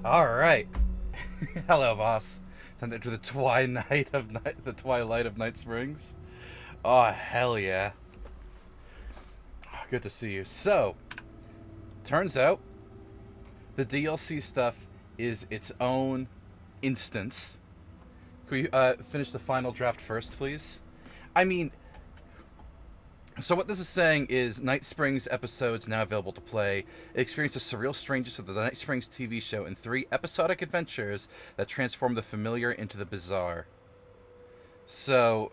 All right. Hello, boss. Time to enter the twilight of Night Springs. Oh, hell yeah. Good to see you. So, turns out the DLC stuff is its own instance. Can we finish the final draft first, please? I mean, so what this is saying is Night Springs episodes now available to play. Experience the surreal strangeness of the Night Springs TV show in 3 episodic adventures that transform the familiar into the bizarre. So,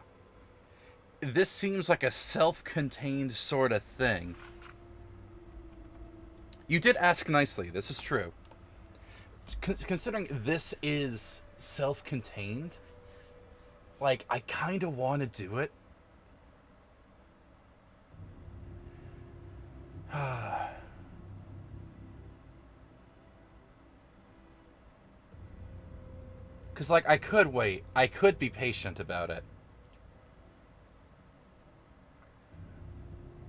this seems like a self-contained sort of thing. You did ask nicely. This is true. Considering this is self-contained, like, I kind of want to do it. Because, like, I could wait. I could be patient about it.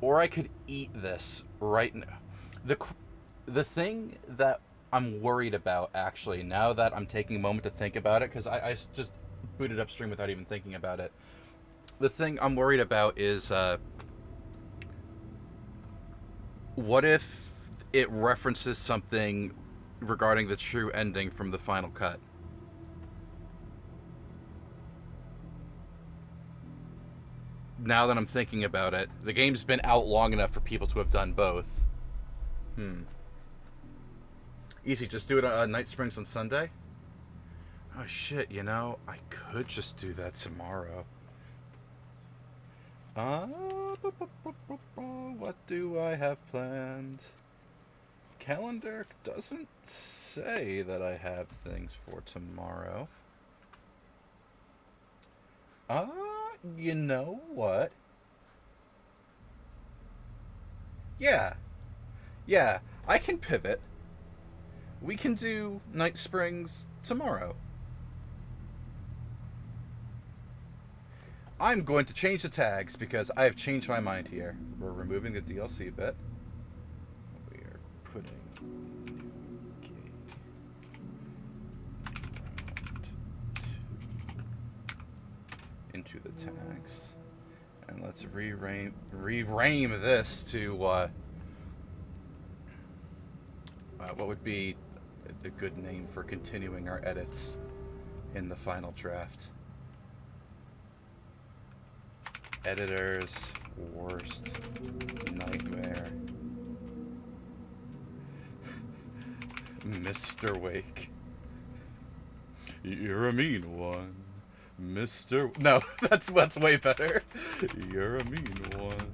Or I could eat this right now. The thing that I'm worried about, actually, now that I'm taking a moment to think about it, because I just booted upstream without even thinking about it. The thing I'm worried about is what if it references something regarding the true ending from the final cut? Now that I'm thinking about it, the game's been out long enough for people to have done both. Easy, just do it on Night Springs on Sunday? Oh shit, I could just do that tomorrow. What do I have planned? Calendar doesn't say that I have things for tomorrow. You know what? Yeah. Yeah, I can pivot. We can do Night Springs tomorrow. I'm going to change the tags because I have changed my mind here. We're removing the DLC bit. We are putting into the tags. And let's re-rame this to what would be a good name for continuing our edits in the final draft. Editor's worst nightmare. Mr. Wake. You're a mean one. No, that's way better. You're a mean one.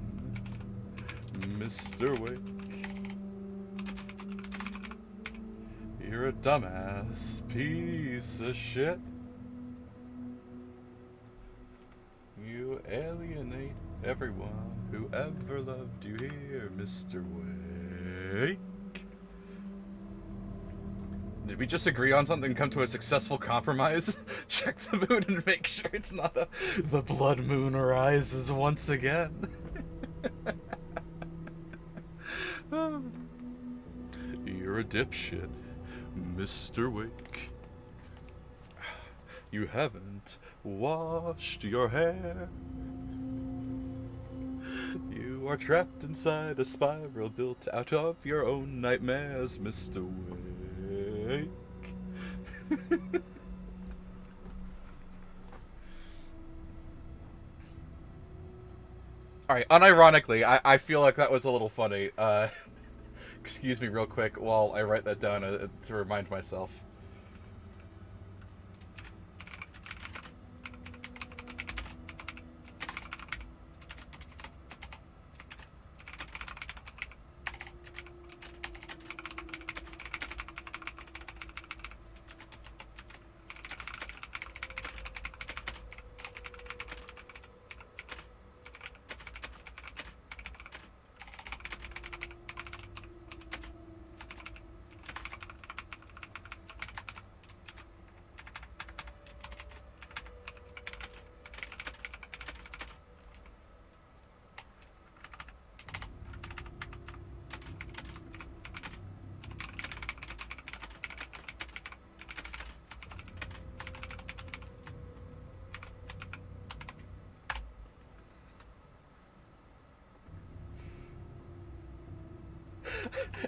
Mr. Wake. You're a dumbass piece of shit. You alienate everyone who ever loved you here, Mr. Wake. Did we just agree on something and come to a successful compromise? Check the moon and make sure it's not the blood moon rises once again. You're a dipshit, Mr. Wake. You haven't washed your hair. You are trapped inside a spiral built out of your own nightmares, Mr. Wake. Alright, unironically, I feel like that was a little funny. Excuse me real quick while I write that down to remind myself.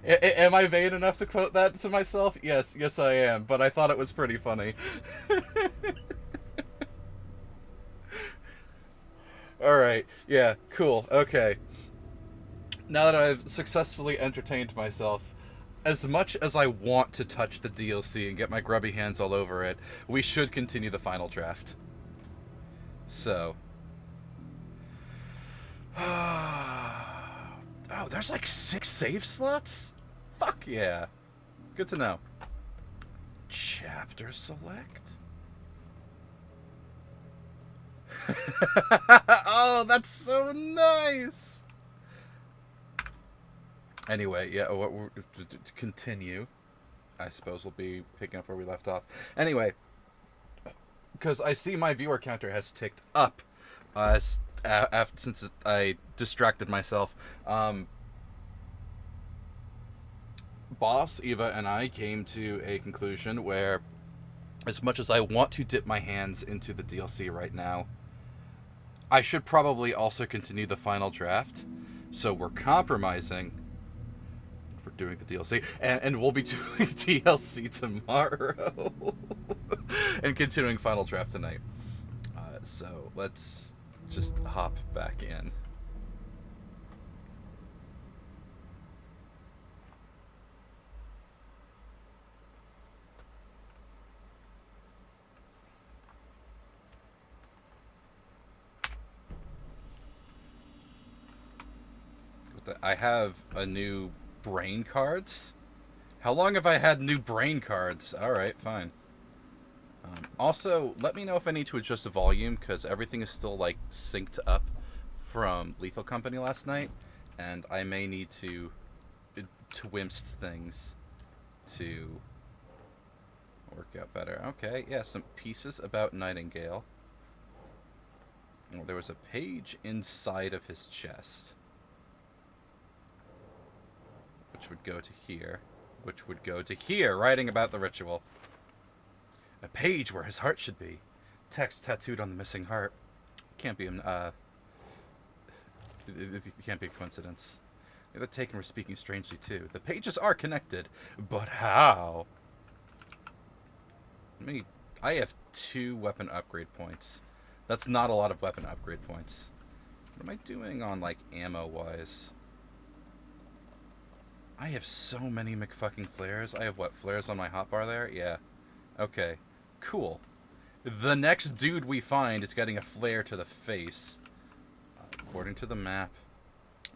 Am I vain enough to quote that to myself? Yes, yes I am, but I thought it was pretty funny. Alright, yeah, cool, okay. Now that I've successfully entertained myself, as much as I want to touch the DLC and get my grubby hands all over it, we should continue the final draft. So. Oh, there's like 6 save slots? Fuck yeah. Good to know. Chapter select? Oh, that's so nice! Anyway, yeah, to continue, I suppose we'll be picking up where we left off. Anyway, because I see my viewer counter has ticked up since I distracted myself. Boss, Eva, and I came to a conclusion where, as much as I want to dip my hands into the DLC right now, I should probably also continue the final draft. So we're compromising. We're doing the DLC, and we'll be doing DLC tomorrow, and continuing final draft tonight. So let's just hop back in. I have a new brain cards. How long have I had new brain cards? Alright, fine. Also, let me know if I need to adjust the volume, because everything is still, like, synced up from Lethal Company last night, and I may need to twimst things to work out better. Okay, yeah, some pieces about Nightingale. Oh, there was a page inside of his chest, which would go to here, which would go to here, writing about the ritual. A page where his heart should be. Text tattooed on the missing heart. Can't be it can't be a coincidence. The other taken were speaking strangely too. The pages are connected, but how? I have 2 weapon upgrade points. That's not a lot of weapon upgrade points. What am I doing on, like, ammo-wise? I have so many McFucking flares. I have, what, flares on my hotbar there? Yeah. Okay. Cool. The next dude we find is getting a flare to the face. According to the map.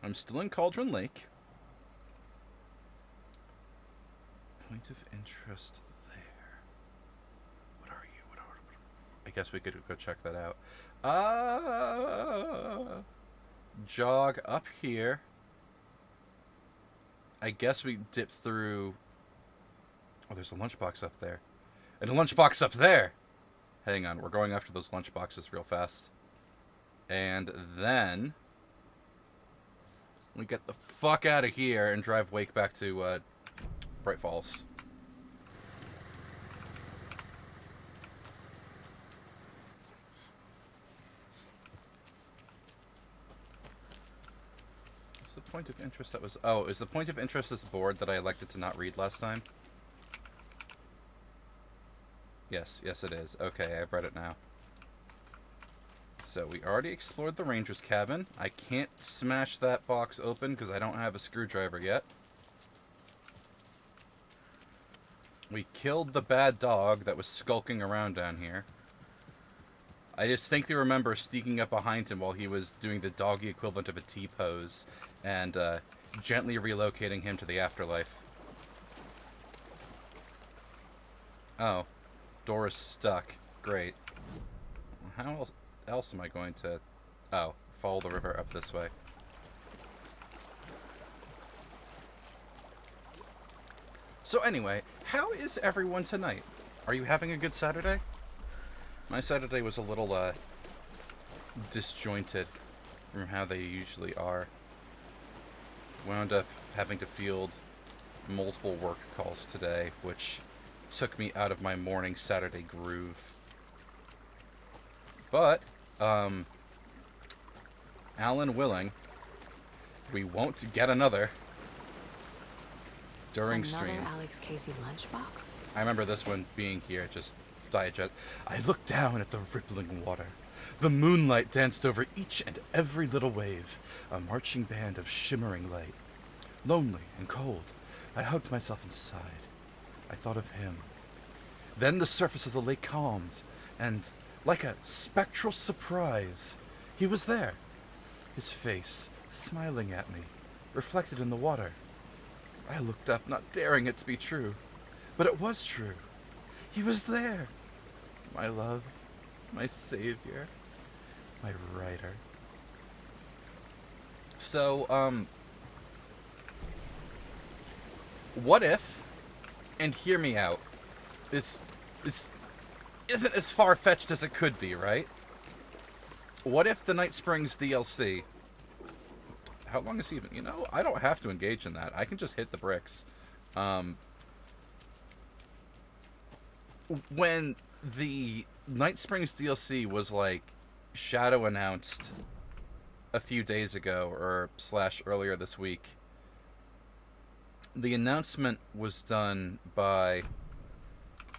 I'm still in Cauldron Lake. Point of interest there. What are you? What? I guess we could go check that out. Jog up here. I guess we dip through... Oh, there's a lunchbox up there. And a lunchbox up there! Hang on, we're going after those lunchboxes real fast. And then... we get the fuck out of here and drive Wake back to Bright Falls. What's the point of interest that was... Oh, is the point of interest this board that I elected to not read last time? Yes, yes it is. Okay, I've read it now. So we already explored the ranger's cabin. I can't smash that box open because I don't have a screwdriver yet. We killed the bad dog that was skulking around down here. I distinctly remember sneaking up behind him while he was doing the doggy equivalent of a T-pose and gently relocating him to the afterlife. Oh. Door is stuck. Great. How else am I going to... Oh, follow the river up this way. So anyway, how is everyone tonight? Are you having a good Saturday? My Saturday was a little, disjointed from how they usually are. Wound up having to field multiple work calls today, which took me out of my morning Saturday groove. But, Alan willing, we won't get another. during Another stream. Alex Casey lunchbox? I remember this one being here, just Diet. I looked down at the rippling water. The moonlight danced over each and every little wave, a marching band of shimmering light. Lonely and cold, I hugged myself inside. I thought of him. Then the surface of the lake calmed, and, like a spectral surprise, he was there. His face, smiling at me, reflected in the water. I looked up, not daring it to be true. But it was true. He was there. My love, my savior, my writer. So, what if, and hear me out, this isn't as far-fetched as it could be, right? What if the Night Springs DLC... How long is he even... You know, I don't have to engage in that. I can just hit the bricks. When the Night Springs DLC was, like, shadow announced a few days ago, or / earlier this week, the announcement was done by...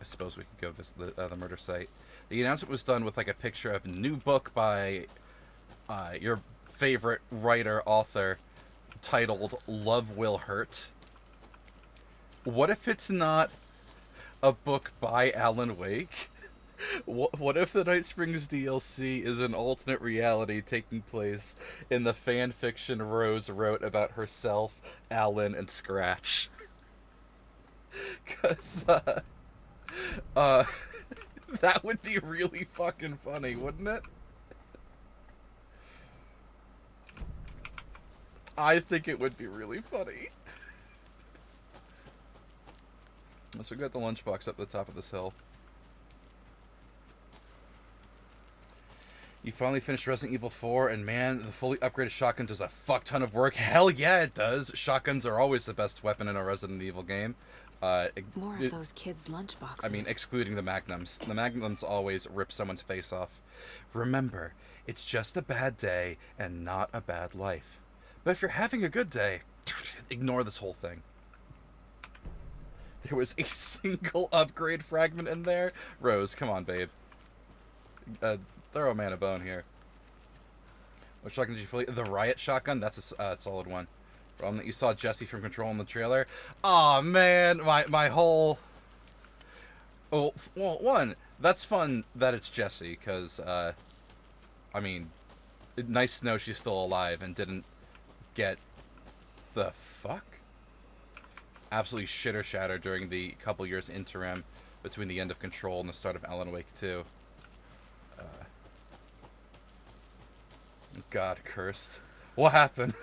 I suppose we could go visit the murder site. The announcement was done with, like, a picture of a new book by your favorite writer, author, titled Love Will Hurt. What if it's not a book by Alan Wake? What if the Night Springs DLC is an alternate reality taking place in the fan fiction Rose wrote about herself, Alan, and Scratch? Because, that would be really fucking funny, wouldn't it? I think it would be really funny. So we got the lunchbox up the top of this hill. You finally finished Resident Evil 4, and man, the fully upgraded shotgun does a fuck ton of work. Hell yeah, it does. Shotguns are always the best weapon in a Resident Evil game. More of those kids' lunchboxes. I mean, excluding the Magnums. The Magnums always rip someone's face off. Remember, it's just a bad day and not a bad life. But if you're having a good day, ignore this whole thing. There was a single upgrade fragment in there? Rose, come on, babe. Throw a man a bone here. What shotgun did you fully... The Riot shotgun? That's a solid one. You saw Jesse from Control in the trailer. Aw, man, my whole... Oh, well, one, that's fun that it's Jesse, because, I mean, nice to know she's still alive and didn't get... The fuck? Absolutely shitter shatter during the couple years interim between the end of Control and the start of Alan Wake 2. God cursed. What happened?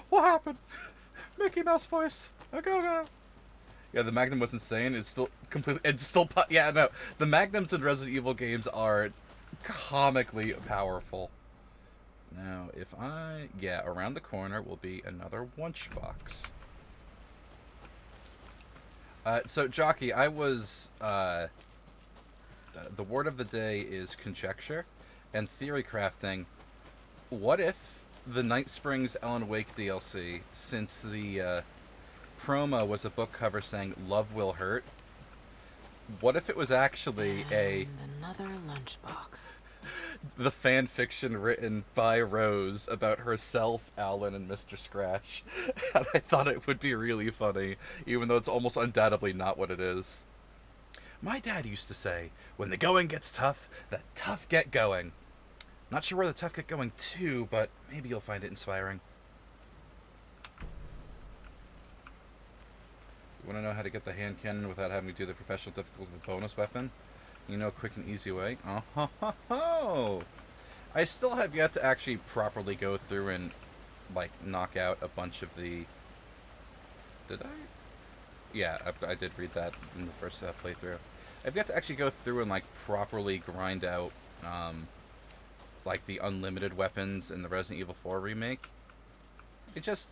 What happened? Mickey Mouse voice. A go-go. Yeah, the Magnum was insane. It's still completely... It's still... Yeah, no. The Magnums in Resident Evil games are comically powerful. Now, if I... Yeah, around the corner will be another lunchbox. So, Jockey, I was... the word of the day is conjecture and theory crafting. What if the Night Springs Alan Wake DLC, since the promo was a book cover saying "Love Will Hurt," what if it was actually another lunchbox? The fan fiction written by Rose about herself, Alan, and Mr. Scratch? And I thought it would be really funny, even though it's almost undoubtedly not what it is. My dad used to say, when the going gets tough, the tough get going. Not sure where the tough get going to, but maybe you'll find it inspiring. You want to know how to get the hand cannon without having to do the professional difficulty with the bonus weapon? You know a quick and easy way? Oh, I still have yet to actually properly go through and, like, knock out a bunch of the... Did I? Yeah, I did read that in the first playthrough. I've got to actually go through and, like, properly grind out, like, the unlimited weapons in the Resident Evil 4 remake. It just...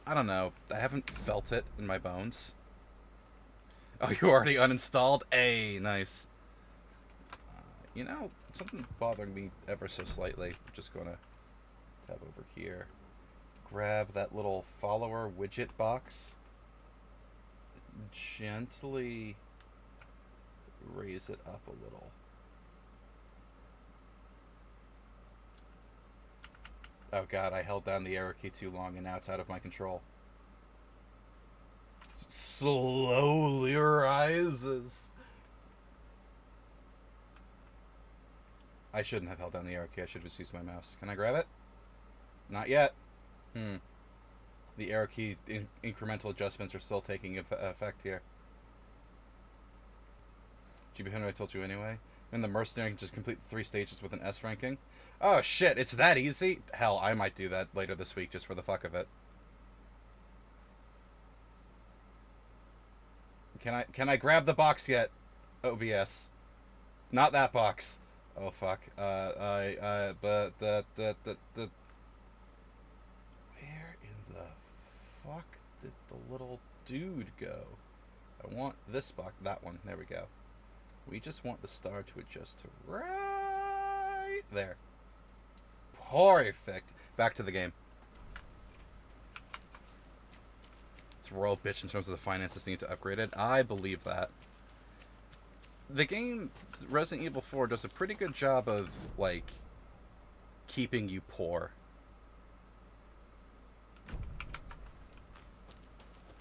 I don't know. I haven't felt it in my bones. Oh, you already uninstalled? Hey, nice. You know, something bothering me ever so slightly. I'm just going to tab over here. Grab that little follower widget box. gently raise it up a little. Oh god, I held down the arrow key too long and now it's out of my control. Slowly rises. I shouldn't have held down the arrow key. I should have just used my mouse. Can I grab it? Not yet. The arrow key incremental adjustments are still taking effect here. GB Henry, I told you anyway. And the mercenary can just complete 3 stages with an S ranking. Oh shit, it's that easy? Hell, I might do that later this week just for the fuck of it. Can I grab the box yet? OBS. Not that box. Oh fuck. Where in the fuck did the little dude go? I want this box. That one. There we go. We just want the star to adjust to right there. Perfect. Back to the game. It's royal bitch in terms of the finances need to upgrade it. I believe that. The game, Resident Evil 4, does a pretty good job of, like, keeping you poor.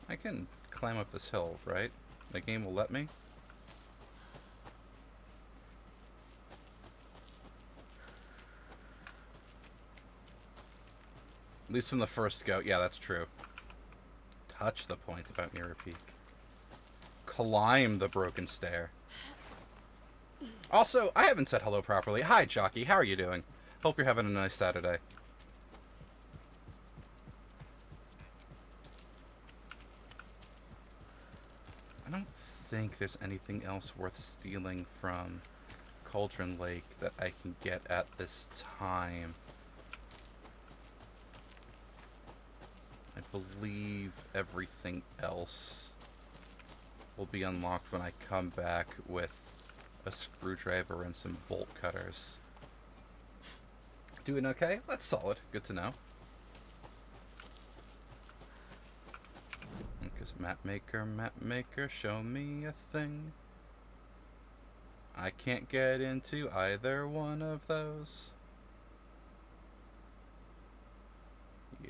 I can climb up this hill, right? The game will let me? At least in the first go. Yeah, that's true. Touch the point about Mirror Peak. Climb the broken stair. Also, I haven't said hello properly. Hi, Jockey. How are you doing? Hope you're having a nice Saturday. I don't think there's anything else worth stealing from Cauldron Lake that I can get at this time. I believe everything else will be unlocked when I come back with a screwdriver and some bolt cutters. Doing okay? That's solid. Good to know. Because map maker, show me a thing. I can't get into either one of those. Yeah.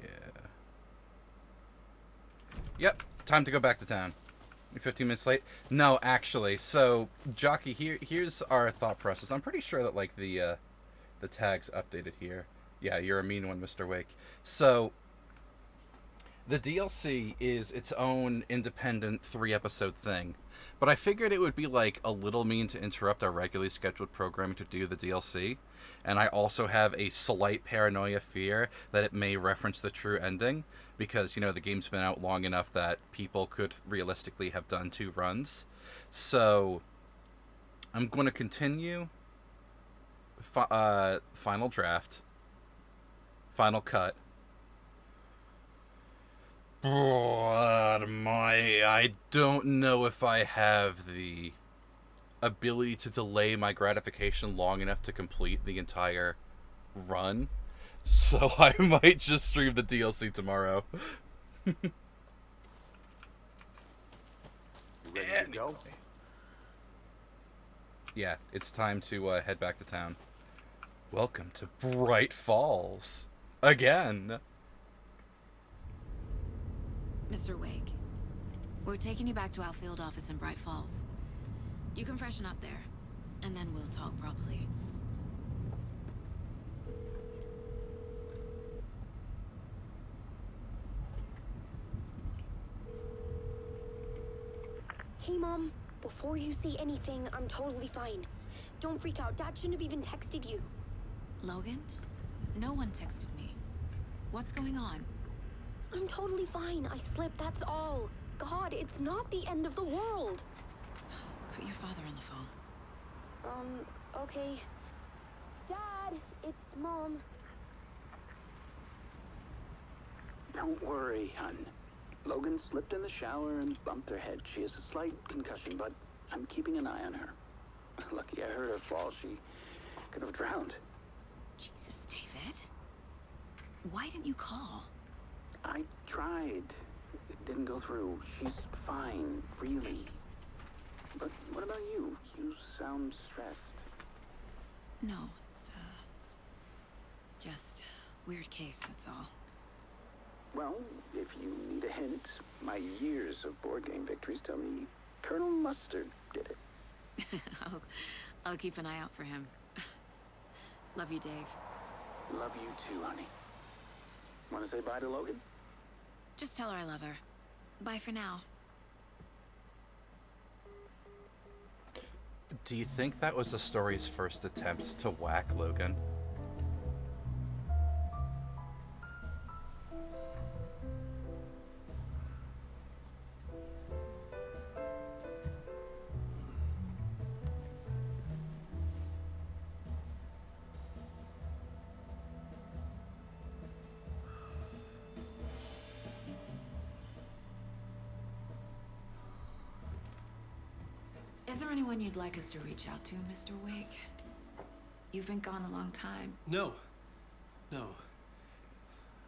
Yep, time to go back to town. You're 15 minutes late? No, actually. So, Jockey, here's our thought process. I'm pretty sure that, like, the tag's updated here. Yeah, you're a mean one, Mr. Wake. So, the DLC is its own independent 3-episode thing. But I figured it would be, like, a little mean to interrupt our regularly scheduled programming to do the DLC. And I also have a slight paranoia fear that it may reference the true ending. Because, you know, the game's been out long enough that people could realistically have done 2 runs. So, I'm going to continue Final Draft, Final Cut. But I don't know if I have the ability to delay my gratification long enough to complete the entire run. So I might just stream the DLC tomorrow. Ready to go? Yeah, it's time to head back to town. Welcome to Bright Falls. Again. Mr. Wake, we're taking you back to our field office in Bright Falls. You can freshen up there, and then we'll talk properly. Hey, Mom. Before you say anything, I'm totally fine. Don't freak out. Dad shouldn't have even texted you. Logan? No one texted me. What's going on? I'm totally fine. I slipped, that's all. God, it's not the end of the world. Put your father on the phone. Okay. Dad, it's Mom. Don't worry, hon. Logan slipped in the shower and bumped her head. She has a slight concussion, but I'm keeping an eye on her. Lucky I heard her fall. She could have drowned. Jesus, David. Why didn't you call? I tried. didn't go through. She's fine, really. But what about you? You sound stressed. No, it's, just weird case, that's all. Well, if you need a hint, my years of board game victories tell me Colonel Mustard did it. I'll keep an eye out for him. Love you, Dave. Love you too, honey. Want to say bye to Logan? Just tell her I love her. Bye for now. Do you think that was the story's first attempt to whack Logan? Is there anyone you'd like us to reach out to, Mr. Wake? You've been gone a long time. No. No.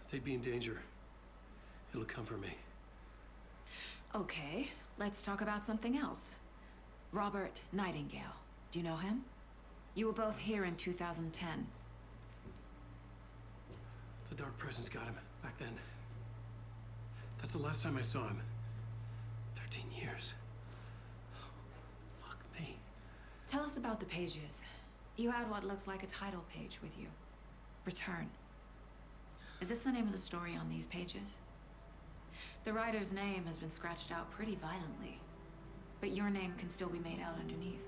If they'd be in danger, it'll come for me. Okay, let's talk about something else. Robert Nightingale. Do you know him? You were both here in 2010. The Dark Presence got him back then. That's the last time I saw him. 13 years. Fuck me. Tell us about the pages. You had what looks like a title page with you. Return. Is this the name of the story on these pages? The writer's name has been scratched out pretty violently, but your name can still be made out underneath.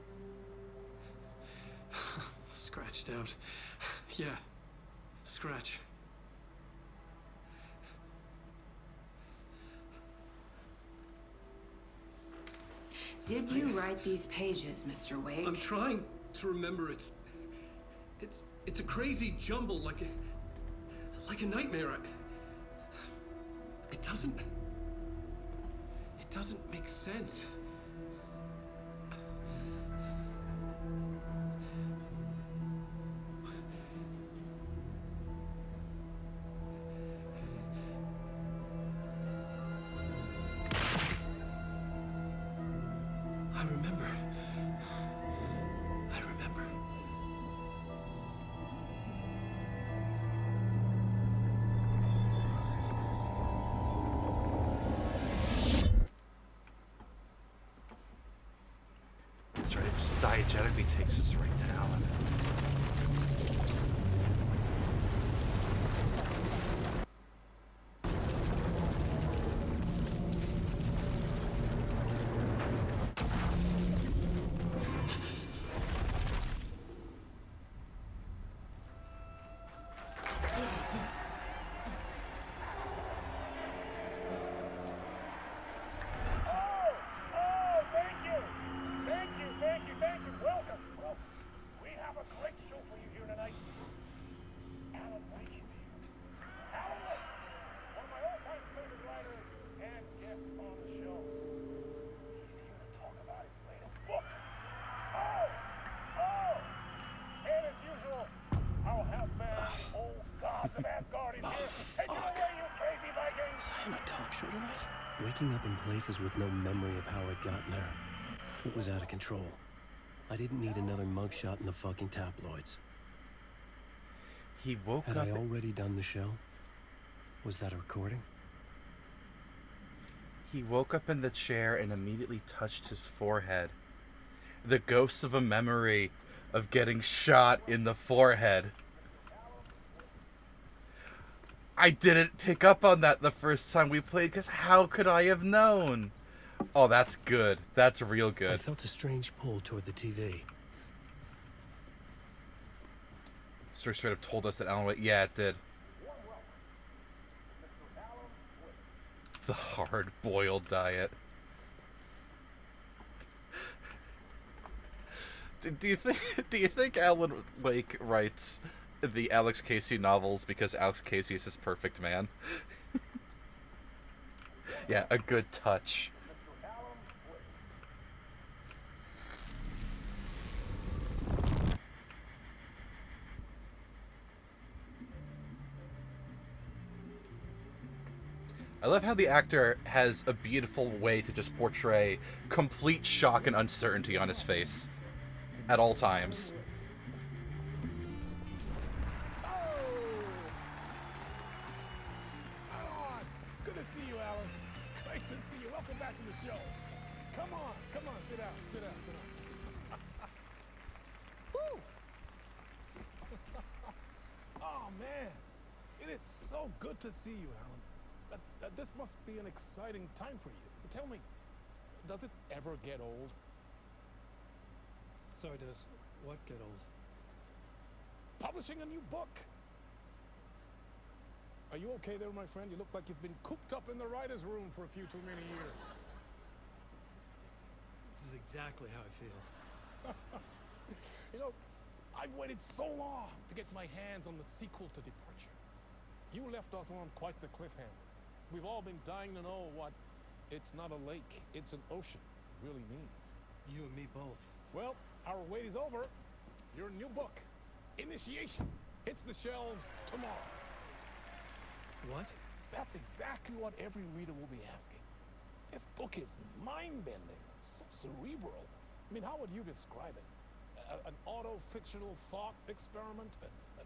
Scratched out. Yeah. Scratch. Did you write these pages, Mr. Wake? I'm trying to remember. It's a crazy jumble, like a nightmare. It doesn't make sense. I remember. That's right, it just diegetically takes us right to Alan. Welcome. We have a great show for you here tonight. Alan Wake is here. Alan Wake, one of my all-time favorite writers and guests on the show. He's here to talk about his latest book. And as usual, our house band, Old Gods of Asgard, is here. And you away, you crazy Vikings! I'm a talk show tonight. Waking up in places with no memory of how I'd gotten there. It was out of control. I didn't need another mugshot in the fucking tabloids. He woke Had up. I already done the show? Was that a recording? He woke up in the chair and immediately touched his forehead. The ghost of a memory of getting shot in the forehead. I didn't pick up on that the first time we played, because how could I have known? Oh, that's good. That's real I good. felt a strange pull toward the TV. Straight up told us that Alan Wake. Yeah, it did. The hard-boiled diet. Do you think Alan Wake writes the Alex Casey novels because Alex Casey is his perfect man? Yeah, a good touch. I love how the actor has a beautiful way to just portray complete shock and uncertainty on his face at all times. On. Good to see you, Alan. Great to see you. Welcome back to the show. Come on, sit down, sit down, sit down. Woo! Oh man, it is so good to see you, Alan. This must be an exciting time for you. Tell me, does it ever get old? So does what get old? Publishing a new book. Are you okay there, my friend? You look like you've been cooped up in the writer's room for a few too many years. This is exactly how I feel. You know, I've waited so long to get my hands on the sequel to Departure. You left us on quite the cliffhanger. We've all been dying to know what "it's not a lake, it's an ocean" really means. You and me both. Well, our wait is over. Your new book, Initiation, hits the shelves tomorrow. What? That's exactly what every reader will be asking. This book is mind-bending. It's so cerebral. I mean, how would you describe it? An auto-fictional thought experiment?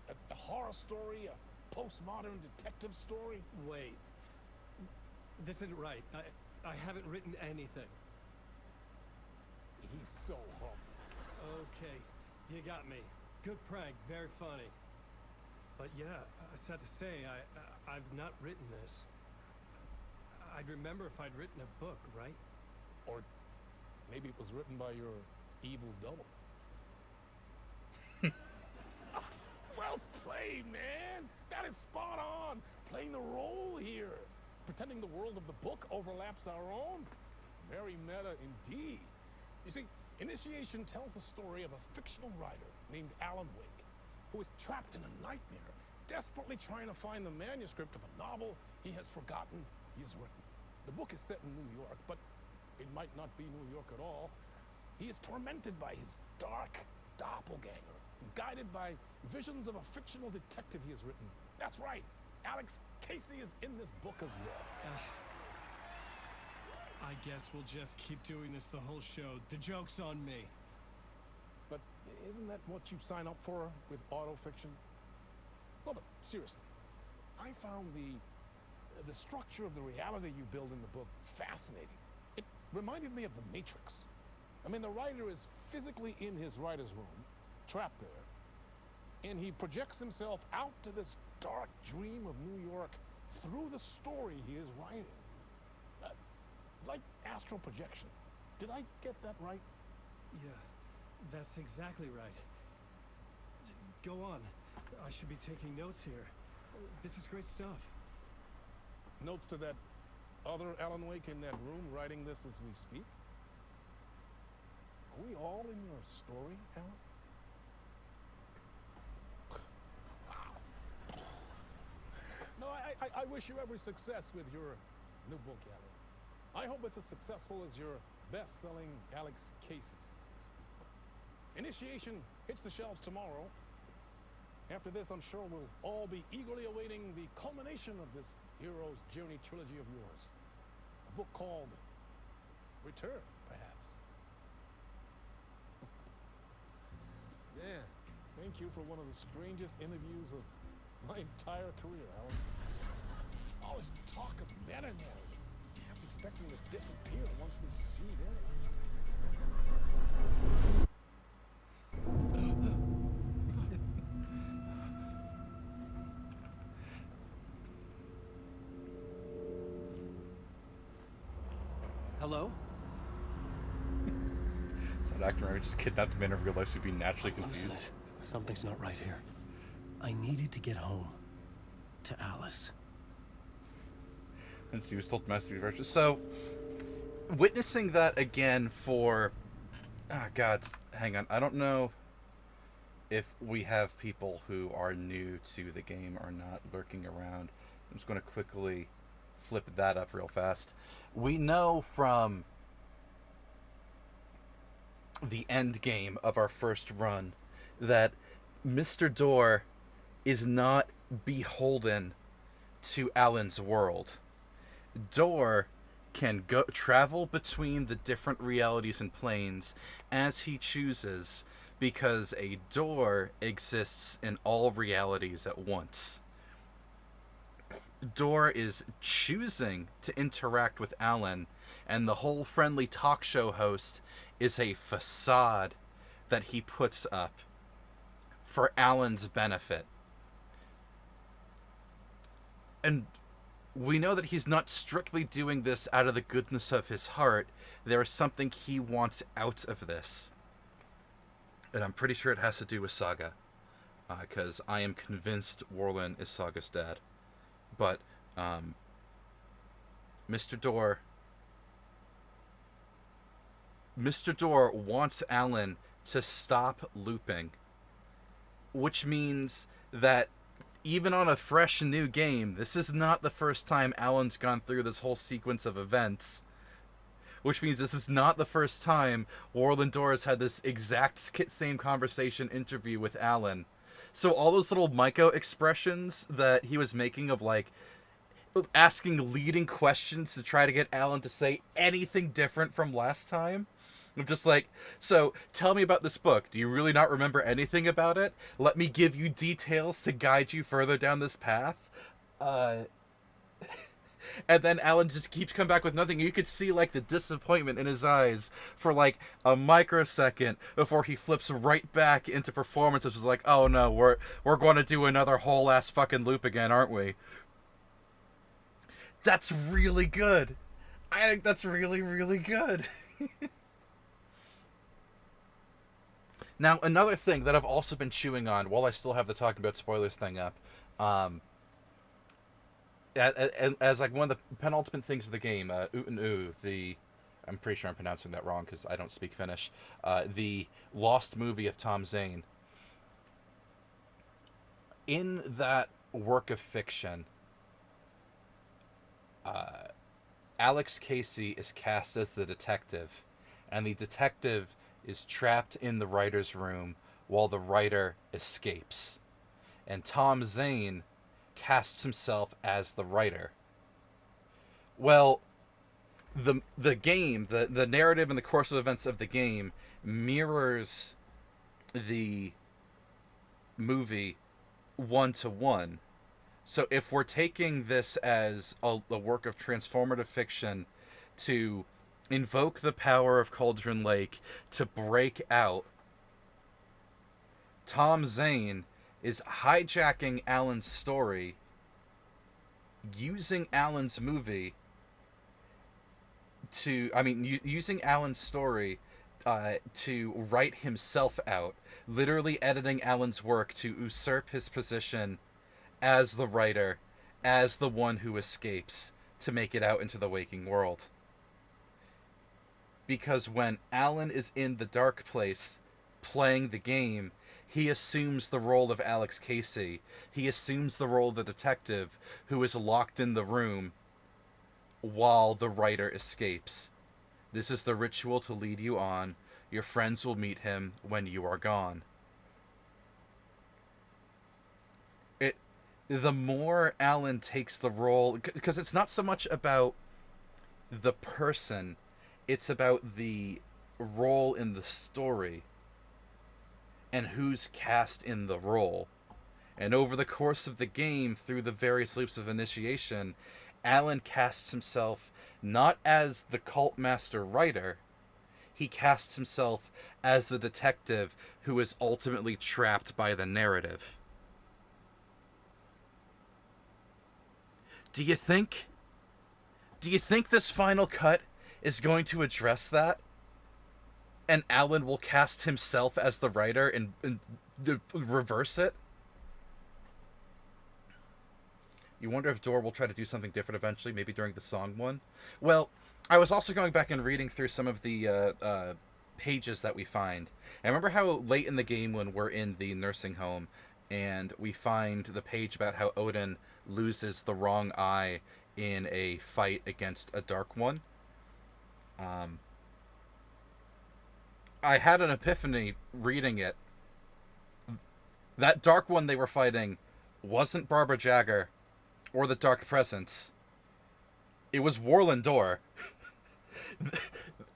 A horror story? A postmodern detective story? Wait. This isn't right. I haven't written anything. He's so humble. Okay, you got me. Good prank, very funny. But yeah, sad to say, I've not written this. I'd remember if I'd written a book, right? Or maybe it was written by your evil double. Well played, man! That is spot on! Playing the role here. Pretending the world of the book overlaps our own. It's very meta indeed. You see, Initiation tells the story of a fictional writer named Alan Wake, who is trapped in a nightmare, desperately trying to find the manuscript of a novel he has forgotten he has written. The book is set in New York, but it might not be New York at all. He is tormented by his dark doppelganger, and guided by visions of a fictional detective he has written. That's right, Alex Casey is in this book as well. I guess we'll just keep doing this the whole show. The joke's on me. But isn't that what you sign up for with autofiction? Well, but seriously, I found the structure of the reality you build in the book fascinating. It reminded me of The Matrix. I mean, the writer is physically in his writer's room, trapped there, and he projects himself out to this dark dream of New York through the story he is writing. Like astral projection. Did I get that right? Yeah, that's exactly right. Go on. I should be taking notes here. This is great stuff. Notes to that other Alan Wake in that room writing this as we speak? Are we all in your story, Alan? Wow. No, I wish you every success with your new book, Alan. I hope it's as successful as your best-selling Alex Casey series. Initiation hits the shelves tomorrow. After this, I'm sure we'll all be eagerly awaiting the culmination of this hero's journey trilogy of yours. A book called Return, perhaps. Yeah, thank you for one of the strangest interviews of my entire career, Alan. All this talk of meta-narratives. Expecting to disappear once this scene ends. Hello? So that actor maybe just kidnapped a man in real life should be naturally Listen, confused. something's not right here. I needed to get home. To Alice. And she was told domestic version. So, witnessing that again for... Oh, God. Hang on. I don't know if we have people who are new to the game or not lurking around. I'm just going to quickly flip that up real fast. We know from the end game of our first run that Mr. Door is not beholden to Alan's world. Dor can go travel between the different realities and planes as he chooses, because a door exists in all realities at once. Dor is choosing to interact with Alan, and the whole friendly talk show host is a facade that he puts up for Alan's benefit. And we know that he's not strictly doing this out of the goodness of his heart. There is something he wants out of this. And I'm pretty sure it has to do with Saga. Because I am convinced Warlin is Saga's dad. But, Mr. Dor wants Alan to stop looping. Which means that even on a fresh new game, this is not the first time Alan's gone through this whole sequence of events. Which means this is not the first time Warlin Dor has had this exact same conversation interview with Alan. So all those little Maiko expressions that he was making of, like, asking leading questions to try to get Alan to say anything different from last time. I'm just like, so tell me about this book. Do you really not remember anything about it? Let me give you details to guide you further down this path. And then Alan just keeps coming back with nothing. You could see, like, the disappointment in his eyes for, like, a microsecond before he flips right back into performance. It's just like, oh no, we're going to do another whole ass fucking loop again, aren't we? That's really good. I think that's really, really good. Now, another thing that I've also been chewing on while I still have the talking about spoilers thing up, as like one of the penultimate things of the game, I'm pretty sure I'm pronouncing that wrong because I don't speak Finnish, the lost movie of Tom Zane. In that work of fiction, Alex Casey is cast as the detective, and the detective is trapped in the writer's room while the writer escapes. And Tom Zane casts himself as the writer. Well, the game, the narrative and the course of events of the game mirrors the movie 1-to-1. So if we're taking this as a work of transformative fiction to invoke the power of Cauldron Lake to break out, Tom Zane is hijacking Alan's story, using Alan's movie using Alan's story to write himself out, literally editing Alan's work to usurp his position as the writer, as the one who escapes to make it out into the waking world. Because when Alan is in the dark place playing the game, he assumes the role of Alex Casey. He assumes the role of the detective who is locked in the room while the writer escapes. This is the ritual to lead you on. Your friends will meet him when you are gone. The more Alan takes the role, because it's not so much about the person, it's about the role in the story and who's cast in the role. And over the course of the game, through the various loops of initiation, Alan casts himself not as the cult master writer, he casts himself as the detective who is ultimately trapped by the narrative. Do you think this final cut is going to address that? And Alan will cast himself as the writer and reverse it? You wonder if Dor will try to do something different eventually, maybe during the song one? Well, I was also going back and reading through some of the pages that we find. I remember how late in the game when we're in the nursing home and we find the page about how Odin loses the wrong eye in a fight against a Dark One. I had an epiphany reading it. That Dark One they were fighting wasn't Barbara Jagger or the Dark Presence. It was Warland Door.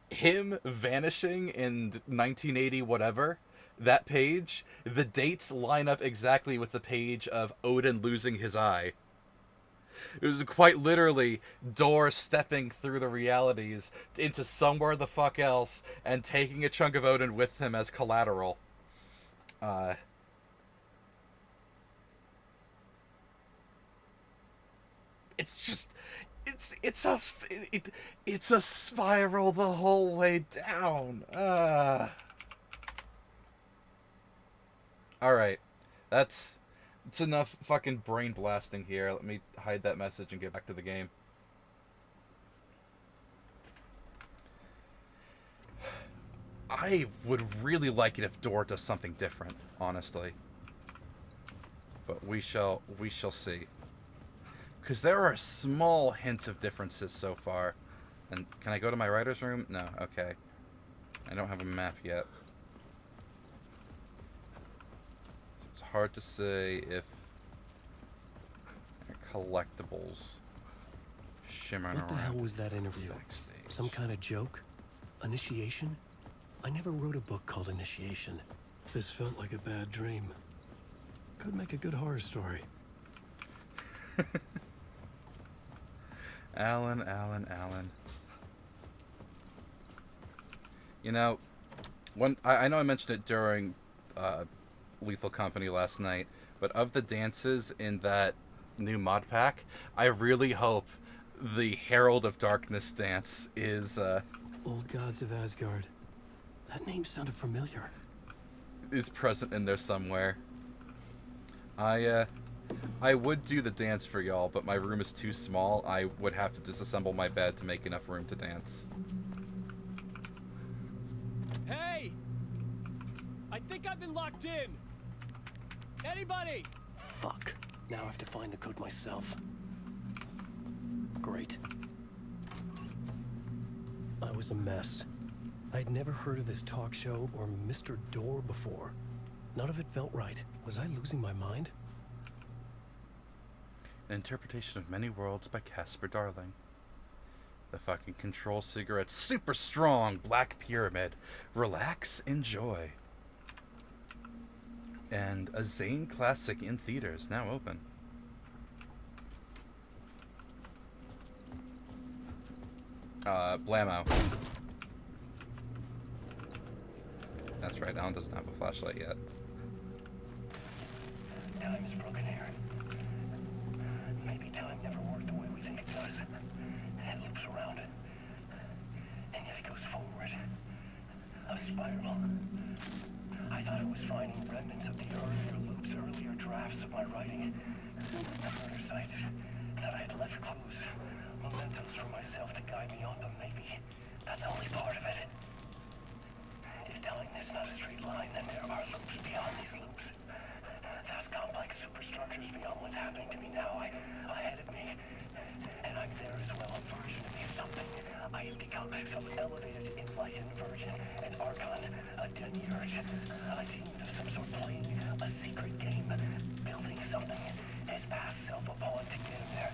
Him vanishing in 1980 whatever, that page, the dates line up exactly with the page of Odin losing his eye. It was quite literally Door stepping through the realities into somewhere the fuck else and taking a chunk of Odin with him as collateral. It's just, it's a spiral the whole way down. All right, it's enough fucking brain blasting here. Let me hide that message and get back to the game. I would really like it if Door does something different, honestly. But we shall see. Because there are small hints of differences so far. And can I go to my writer's room? No, okay. I don't have a map yet. So it's hard to say if collectibles shimmering around. What the hell was that interview? Backstage. Some kind of joke? Initiation? I never wrote a book called Initiation. This felt like a bad dream. Could make a good horror story. Alan. You know, I know I mentioned it during Lethal Company last night, but of the dances in that new mod pack, I really hope the Herald of Darkness dance is Old Gods of Asgard. That name sounded familiar. is present in there somewhere. I would do the dance for y'all, but my room is too small. I would have to disassemble my bed to make enough room to dance. Hey! I think I've been locked in. Anybody? Fuck. Now I have to find the code myself. Great. I was a mess. I'd never heard of this talk show or Mr. Door before. None of it felt right. Was I losing my mind? An interpretation of many worlds by Casper Darling. The fucking Control cigarette, super strong Black Pyramid. Relax, enjoy. And a Zane classic in theaters, now open. Blammo. That's right, Alan doesn't have a flashlight yet. Time is broken here. Maybe time never worked the way we think it does. It loops around it, and yet it goes forward. A spiral. I thought I was finding remnants of the earlier loops, earlier drafts of my writing. The murder sites that I had left clues, mementos for myself to guide me on, but maybe that's only part of it. If telling is not a straight line, then there are loops beyond these loops. Vast complex superstructures beyond what's happening to me now, ahead of me. And I'm there as well, a version of me, something. I have become some elevated, enlightened version, an archon, a demiurge, a demon of some sort playing a secret game, building something, his past self upon to get him there.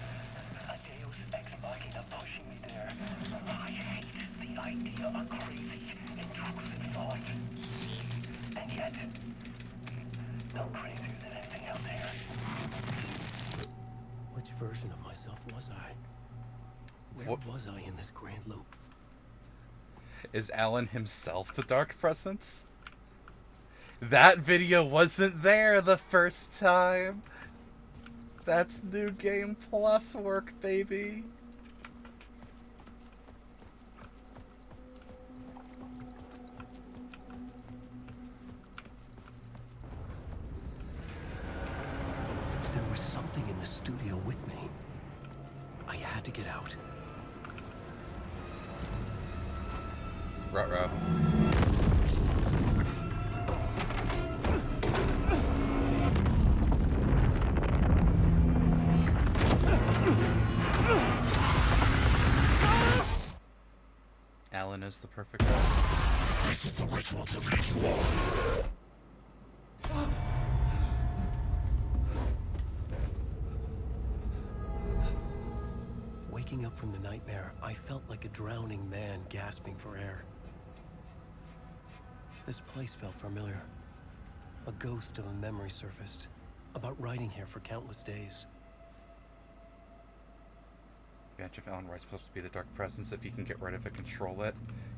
A deus ex machina pushing me there. I hate the idea of crazy, intrusive thought. And yet, no crazier than anything else here. Which version of myself was I? Where What- was I in this grand loop? Is Alan himself the Dark Presence? That video wasn't there the first time. That's New Game Plus work, baby. There was something in the studio with me. I had to get out. Ruh-roh. Alan is the perfect host. This is the ritual to lead you all. Waking Waking up from the nightmare, I felt like a drowning man gasping for air. This place felt familiar. A ghost of a memory surfaced, about riding here for countless days. Imagine if Alan Wright's supposed to be the dark presence. If he can get rid of it, control it,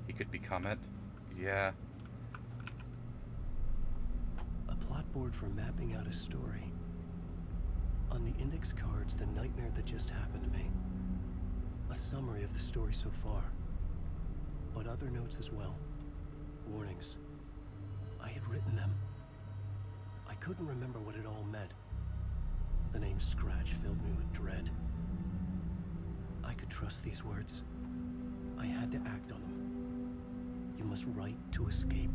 he could become it. Yeah. A plot board for mapping out a story. On the index cards, the nightmare that just happened to me. A summary of the story so far. But other notes as well. Warnings. I had written them. I couldn't remember what it all meant. The name Scratch filled me with dread. I could trust these words. I had to act on them. You must write to escape.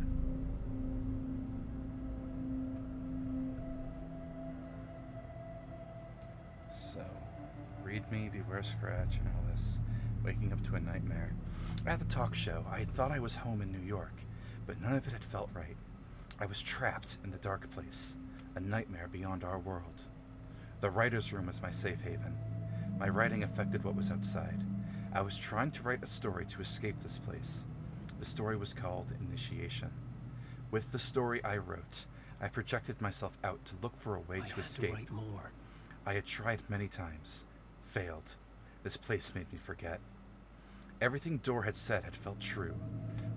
So, read me, beware Scratch, and all this. Waking up to a nightmare. At the talk show, I thought I was home in New York, but none of it had felt right. I was trapped in the dark place, a nightmare beyond our world. The writer's room was my safe haven. My writing affected what was outside. I was trying to write a story to escape this place. The story was called Initiation. With the story I wrote, I projected myself out to look for a way to escape. I had to write more. I had tried many times, failed. This place made me forget. Everything Dor had said had felt true.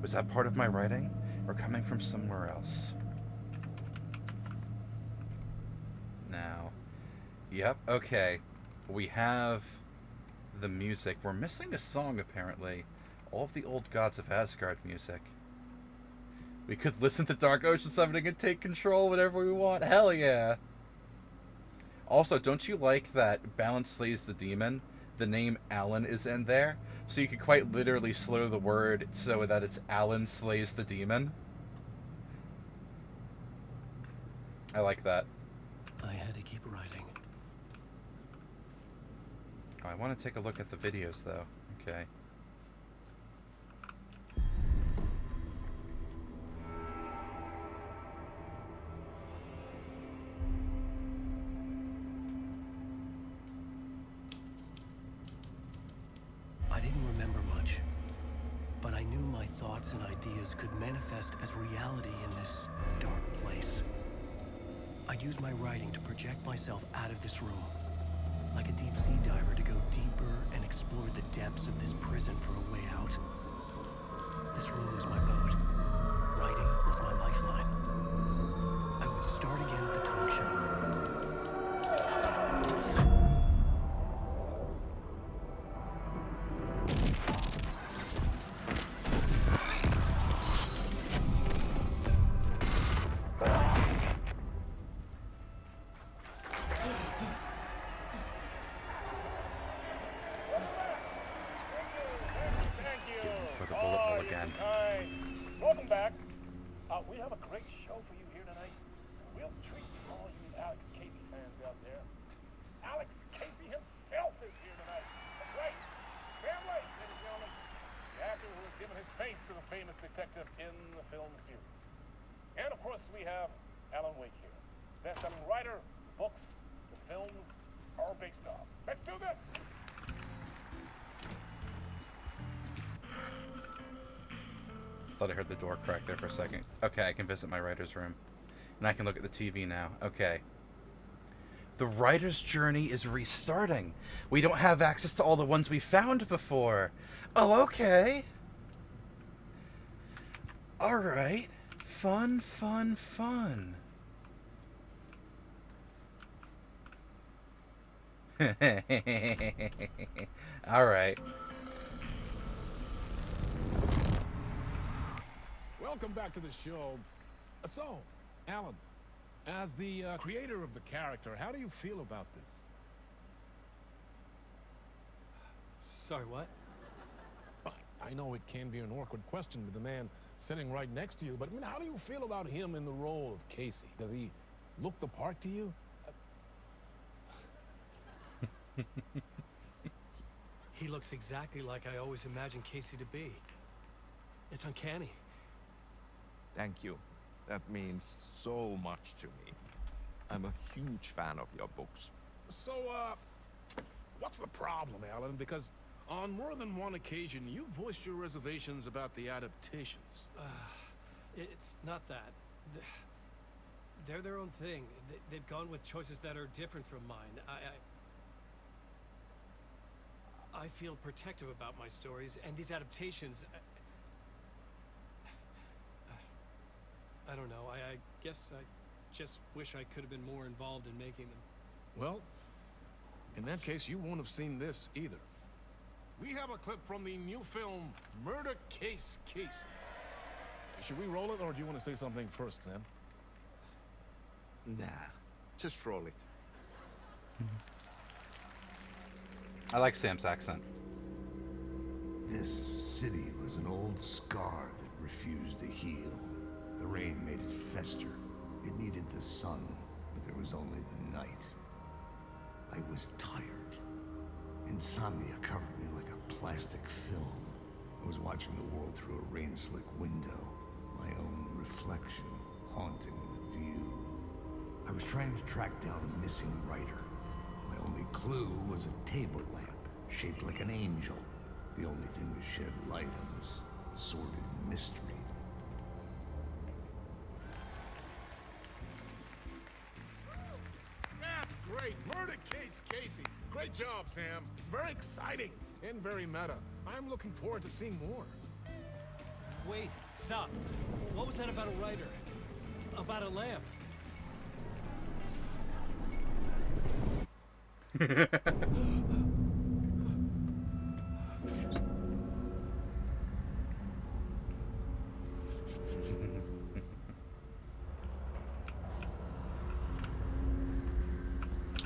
Was that part of my writing, or coming from somewhere else? Now, yep, okay. We have the music. We're missing a song, apparently. All of the old Gods of Asgard music. We could listen to Dark Ocean Summoning and take control whenever we want. Hell yeah. Also, don't you like that Balance Slays the Demon? The name Alan is in there. So you could quite literally slur the word so that it's Alan Slays the Demon. I like that. I had to keep writing. Oh, I want to take a look at the videos, though. Okay. I didn't remember much, but I knew my thoughts and ideas could manifest as reality in this dark place. I'd use my writing to project myself out of this room, like a deep sea diver to go deeper and explore the depths of this prison for a way out. This room was my boat. Writing was my lifeline. I would start again at the talk show. Thank you. For the bullet hole you're again. kind. Welcome back. We have a great show for you here tonight. We'll treat all you Alex Casey fans out there. Alex Casey himself is here tonight. That's right. Sam Lake, ladies and gentlemen. The actor who has given his face to the famous detective in the film series. And of course, we have Alan Wake here. Best-selling writer, books, the films are based on. Let's do this. Thought I heard the door crack there for a second. Okay, I can visit my writer's room. And I can look at the TV now. Okay. The writer's journey is restarting. We don't have access to all the ones we found before. Oh, okay. Alright. Fun, fun, fun. Alright. Welcome back to the show. So, Alan, as the creator of the character, how do you feel about this? Sorry, what? I know it can be an awkward question with the man sitting right next to you, but I mean, how do you feel about him in the role of Casey? Does he look the part to you? He looks exactly like I always imagined Casey to be. It's uncanny. Thank you. That means so much to me. I'm a huge fan of your books. So, what's the problem, Alan? Because On more than one occasion, you voiced your reservations about the adaptations. It's not that. They're their own thing. They've gone with choices that are different from mine. I feel protective about my stories, and these adaptations... I don't know. I guess I just wish I could have been more involved in making them. Well, in that case, you won't have seen this either. We have a clip from the new film, Murder Case Casey. Should we roll it, or do you want to say something first, Sam? Nah, just roll it. I like Sam's accent. This city was an old scar that refused to heal. The rain made it fester. It needed the sun, but there was only the night. I was tired. Insomnia covered me like a plastic film. I was watching the world through a rain-slick window, my own reflection haunting the view. I was trying to track down a missing writer. My only clue was a table lamp, shaped like an angel. The only thing to shed light on this sordid mystery. That's great! Murder Case Casey! Great job, Sam. Very exciting and very meta. I'm looking forward to seeing more. Wait, stop. What was that about a writer? About a lamp?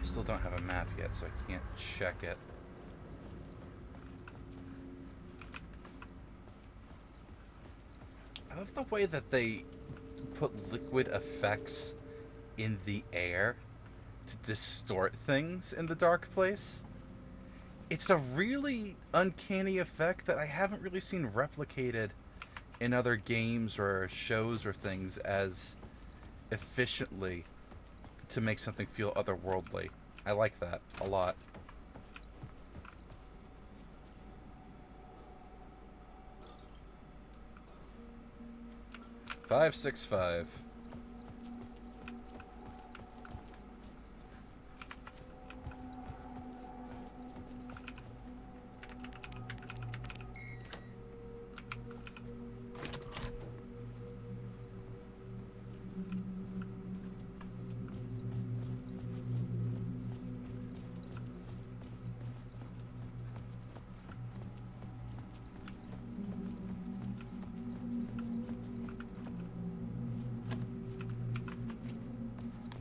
Still don't have a map yet, so I can't check it. I love the way that they put liquid effects in the air to distort things in the dark place. It's a really uncanny effect that I haven't really seen replicated in other games or shows or things as efficiently to make something feel otherworldly. I like that a lot. Five, 6, 5.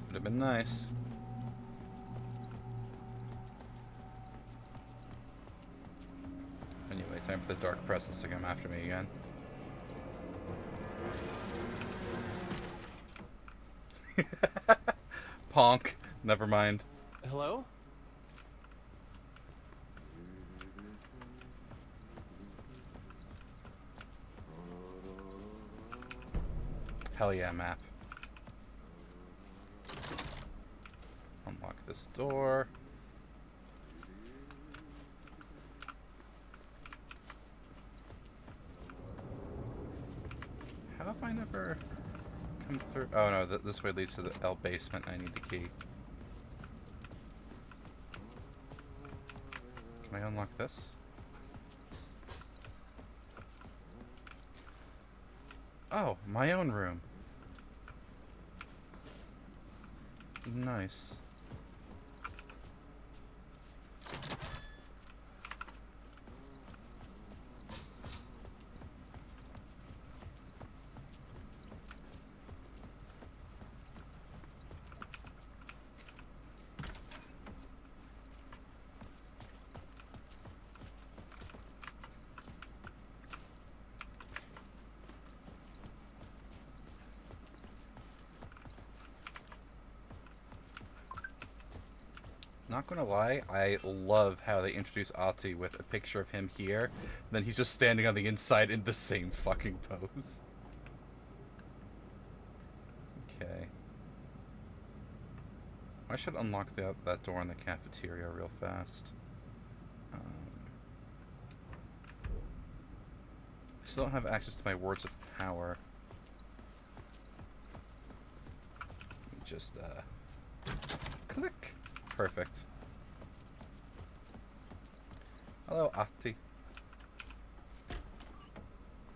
Would have been nice. Anyway, time for the dark presence to come after me again. Ponk. Never mind. Hello? Hell yeah, map. Unlock this door. How have I never come through? Oh no, this way leads to the L basement. I need the key. Can I unlock this? Oh, my own room. Nice. Not gonna lie, I love how they introduce Ahti with a picture of him here, and then he's just standing on the inside in the same fucking pose. Okay. I should unlock that door in the cafeteria real fast. Still don't have access to my words of power. Let me just, click. Perfect. Hello, Ahti.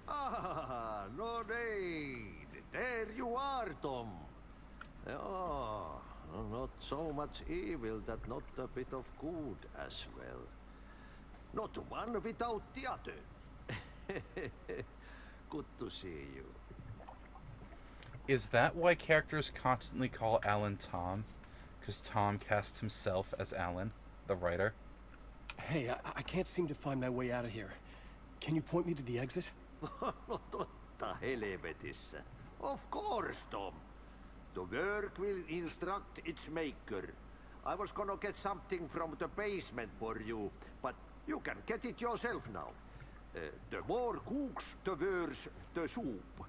Ah, no raid. There you are, Tom. Oh, not so much evil that not a bit of good as well. Not one without the other. Good to see you. Is that why characters constantly call Alan Tom? Because Tom cast himself as Alan, the writer? Hey, I can't seem to find my way out of here. Can you point me to the exit? Totta helvetissä. Of course, Tom. The work will instruct its maker. I was gonna get something from the basement for you, but you can get it yourself now. The more cooks, the worse the soup.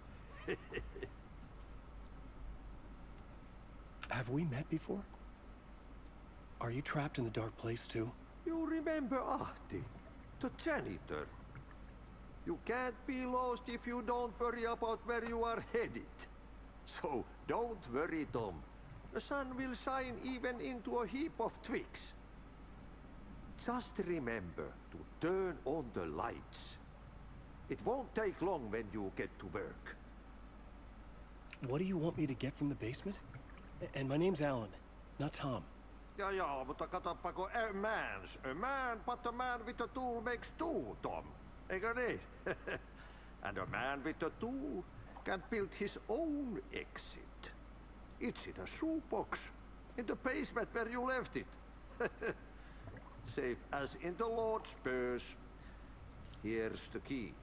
Have we met before? Are you trapped in the dark place too? You remember Ahti, the janitor. You can't be lost if you don't worry about where you are headed. So don't worry, Tom. The sun will shine even into a heap of twigs. Just remember to turn on the lights. It won't take long when you get to work. What do you want me to get from the basement? And my name's Alan, not Tom. Ja, mutta katsopako a man, but a man with a tool makes two, Tom. Eikö niin? And a man with a tool can build his own exit. It's in a shoebox, in the basement where you left it. Safe as in the Lord's purse. Here's the key.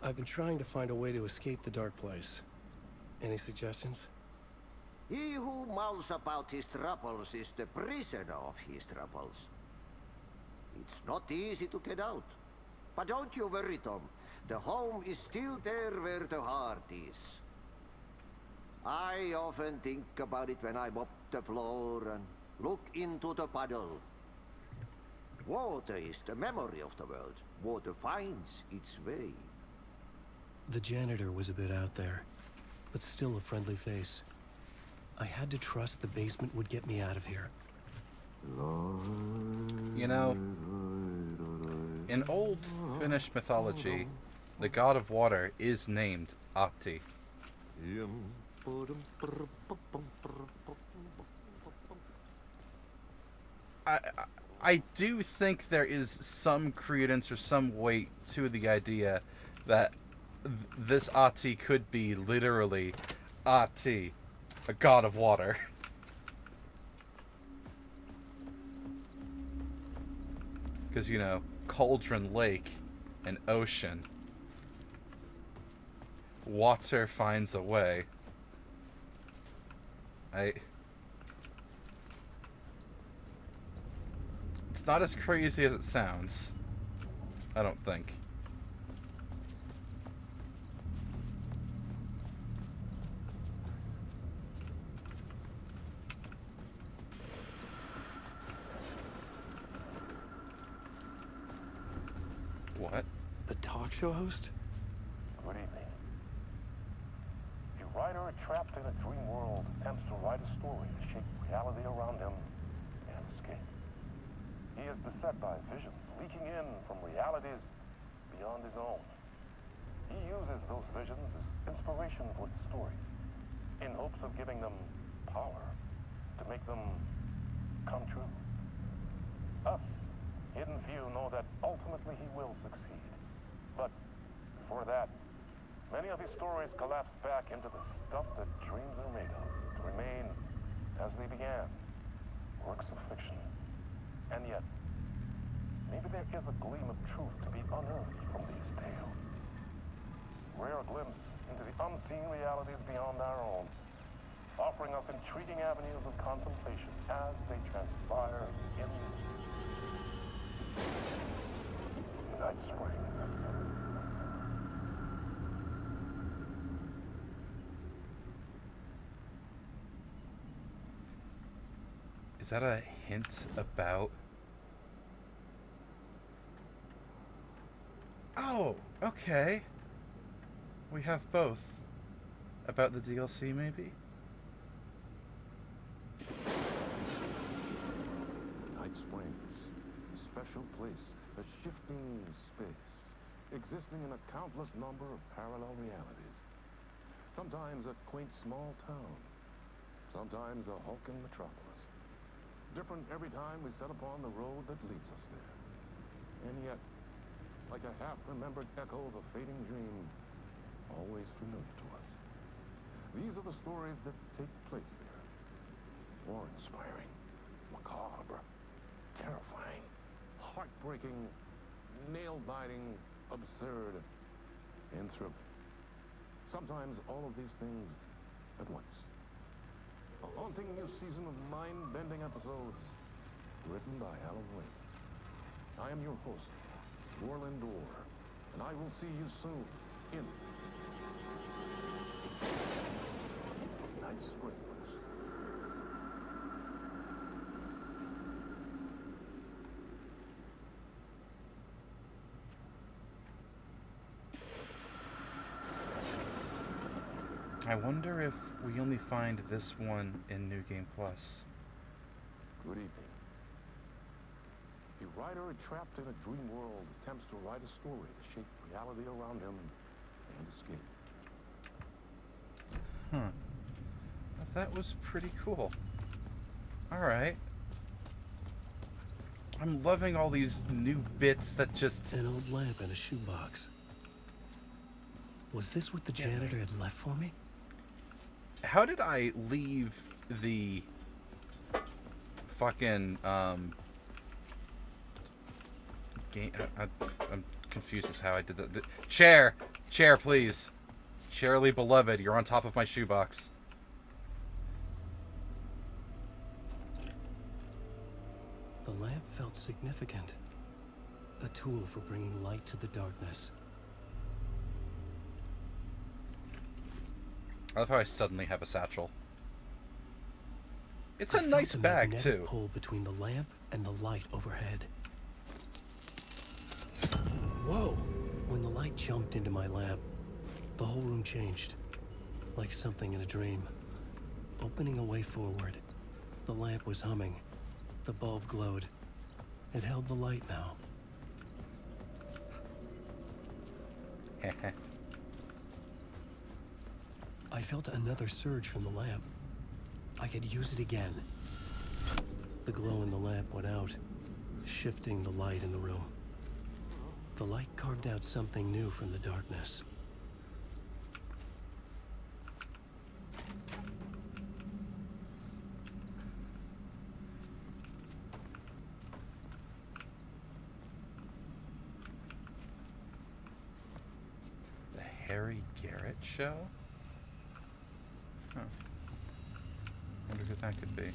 I've been trying to find a way to escape the dark place. Any suggestions? He who mouths about his troubles is the prisoner of his troubles. It's not easy to get out. But don't you worry, Tom. The home is still there where the heart is. I often think about it when I mop the floor and look into the puddle. Water is the memory of the world. Water finds its way. The janitor was a bit out there, but still a friendly face. I had to trust the basement would get me out of here. You know, in old Finnish mythology, the god of water is named Ahti. I do think there is some credence or some weight to the idea that this Ahti could be literally Ahti, a god of water. Because, you know, cauldron lake and ocean. Water finds a way. It's not as crazy as it sounds. I don't think. What? The talk show host? Good evening. A writer trapped in a dream world attempts to write a story to shape reality around him and escape. He is beset by visions leaking in from realities beyond his own. He uses those visions as inspiration for his stories, in hopes of giving them power to make them come true. Us, Hidden Few, know that ultimately he will succeed. But before that, many of his stories collapse back into the stuff that dreams are made of, to remain as they began, works of fiction. And yet, maybe there is a gleam of truth to be unearthed from these tales. Rare glimpse into the unseen realities beyond our own, offering us intriguing avenues of contemplation as they transpire in Night Spring. Is that a hint about... Oh, okay. We have both. About the DLC, maybe? Night Springs, a special place, a shifting space, existing in a countless number of parallel realities. Sometimes a quaint small town, sometimes a hulking metropolis. Different every time we set upon the road that leads us there. And yet, like a half-remembered echo of a fading dream, always familiar to us. These are the stories that take place there. Awe-inspiring, macabre, terrifying, heartbreaking, nail-biting, absurd, and thrilling. Sometimes all of these things at once. A haunting new season of mind-bending episodes written by Alan Wake. I am your host, Warland Orr, and I will see you soon in Night Springs. I wonder if we only find this one in New Game Plus. Good evening. A writer trapped in a dream world attempts to write a story to shape reality around him and escape. Huh. That was pretty cool. Alright. I'm loving all these new bits that just... An old lamp in a shoebox. Was this what the janitor had left for me? How did I leave the fucking game? I'm confused as how I did that. Chair, please. Charlie beloved, you're on top of my shoebox. The lamp felt significant. A tool for bringing light to the darkness. I love how I suddenly have a satchel. It's I a felt nice the bag, magnetic too. pull between the lamp and the light overhead. Whoa! When the light jumped into my lamp, the whole room changed, like something in a dream. Opening a way forward, the lamp was humming. The bulb glowed. It held the light now. I felt another surge from the lamp. I could use it again. The glow in the lamp went out, shifting the light in the room. The light carved out something new from the darkness. The Harry Garrett Show? Huh. Wonder who that could be.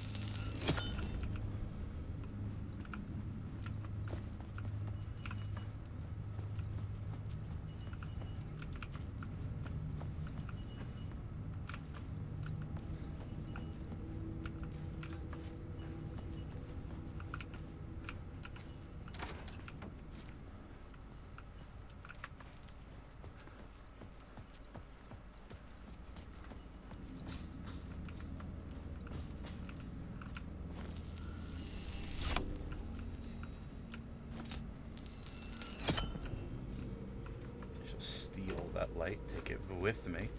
That light, take it with me.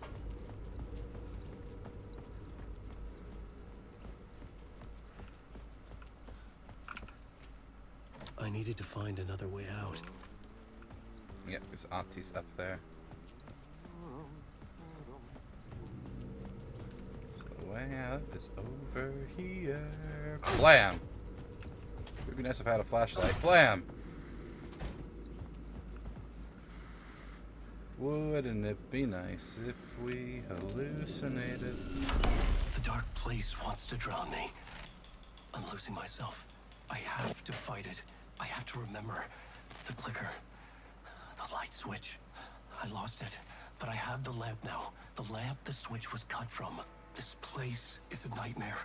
I needed to find another way out. Yep, there's Auntie's up there. So the way out is over here. Blam! It would be nice if I had a flashlight. Blam! Wouldn't it be nice if we hallucinated? The dark place wants to drown me. I'm losing myself. I have to fight it. I have to remember. The clicker. The light switch. I lost it. But I have the lamp now. The lamp the switch was cut from. This place is a nightmare.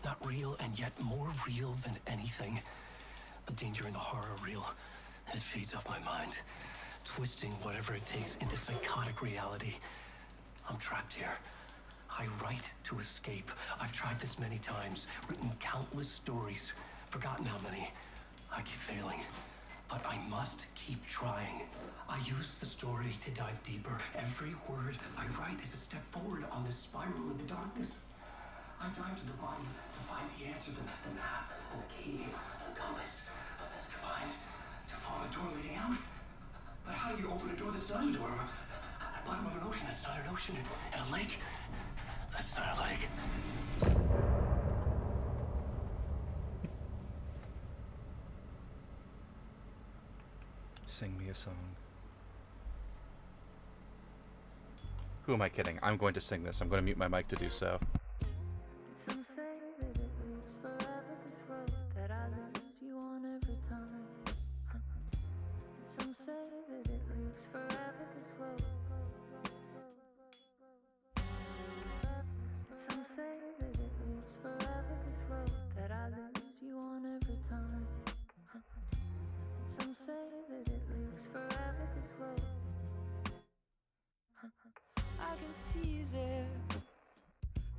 Not real, and yet more real than anything. The danger in the horror reel. It feeds off my mind, twisting whatever it takes into psychotic reality. I'm trapped here. I write to escape. I've tried this many times, written countless stories, forgotten how many. I keep failing, but I must keep trying. I use the story to dive deeper. Every word I write is a step forward on this spiral into darkness. I dive to the body to find the answer, the map, and the key, and the compass. That's combined to form a door leading out. But how do you open a door that's not a door? At the bottom of an ocean that's not an ocean, and a lake that's not a lake. Sing me a song. Who am I kidding? I'm going to sing this. I'm going to mute my mic to do so. Some say that it lives forever, this road that I lose you on every time. Some say that it lives forever, this road. Some say that it lives forever, this road that I lose you on every time. Some say that it lives forever, this road. I can see you there,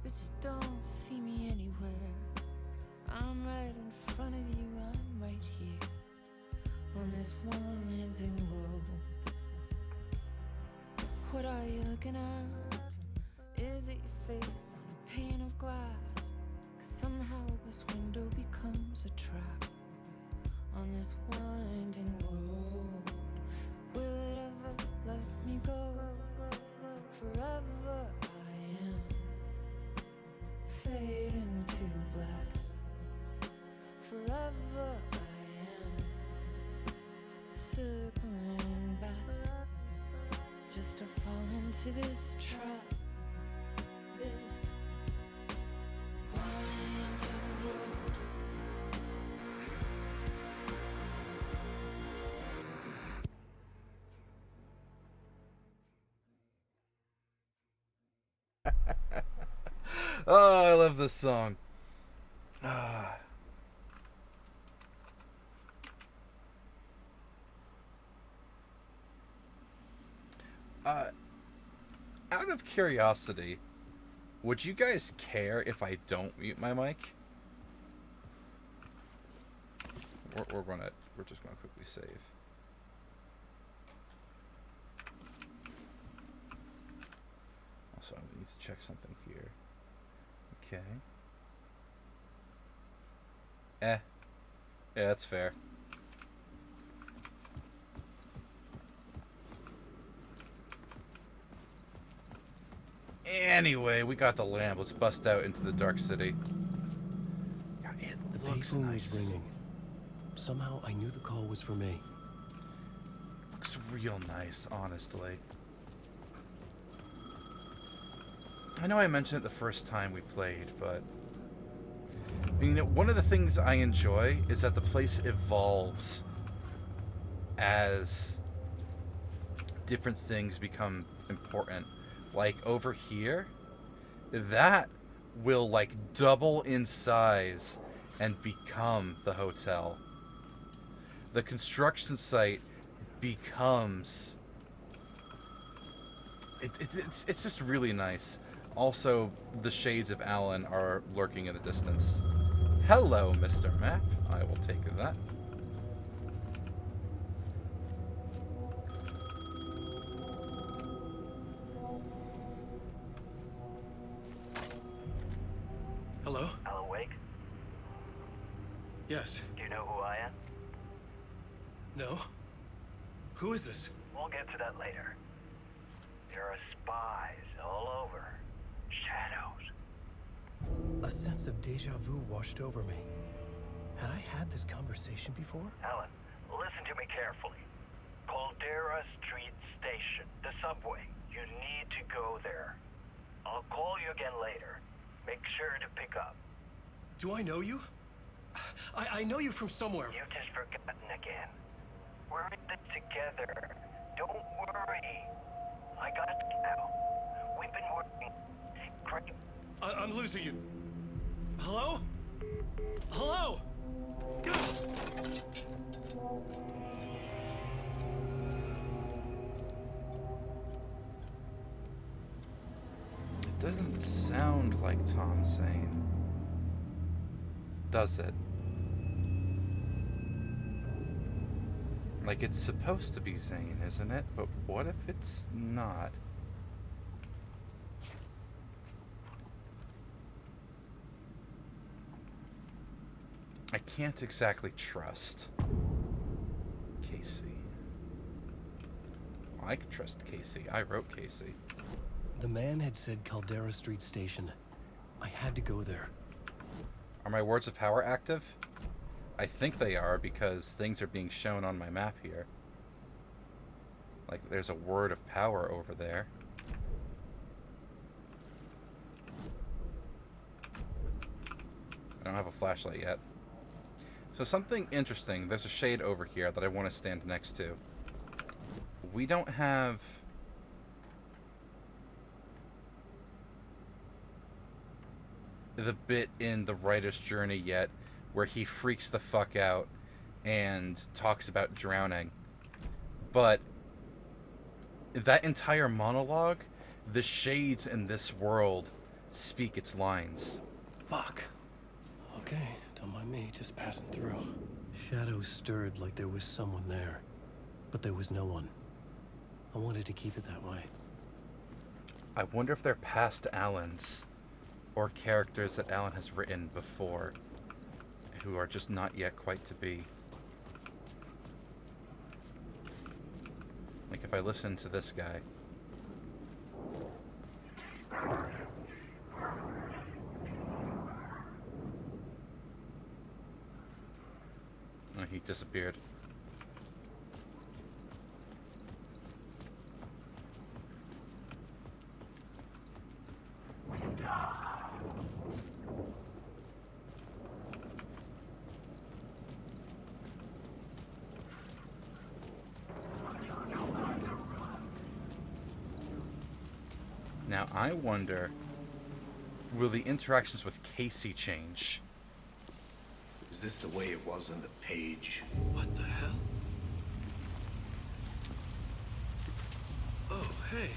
but you don't see me anywhere. I'm right in front of you, I'm right here on this winding road. What are you looking at? Is it your face on a pane of glass? 'Cause somehow this window becomes a trap on this winding road. Will it ever let me go? Forever I am fading to black. Forever I am circling back, just to fall into this trap. This winding road. Oh, I love this song. Ah. Out of curiosity, would you guys care if I don't mute my mic? We're just gonna quickly save. Also, I need to check something here. Okay. Yeah, that's fair. Anyway, we got the lamp. Let's bust out into the dark city. God, it The looks payphone nice. was ringing. Somehow I knew the call was for me. Looks real nice, honestly. I know I mentioned it the first time we played, but you know, one of the things I enjoy is that the place evolves as different things become important. Like over here, that will like double in size and become the hotel. The construction site becomes it's just really nice. Also, the shades of Alan are lurking in the distance. Hello, Mr. Map. I will take that. Hello? Alan Wake? Yes. Do you know who I am? No? Who is this? We'll get to that later. There are spies all over. Shadows. A sense of deja vu washed over me. Had I had this conversation before? Alan, listen to me carefully. Caldera Street Station, the subway. You need to go there. I'll call you again later. Make sure to pick up. Do I know you? I know you from somewhere. You've just forgotten again. We're in this together. Don't worry. I got you now. We've been working. Great. I'm losing you. Hello? Hello? It doesn't sound like Tom Zane. Does it? Like, it's supposed to be Zane, isn't it? But what if it's not? I can't exactly trust Casey. I can trust Casey. I wrote Casey. The man had said Caldera Street Station. I had to go there. Are my words of power active? I think they are because things are being shown on my map here. Like, there's a word of power over there. I don't have a flashlight yet. So something interesting, there's a shade over here that I want to stand next to. We don't have... the bit in the writer's journey yet where he freaks the fuck out and talks about drowning. But that entire monologue, the shades in this world speak its lines. Fuck. Okay, don't mind me, just passing through. Shadows stirred like there was someone there, but there was no one. I wanted to keep it that way. I wonder if they're past Alan's, or characters that Alan has written before, who are just not yet quite to be. Like if I listen to this guy. Oh, he disappeared. Now, I wonder, will the interactions with Casey change? Is this the way it was on the page? What the hell? Oh, hey.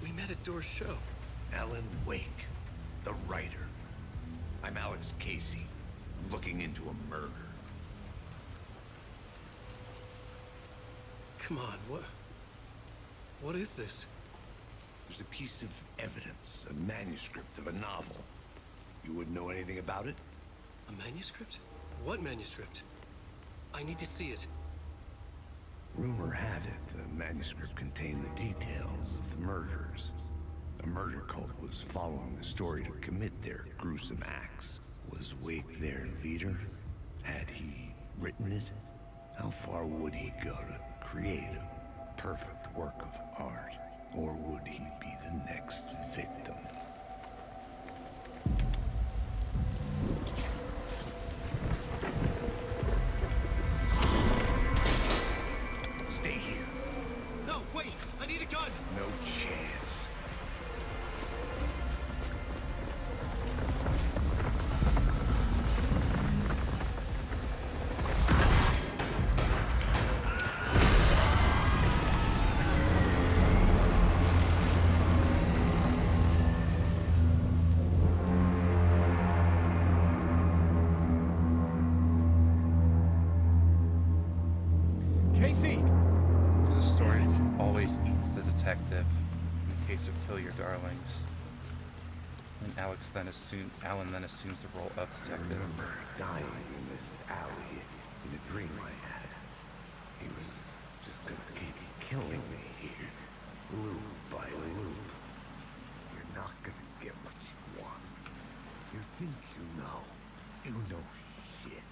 We met at Door's show. Alan Wake, the writer. I'm Alex Casey, looking into a murder. Come on, what is this? There's a piece of evidence, a manuscript of a novel. You wouldn't know anything about it? A manuscript? What manuscript? I need to see it. Rumor had it the manuscript contained the details of the murders. A murder cult was following the story to commit their gruesome acts. Was Wake their leader? Had he written it? How far would he go to create a perfect work of art? Or would he be the next victim? Stay here. No, wait! I need a gun! No chance. Casey! There's a story that always eats the detective in the case of Kill Your Darlings. And Alan then assumes the role of I detective. remember dying in this alley in a dream I had. He was just gonna keep killing me here, loop by loop. You're not gonna get what you want. You think you know. You know shit.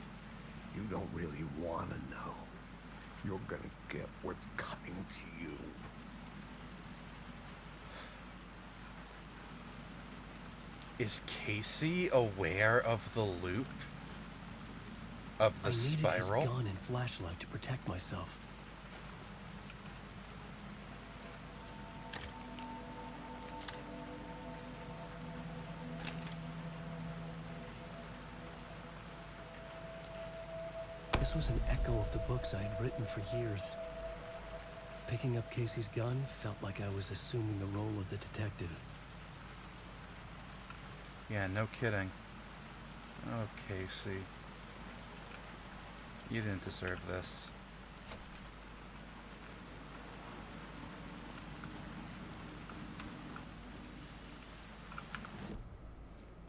You don't really wanna know. You're gonna get what's coming to you. Is Casey aware of the loop? Of the I needed spiral? his gun and flashlight to protect myself. was an echo of the books I had written for years. Picking up Casey's gun felt like I was assuming the role of the detective. Yeah, no kidding. Oh, Casey. You didn't deserve this.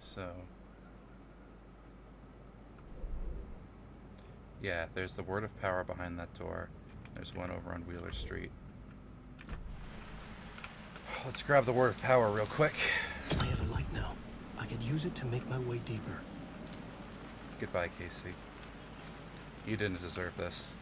So... yeah, there's the Word of Power behind that door. There's one over on Wheeler Street. Let's grab the Word of Power real quick. I have a light now. I could use it to make my way deeper. Goodbye, Casey. You didn't deserve this.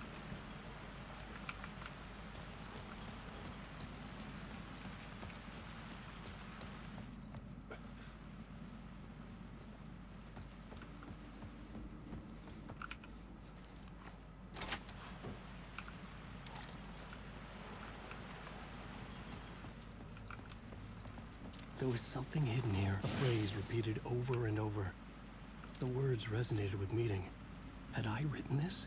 There was something hidden here, a phrase repeated over and over. The words resonated with meaning. Had I written this?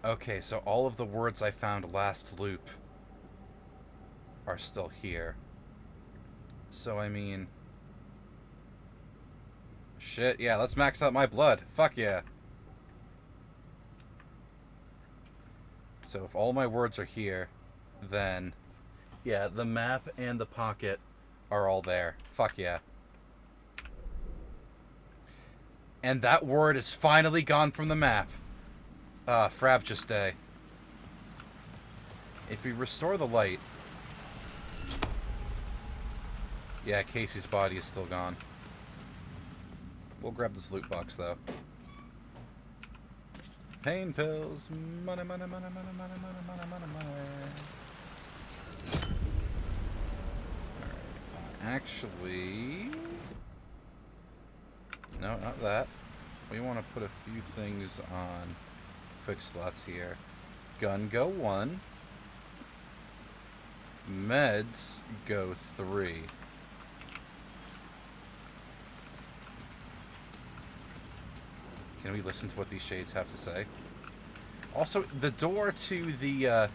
Okay, so all of the words I found last loop are still here. So, I mean... shit, yeah, let's max out my blood. Fuck yeah. So if all my words are here, then... yeah, the map and the pocket are all there. Fuck yeah. And that word is finally gone from the map. Frabjeste. If we restore the light... yeah, Casey's body is still gone. We'll grab this loot box, though. Pain pills. Money, money, money, money, money, money, money, money, money. Alright. Actually... no, not that. We want to put a few things on quick slots here. Gun go 1. Meds go 3. Can we listen to what these shades have to say? Also, the door to the,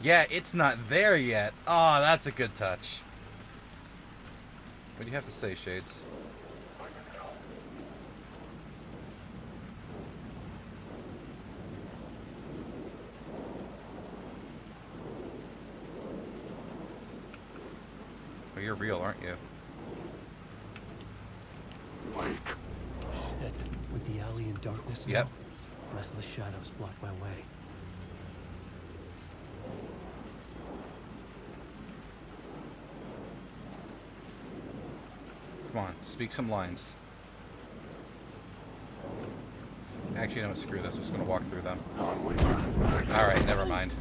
yeah, it's not there yet. Oh, that's a good touch. What do you have to say, Shades? Oh, you're real, aren't you? Shit. With the alley in darkness now, yep. Restless shadows block my way. Come on, speak some lines. Actually, no, screw this. I'm just gonna walk through them. Alright, never mind.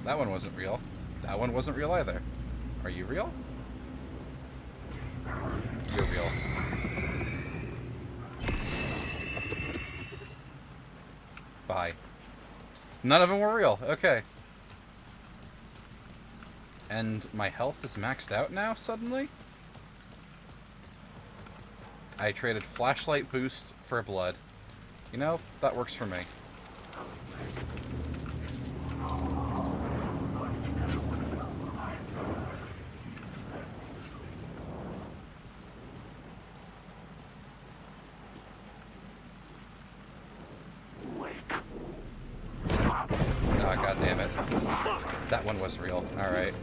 That one wasn't real. That one wasn't real either. Are you real? You're real. Bye. None of them were real. Okay. And my health is maxed out now, suddenly? I traded flashlight boost for blood. You know, that works for me. Oh, God damn it. That one was real. Alright.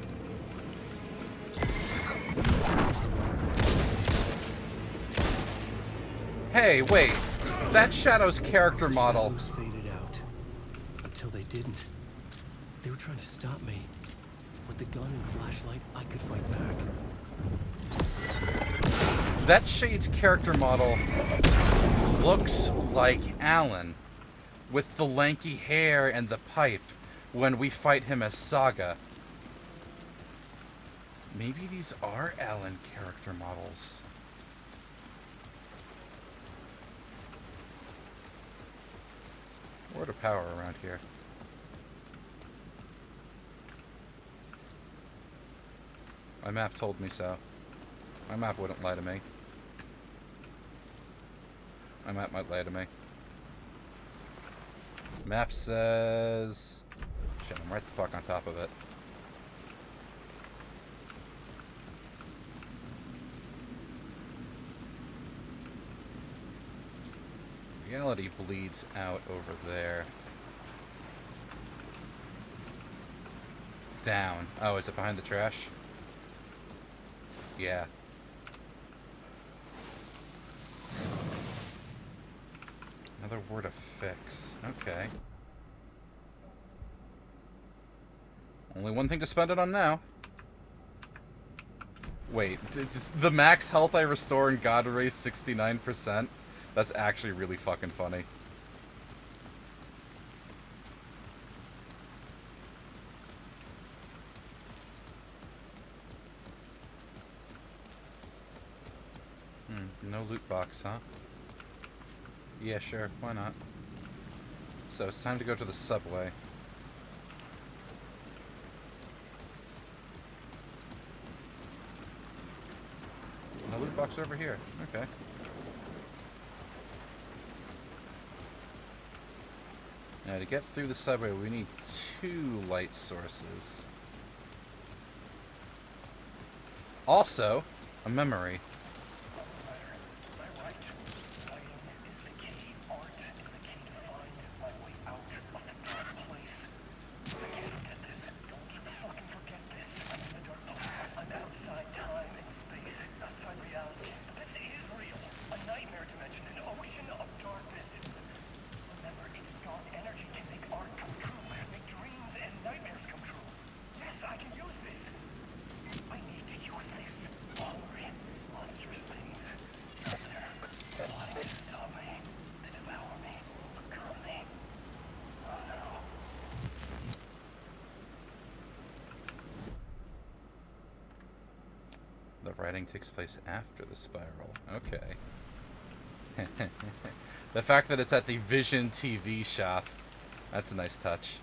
Hey, wait. That Shadow's character model. Shadows faded out. Until they didn't. They were trying to stop me. With the gun and flashlight, I could fight back. That Shade's character model looks like Alan, with the lanky hair and the pipe when we fight him as Saga. Maybe these are Alan character models. Word of power around here. My map told me so. My map wouldn't lie to me. My map might lie to me. Map says... Shit, I'm right the fuck on top of it. Reality bleeds out over there. Down. Oh, is it behind the trash? Yeah. Another word of fix. Okay. Only one thing to spend it on now. Wait, the max health I restore in God Erase 69%? That's actually really fucking funny. No loot box, huh? Yeah, sure. Why not? So it's time to go to the subway. No loot box over here. Okay. Now to get through the subway, we need 2 light sources. Also, a memory. The writing takes place after the spiral. Okay. The fact that it's at the Vision TV shop, that's a nice touch.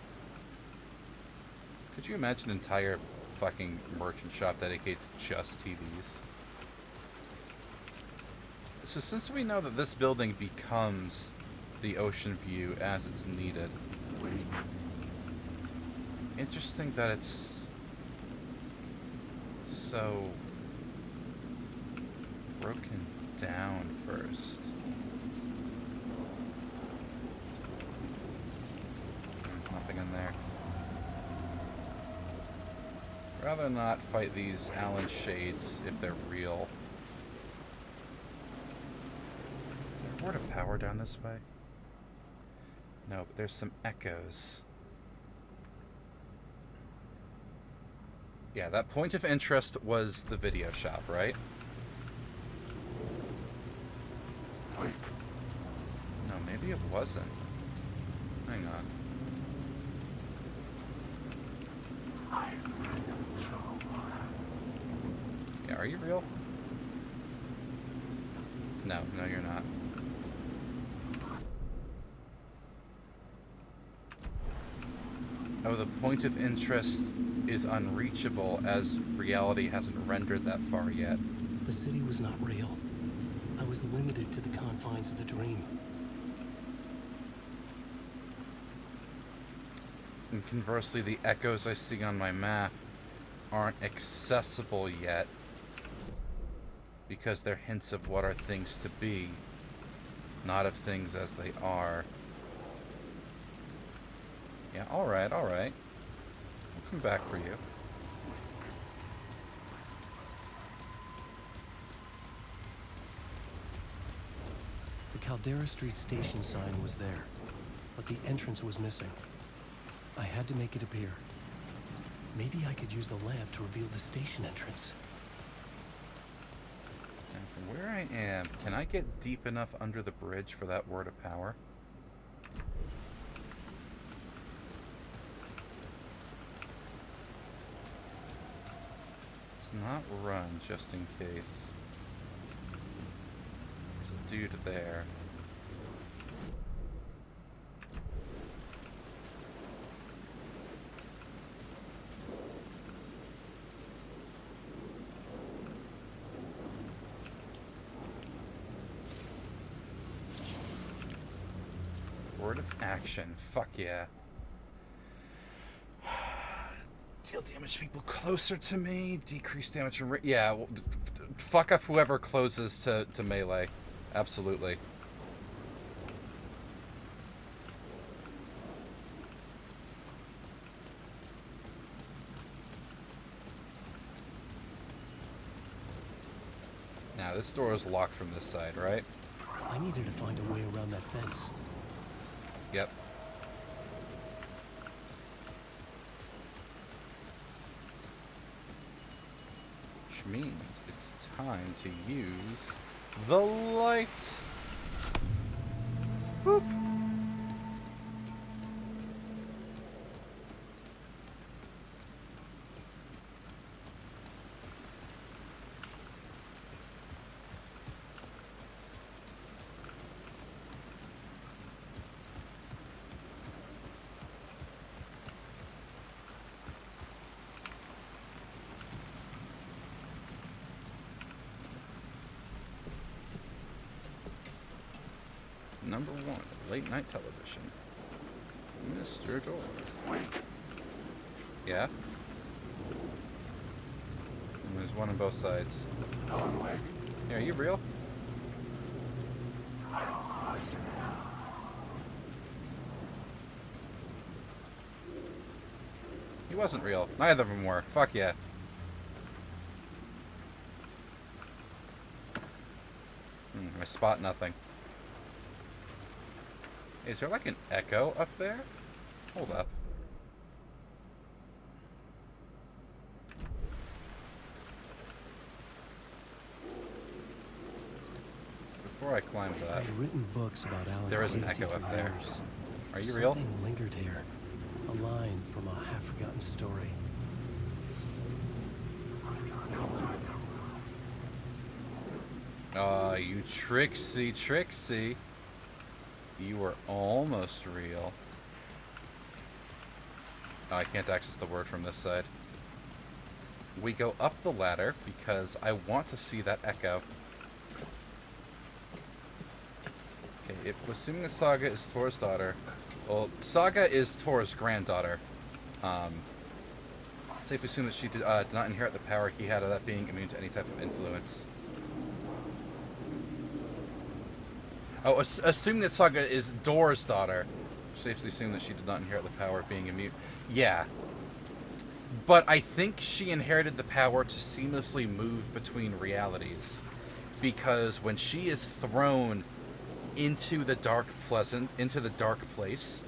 Could you imagine an entire fucking merchant shop dedicated to just TVs? So since we know that this building becomes the ocean view as it's needed, interesting that it's so broken down first. Nothing in there. Rather not fight these Allen shades if they're real. Is there a word of power down this way? No, but there's some echoes. Yeah, that point of interest was the video shop, right? No, maybe it wasn't. Hang on. Yeah, are you real? No, you're not. Oh, the point of interest is unreachable as reality hasn't rendered that far yet. The city was not real. I was limited to the confines of the dream. And conversely, the echoes I see on my map aren't accessible yet because they're hints of what are things to be, not of things as they are. Yeah, alright. I'll come back for you. The Caldera Street station sign was there, but the entrance was missing. I had to make it appear. Maybe I could use the lamp to reveal the station entrance. And from where I am, can I get deep enough under the bridge for that word of power? Let's not run, just in case. There's a dude there. Art of action. Fuck yeah. Deal damage to people closer to me. Decrease damage from... Yeah, well, fuck up whoever closes to melee. Absolutely. Now, this door is locked from this side, right? I needed to find a way around that fence. Yep. Which means it's time to use the light. Boop. Number 1, late night television. Mr. Door. Yeah? And there's one on both sides. Yeah, are you real? He wasn't real. Neither of them were. Fuck yeah. I spot nothing. Is there like an echo up there? Hold up. Before I climb that, I've written books about Alex there is an Casey echo for up there. years. Are you real? Something lingered here. A line from a half-forgotten story. You Trixie. You were almost real. Oh, I can't access the word from this side. We go up the ladder because I want to see that echo. Okay, assuming that Saga is Tor's daughter. Well, Saga is Tor's granddaughter. Safe to assume that she did not inherit the power he had of that being immune to any type of influence. Oh, assuming that Saga is Dor's daughter. Safely assume that she did not inherit the power of being immune. Yeah. But I think she inherited the power to seamlessly move between realities. Because when she is thrown into the dark place,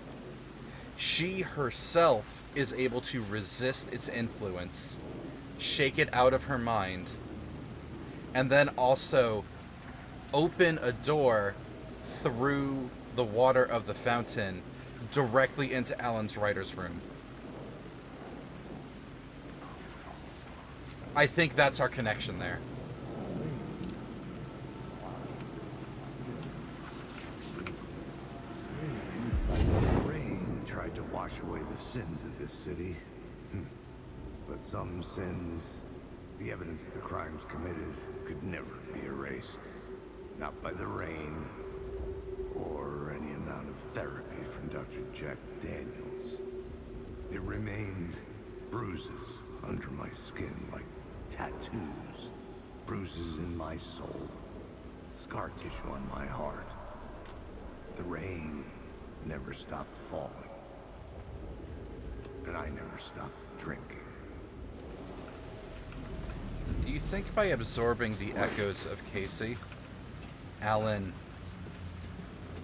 she herself is able to resist its influence, shake it out of her mind, and then also open a door through the water of the fountain directly into Alan's writer's room. I think that's our connection there. Rain tried to wash away the sins of this city. But some sins, the evidence of the crimes committed, could never be erased. Not by the rain, or any amount of therapy from Dr. Jack Daniels. It remained bruises under my skin, like tattoos. Bruises in my soul. Scar tissue on my heart. The rain never stopped falling. And I never stopped drinking. Do you think by absorbing the echoes of Casey, Alan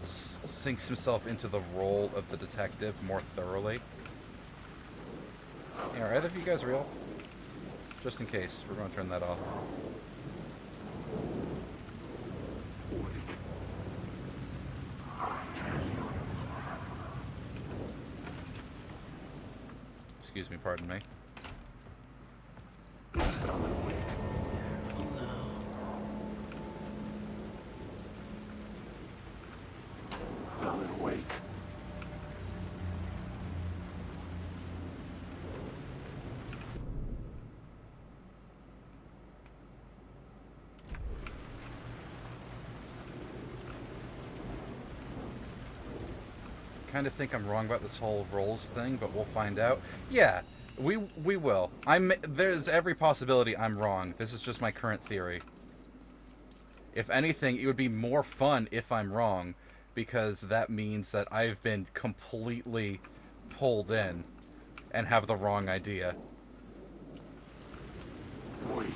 sinks himself into the role of the detective more thoroughly? Yeah, are either of you guys real? Just in case, we're going to turn that off. Excuse me, pardon me. Alan, wake. kind of think I'm wrong about this whole roles thing, but we'll find out. Yeah, we will. There's every possibility I'm wrong. This is just my current theory. If anything, it would be more fun if I'm wrong, because that means that I've been completely pulled in and have the wrong idea. Wait.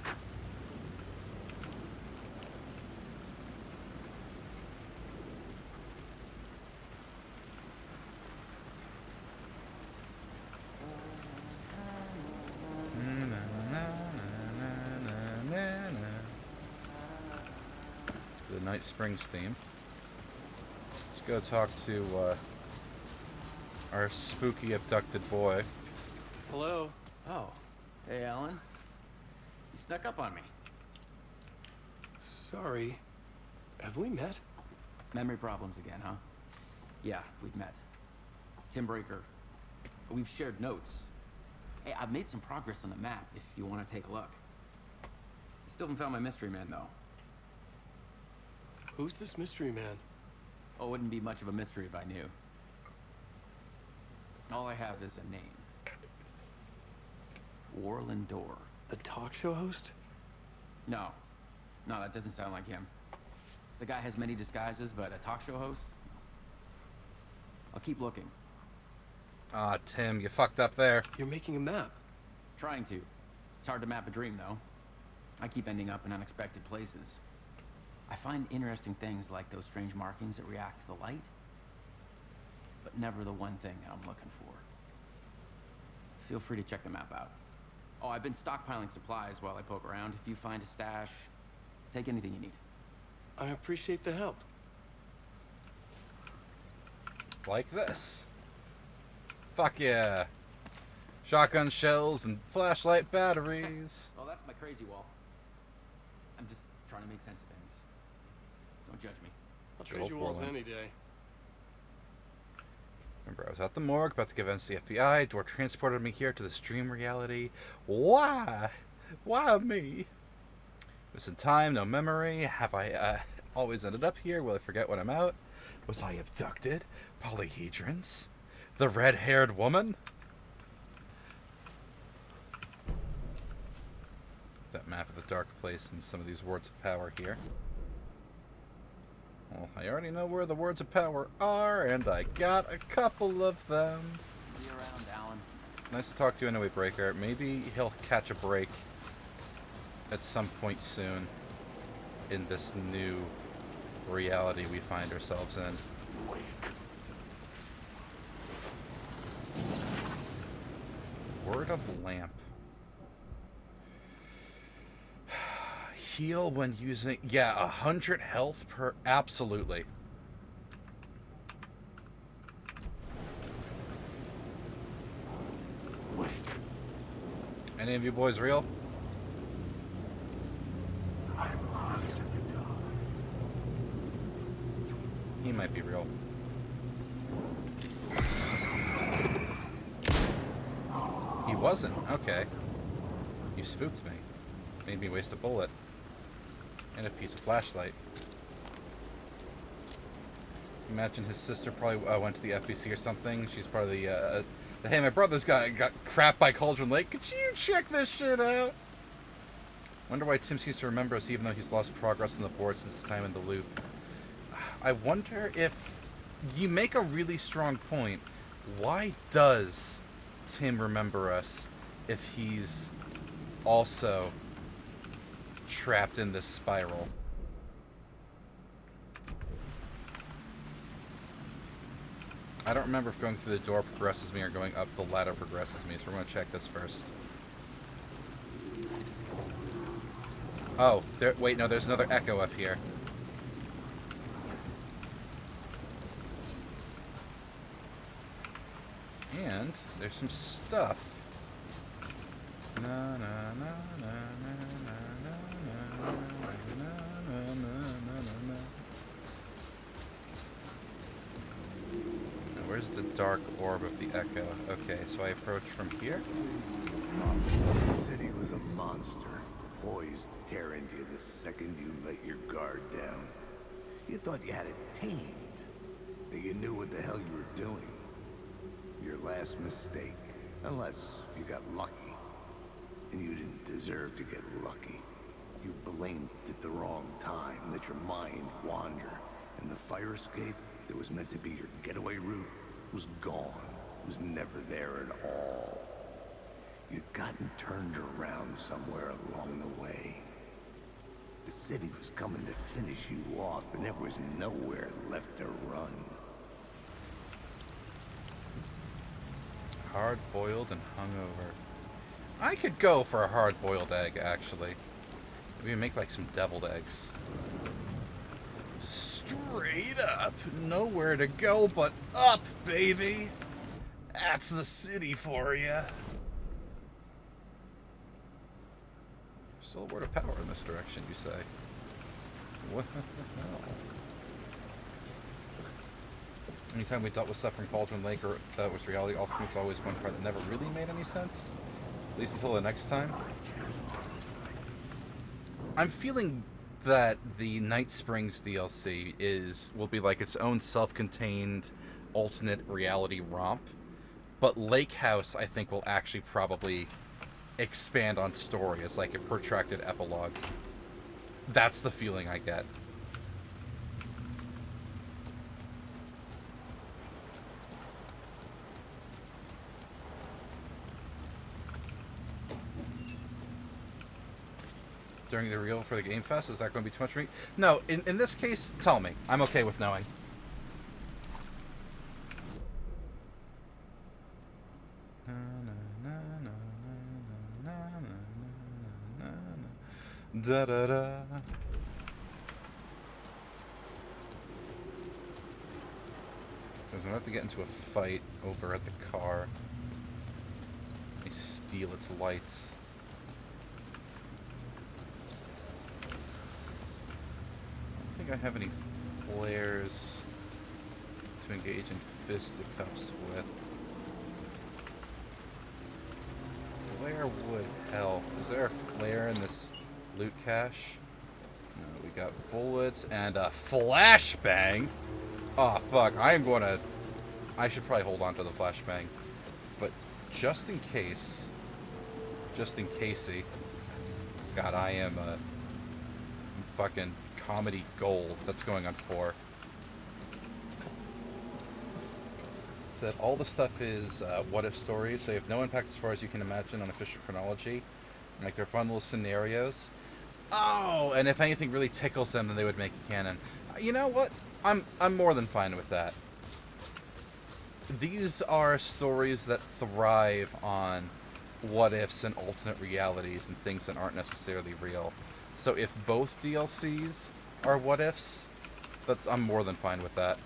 The Night Springs theme. Let's go talk to our spooky abducted boy. Hello. Oh, hey, Alan. You snuck up on me. Sorry. Have we met? Memory problems again, huh? Yeah, we've met. Tim Breaker. We've shared notes. Hey, I've made some progress on the map if you want to take a look. Still haven't found my mystery man, though. Who's this mystery man? Oh, it wouldn't be much of a mystery if I knew. All I have is a name. Warlin Dorr. The talk show host? No. No, that doesn't sound like him. The guy has many disguises, but a talk show host? I'll keep looking. Ah, Tim, you fucked up there. You're making a map. Trying to. It's hard to map a dream, though. I keep ending up in unexpected places. I find interesting things like those strange markings that react to the light, but never the one thing that I'm looking for. Feel free to check the map out. Oh, I've been stockpiling supplies while I poke around. If you find a stash, take anything you need. I appreciate the help. Like this. Fuck yeah. Shotgun shells and flashlight batteries. Oh, that's my crazy wall. I'm just trying to make sense of things. Don't judge me. I'll trade you walls any day. Remember, I was at the morgue, about to give evidence to the FBI. Dorr transported me here to this dream reality. Why? Why me? Missing time, no memory. Have I always ended up here? Will I forget when I'm out? Was I abducted? Polyhedrons? The red-haired woman? That map of the dark place and some of these words of power here. Well, I already know where the words of power are, and I got a couple of them. See you around, Alan. Nice to talk to you anyway, Breaker. Maybe he'll catch a break at some point soon in this new reality we find ourselves in. Word of lamp. Heal when using... Yeah, 100 health per... Absolutely. Any of you boys real? He might be real. He wasn't. Okay. You spooked me. Made me waste a bullet. And a piece of flashlight. Imagine his sister probably went to the FBC or something. She's probably hey, my brother's got crapped by Cauldron Lake. Could you check this shit out? Wonder why Tim seems to remember us even though he's lost progress on the board since his time in the loop. I wonder if... You make a really strong point. Why does Tim remember us if he's also trapped in this spiral? I don't remember if going through the door progresses me or going up the ladder progresses me, so we're going to check this first. Oh, there, wait, no, there's another echo up here. And there's some stuff. Where's the dark orb of the echo? Okay, so I approach from here. The city was a monster, poised to tear into you the second you let your guard down. You thought you had it tamed. that you knew what the hell you were doing. Your last mistake. Unless you got lucky. And you didn't deserve to get lucky. You blinked at the wrong time, let your mind wander. And the fire escape that was meant to be your getaway route was gone. Was never there at all. You'd gotten turned around somewhere along the way. The city was coming to finish you off, and there was nowhere left to run. Hard-boiled and hungover. I could go for a hard-boiled egg, actually. Maybe make like some deviled eggs. Straight up. Nowhere to go but up, baby. That's the city for you. Still a word of power in this direction, you say? What the hell? Anytime we dealt with stuff from Cauldron Lake or that was reality, often was always one part that never really made any sense. At least until the next time. I'm feeling that the Night Springs DLC will be like its own self-contained alternate reality romp. But Lake House, I think, will actually probably expand on story as like a protracted epilogue. That's the feeling I get. During the reel for the Game Fest, is that going to be too much for me? No, in this case, tell me. I'm okay with knowing. Da da da. Because I'm about to get into a fight over at the car. I steal its lights. I don't think I have any flares to engage in fisticuffs with. Flare would help. Is there a flare in this loot cache? No, we got bullets and a flashbang. Oh fuck, I should probably hold on to the flashbang. But just in case, God, I am fucking comedy gold. That's going on 4. Said all the stuff is what if stories, so you have no impact as far as you can imagine on official chronology. Like they're fun little scenarios. Oh, and if anything really tickles them, then they would make it canon. You know what? I'm more than fine with that. These are stories that thrive on what ifs and alternate realities and things that aren't necessarily real. So if both DLCs are what ifs, I'm more than fine with that.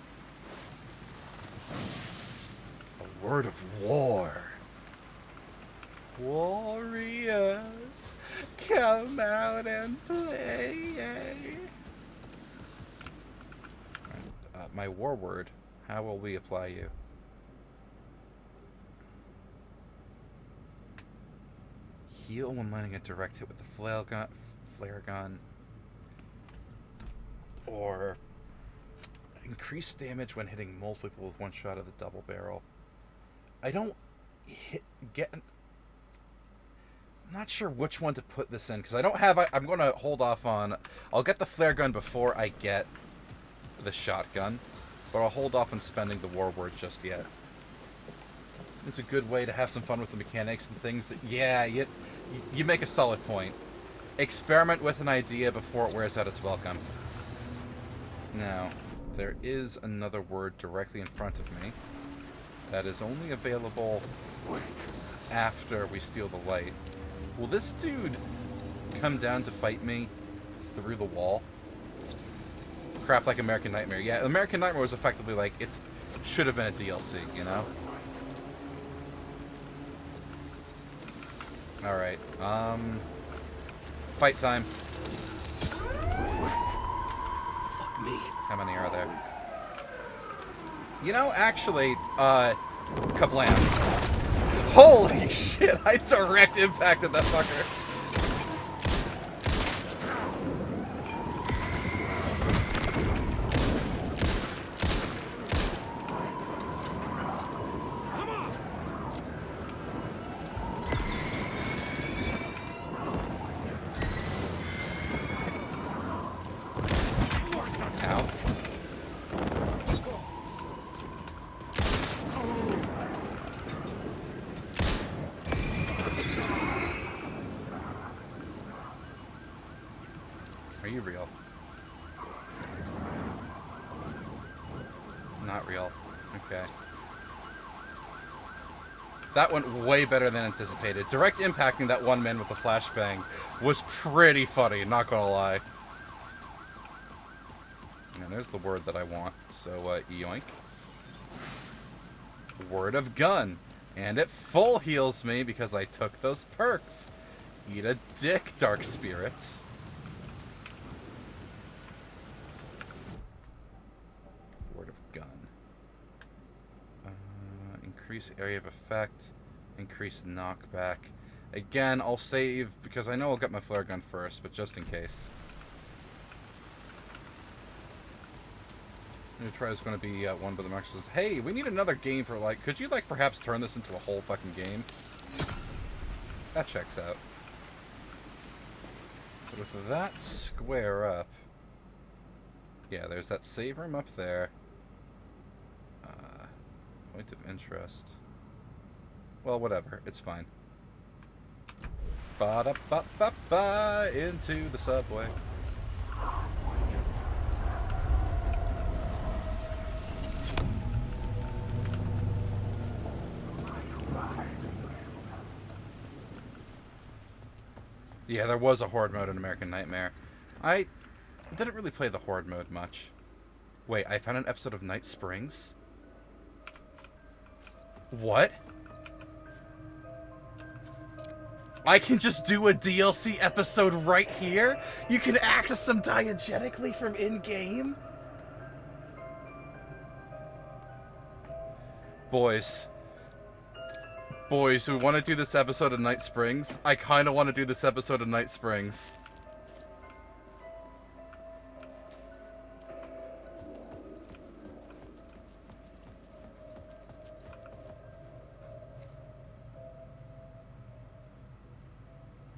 A word of war. Warriors, come out and play. My war word, how will we apply you? Heal when landing a direct hit with the flare gun. Or increase damage when hitting multiple people with one shot of the double barrel. I don't I'm not sure which one to put this in, because I don't have... I'm going to hold off on... I'll get the flare gun before I get the shotgun, but I'll hold off on spending the war word just yet. It's a good way to have some fun with the mechanics and things that... Yeah, you make a solid point. Experiment with an idea before it wears out its welcome. Now, there is another word directly in front of me that is only available after we steal the light. Will this dude come down to fight me through the wall? Crap like American Nightmare. Yeah, American Nightmare was effectively like, it should have been a DLC, you know? Alright, fight time. Fuck me. How many are there? You know, actually, kablam. Holy shit, I direct impacted that fucker. Are you real? Not real. Okay. That went way better than anticipated. Direct impacting that one man with the flashbang was pretty funny, not gonna lie. And there's the word that I want. So, yoink. Word of gun. And it full heals me because I took those perks. Eat a dick, dark spirits. Word of gun. Increase area of effect. Increase knockback. Again, I'll save because I know I'll get my flare gun first, but just in case. I'm gonna try is going to be one, but the max says, hey, we need another game for, like, could you, like, perhaps turn this into a whole fucking game? That checks out. But with that square up, yeah, there's that save room up there. Point of interest. Well, whatever. It's fine. Ba-da-ba-ba-ba, into the subway. Yeah, there was a Horde mode in American Nightmare. I didn't really play the Horde mode much. Wait, I found an episode of Night Springs? What? I can just do a DLC episode right here? You can access them diegetically from in-game? Boys, we want to do this episode of Night Springs? I kind of want to do this episode of Night Springs.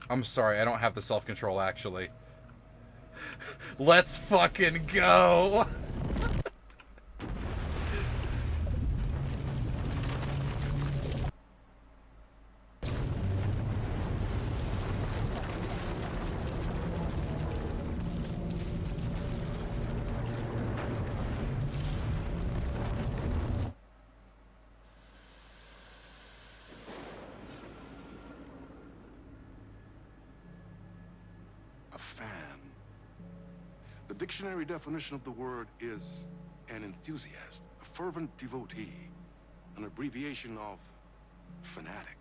I'm sorry, I don't have the self-control, actually. Let's fucking go! The dictionary definition of the word is an enthusiast, a fervent devotee, an abbreviation of fanatic.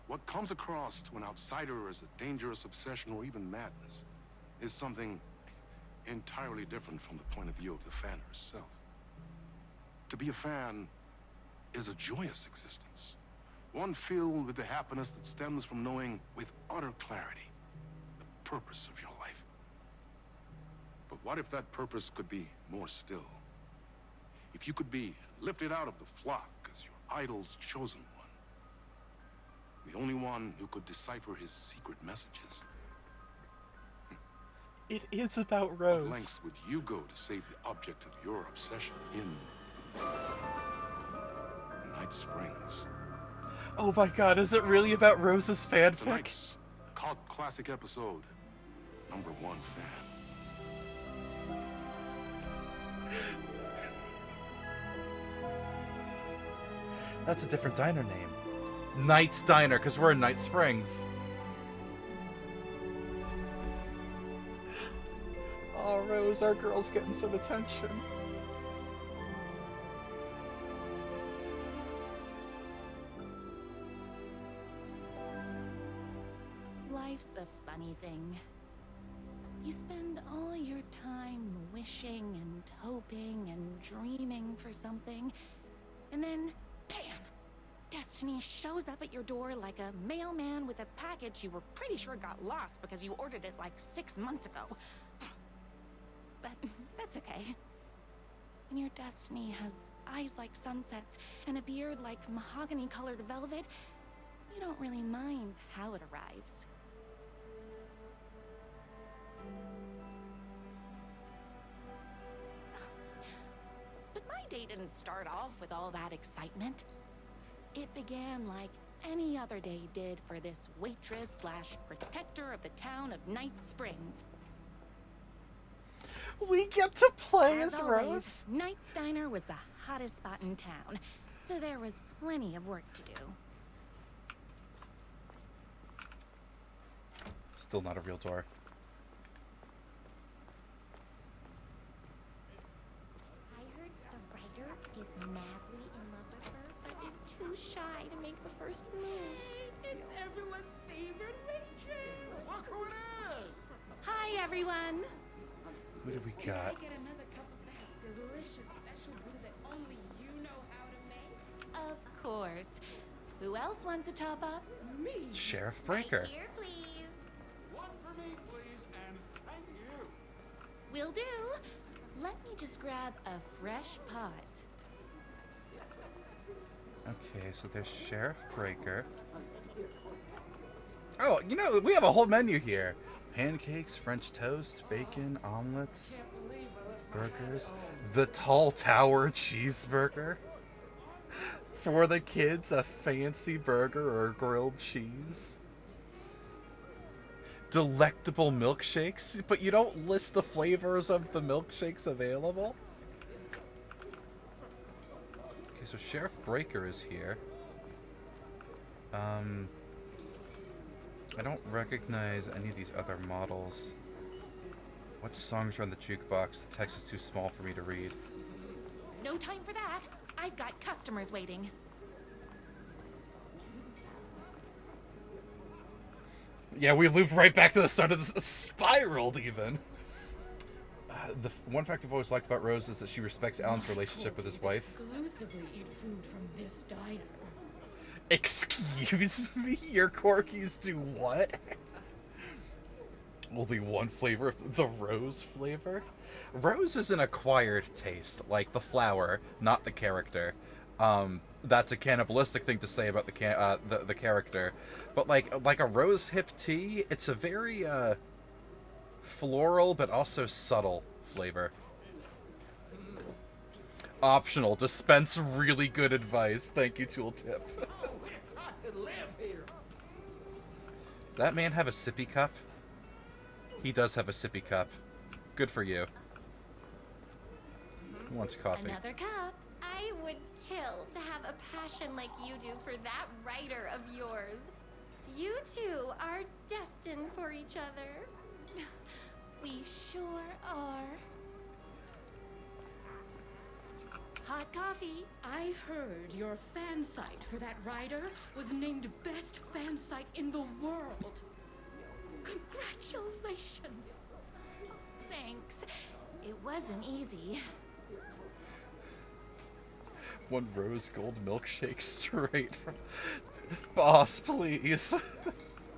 What comes across to an outsider as a dangerous obsession or even madness is something entirely different from the point of view of the fan herself. To be a fan is a joyous existence, one filled with the happiness that stems from knowing with utter clarity the purpose of your life. But what if that purpose could be more still? If you could be lifted out of the flock as your idol's chosen one, the only one who could decipher his secret messages. It is about Rose. What lengths would you go to save the object of your obsession in Night Springs? Oh my god, is it really about Rose's fanfic? Tonight's cult classic episode, #1 fan. That's a different diner name. Knight's Diner, because we're in Night Springs. Oh, Rose, our girl's getting some attention. Life's a funny thing. You spend all your time wishing and hoping and dreaming for something, and then, bam! Destiny shows up at your door like a mailman with a package you were pretty sure got lost because you ordered it like 6 months ago. But that's okay. When your destiny has eyes like sunsets and a beard like mahogany-colored velvet, you don't really mind how it arrives. But my day didn't start off with all that excitement. It began like any other day did for this waitress/protector of the town of Night Springs. We get to play as always, Rose. Knight's Diner was the hottest spot in town, so there was plenty of work to do. Still not a real door. I heard the writer is madly in love with her, but is too shy to make the first move. It's everyone's favorite Rachel! Look who it is! Hi, everyone! Who do we Can I got? get another cup of that delicious special brew that only you know how to make? Of course. Who else wants a top up? Me. Sheriff Breaker. Right here, please. One for me, please, and thank you. Will do. Let me just grab a fresh pot. Okay, so there's Sheriff Breaker. Oh, you know, we have a whole menu here. Pancakes, French toast, bacon, omelets, burgers, the Tall Tower cheeseburger. For the kids, a fancy burger or grilled cheese. Delectable milkshakes, but you don't list the flavors of the milkshakes available? Okay, so Sheriff Breaker is here. I don't recognize any of these other models. What songs are on the jukebox? The text is too small for me to read. No time for that. I've got customers waiting. Yeah, we loop right back to the start of the spiraled even. The one fact I've always liked about Rose is that she respects Alan's relationship with his wife. Exclusively eat food from this diner. Excuse me? Your corgis do what? Only one flavor, the rose flavor? Rose is an acquired taste, like the flower, not the character. That's a cannibalistic thing to say about the character. But like a rose hip tea, it's a very floral but also subtle flavor. Optional. Dispense really good advice. Thank you, Tooltip. That man have a sippy cup? He does have a sippy cup. Good for you. Who wants coffee? Another cup. I would kill to have a passion like you do for that writer of yours. You two are destined for each other. We sure are. Hot coffee. I heard your fan site for that writer was named best fan site in the world. Congratulations. Thanks. It wasn't easy. One rose gold milkshake straight from... Boss, please.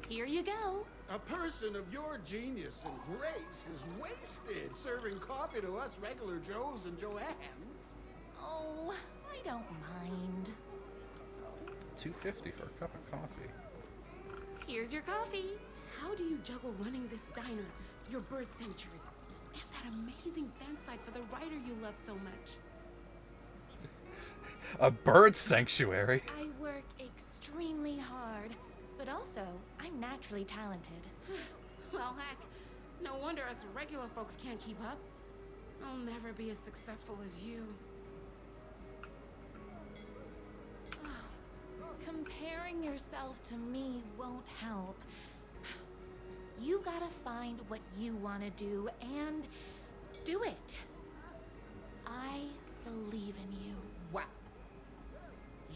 Here you go. A person of your genius and grace is wasted serving coffee to us regular Joes and Joannes. Oh, I don't mind. $2.50 for a cup of coffee. Here's your coffee. How do you juggle running this diner, your bird sanctuary, and that amazing fan site for the writer you love so much? A bird sanctuary? I work extremely hard, but also I'm naturally talented. Well, heck, no wonder us regular folks can't keep up. I'll never be as successful as you. Comparing yourself to me won't help. You gotta find what you want to do and do it. I believe in you. Wow.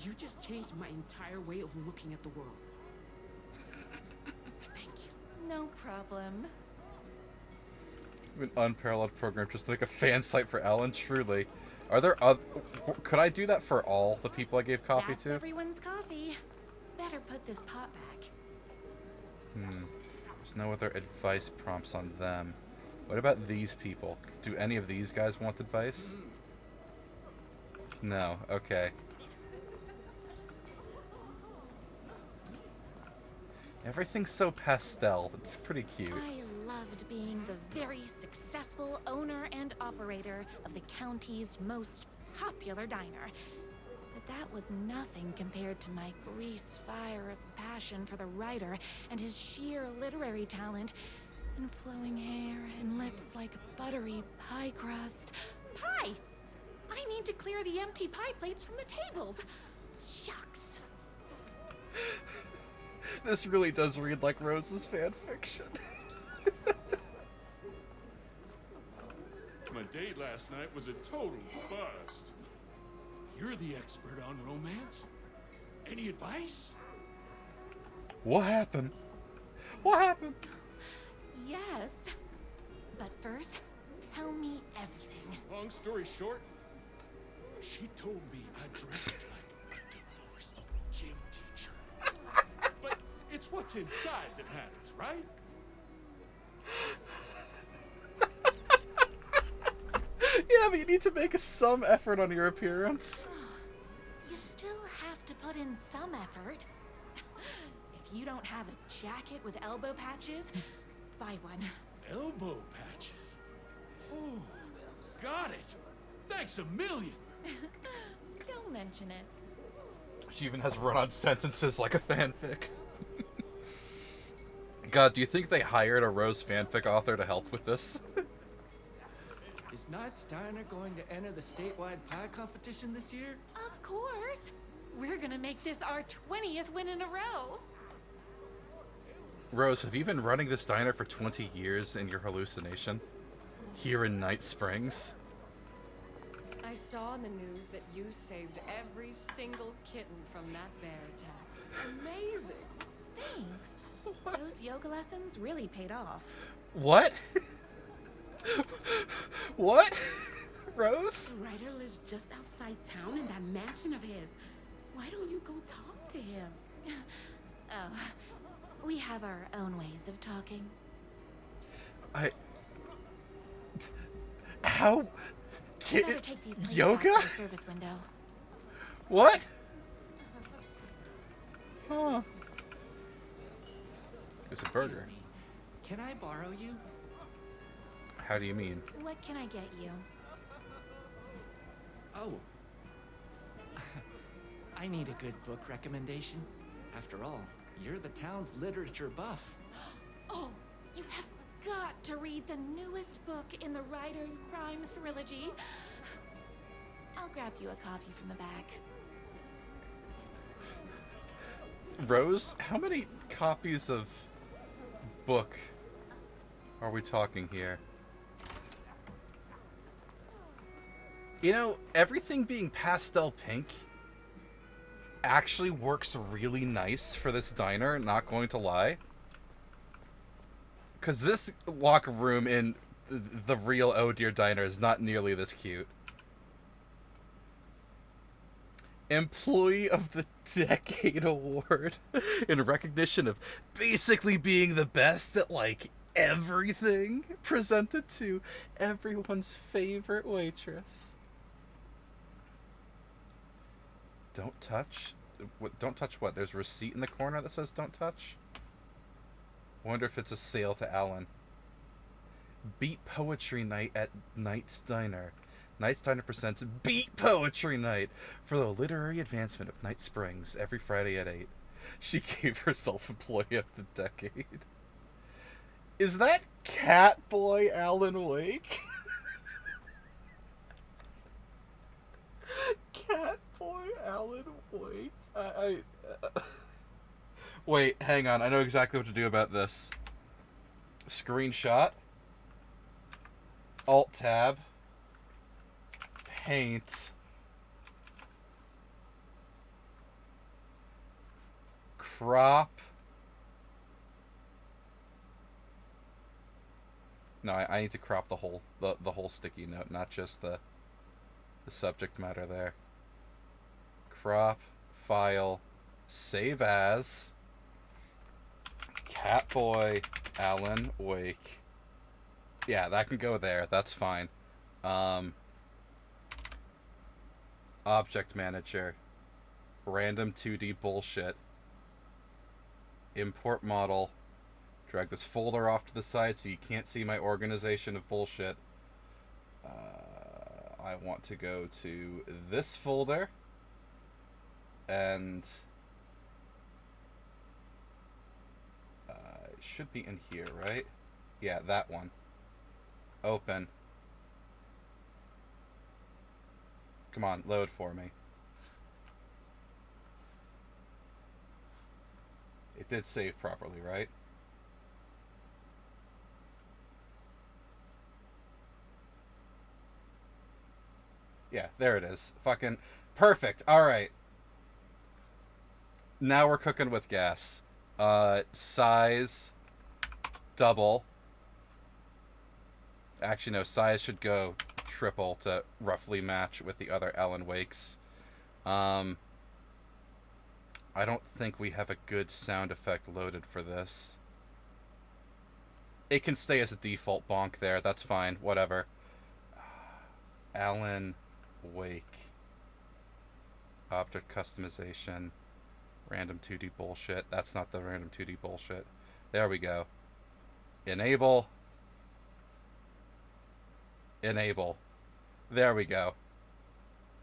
You just changed my entire way of looking at the world. Thank you. No problem. An unparalleled program just to make a fan site for Alan Truly. Are there other... Could I do that for all the people I gave coffee That's to? everyone's coffee. Better put this pot back. There's no other advice prompts on them. What about these people? Do any of these guys want advice? No. Okay. Everything's so pastel. It's pretty cute. I loved being the very successful owner and operator of the county's most popular diner. But that was nothing compared to my grease fire of passion for the writer and his sheer literary talent. and flowing hair and lips like buttery pie crust. Pie! I need to clear the empty pie plates from the tables. Shucks. This really does read like Rose's fan fiction. My date last night was a total bust. You're the expert on romance. Any advice? What happened? What happened? Yes. But first, tell me everything. Long story short, she told me I dressed like a divorced gym teacher. But it's what's inside that matters, right? Yeah, but you need to make some effort on your appearance. You still have to put in some effort. If you don't have a jacket with elbow patches, buy one. Elbow patches? Oh, got it. Thanks a million. Don't mention it. She even has run-on sentences like a fanfic. God, do you think they hired a Rose fanfic author to help with this? Is Knight's Diner going to enter the statewide pie competition this year? Of course. We're gonna make this our 20th win in a row. Rose, have you been running this diner for 20 years in your hallucination? Here in Night Springs? I saw in the news that you saved every single kitten from that bear attack. Amazing. Thanks. Those yoga lessons really paid off. What? What? Rose? The writer lives just outside town in that mansion of his. Why don't you go talk to him? Oh, we have our own ways of talking. How? You better take these plates Yoga? back to the service window. What? Huh. It's a burger. Can I borrow you? How do you mean? What can I get you? Oh. I need a good book recommendation. After all, you're the town's literature buff. Oh, you have got to read the newest book in the Writer's Crime Trilogy. I'll grab you a copy from the back. Rose, how many copies of book are we talking here? You know, everything being pastel pink actually works really nice for this diner, not going to lie. Because this locker room in the real Oh Dear Diner is not nearly this cute. Employee of the Decade Award in recognition of basically being the best at, like, everything, presented to everyone's favorite waitress. Don't touch? Don't touch what? There's a receipt in the corner that says don't touch? Wonder if it's a sale to Alan. Beat Poetry Night at Knight's Diner. Knight's Diner presents Beat Poetry Night for the literary advancement of Night Springs every Friday at 8. She gave herself Employee of the Decade. Is that Catboy Alan Wake? Catboy Alan Wake? Wait, hang on. I know exactly what to do about this. Screenshot. Alt-tab. Paint. Crop. No, I need to crop the whole sticky note, not just the subject matter there. Crop, file, save as Catboy Alan Wake. Yeah, that can go there. That's fine. Object Manager. Random 2D bullshit. Import model. Drag this folder off to the side so you can't see my organization of bullshit. I want to go to this folder. And it should be in here, right? Yeah, that one. Open. Come on, load for me. It did save properly, right? Yeah, there it is. Fucking perfect. Alright. Now we're cooking with gas. Size. Double. Actually, no. Size should go triple to roughly match with the other Alan Wakes. I don't think we have a good sound effect loaded for this. It can stay as a default bonk there. That's fine. Whatever. Alan Wake. Object customization. Random 2D bullshit. That's not the random 2D bullshit. There we go. Enable. Enable. There we go.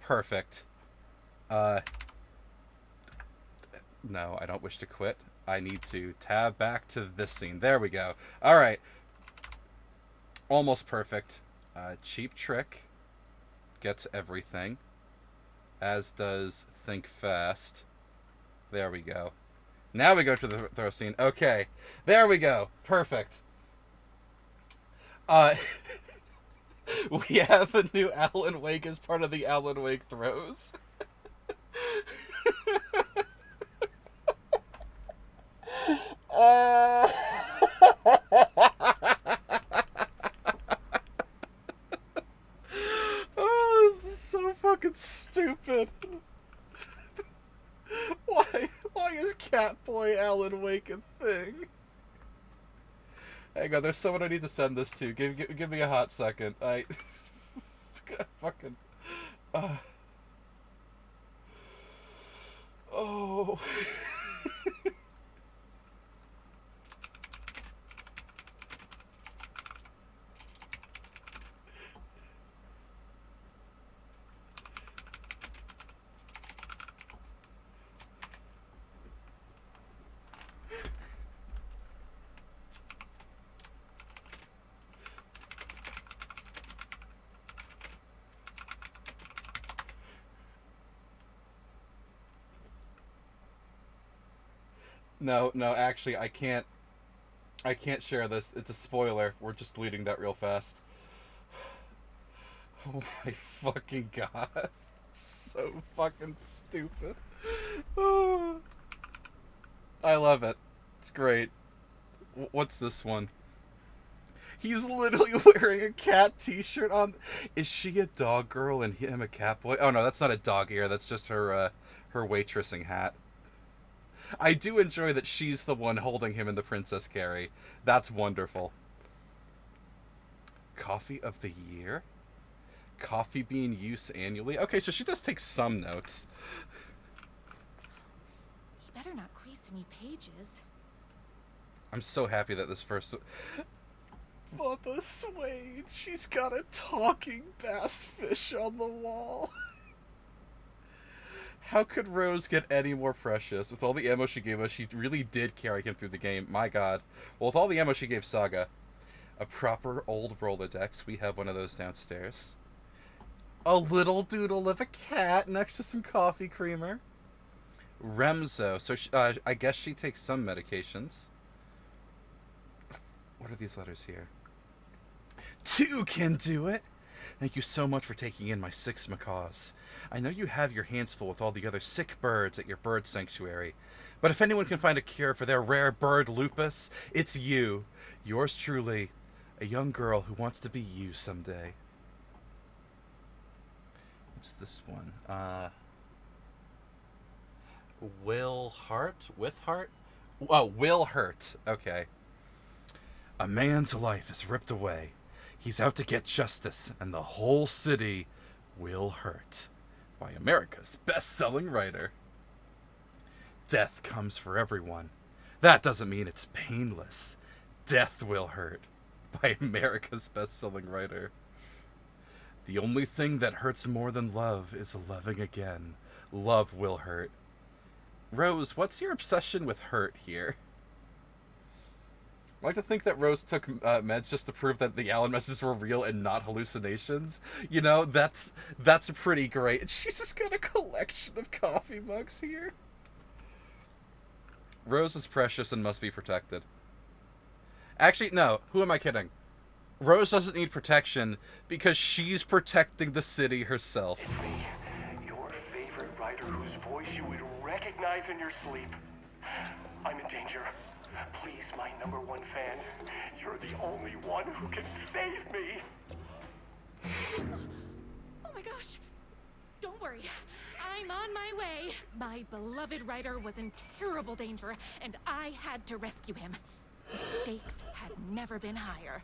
Perfect. No, I don't wish to quit. I need to tab back to this scene. There we go. Alright. Almost perfect. Cheap Trick gets everything. As does Think Fast. There we go. Now we go to the throw scene. Okay. There we go. Perfect. We have a new Alan Wake as part of the Alan Wake throws. Oh, this is so fucking stupid. Why is Catboy Alan Wake a thing? Hang on, there's someone I need to send this to. Give me a hot second. Fucking. Oh. No, actually, I can't share this. It's a spoiler. We're just deleting that real fast. Oh my fucking god. It's so fucking stupid. Oh. I love it. It's great. What's this one? He's literally wearing a cat t-shirt on. Is she a dog girl and him a cat boy? Oh no, that's not a dog ear. That's just her waitressing hat. I do enjoy that she's the one holding him in the Princess Carry. That's wonderful. Coffee of the year? Coffee bean use annually? Okay, so she does take some notes. You better not crease any pages. I'm so happy that this first... Bubba Suede, she's got a talking bass fish on the wall. How could Rose get any more precious? With all the ammo she gave us, she really did carry him through the game. My god. Well, with all the ammo she gave Saga, a proper old Rolodex, we have one of those downstairs. A little doodle of a cat next to some coffee creamer. Remzo. So I guess she takes some medications. What are these letters here? 2 can do it! Thank you so much for taking in my 6 macaws. I know you have your hands full with all the other sick birds at your bird sanctuary, but if anyone can find a cure for their rare bird lupus, it's you. Yours truly, a young girl who wants to be you someday. What's this one? Will Hart? With Hart? Oh, Will Hurt. Okay. A man's life is ripped away. He's out to get justice, and the whole city will hurt. By America's best-selling writer. Death comes for everyone. That doesn't mean it's painless. Death will hurt. By America's best-selling writer. The only thing that hurts more than love is loving again. Love will hurt. Rose, what's your obsession with hurt here? I like to think that Rose took meds just to prove that the Allen messages were real and not hallucinations. You know, that's pretty great. And she's just got a collection of coffee mugs here. Rose is precious and must be protected. Actually, no. Who am I kidding? Rose doesn't need protection because she's protecting the city herself. It's me, your favorite writer whose voice you would recognize in your sleep. I'm in danger. Please, my #1 fan, you're the only one who can save me. Oh my gosh! Don't worry. I'm on my way. My beloved writer was in terrible danger, and I had to rescue him. The stakes had never been higher.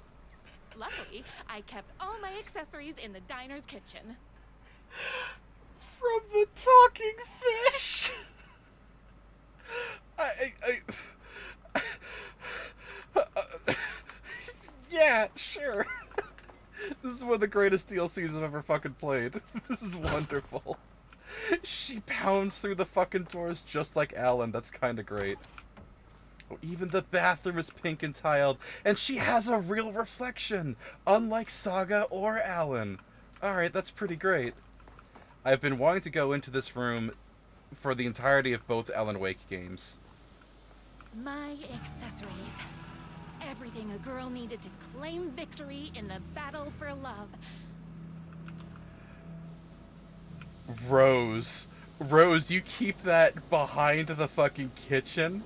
Luckily, I kept all my accessories in the diner's kitchen. From the talking fish! Yeah, sure. This is one of the greatest DLCs I've ever fucking played. This is wonderful. She pounds through the fucking doors just like Alan. That's kind of great. Oh, even the bathroom is pink and tiled, and she has a real reflection, unlike Saga or Alan. Alright, that's pretty great. I've been wanting to go into this room for the entirety of both Alan Wake games. My accessories. Everything a girl needed to claim victory in the battle for love. Rose, you keep that behind the fucking kitchen?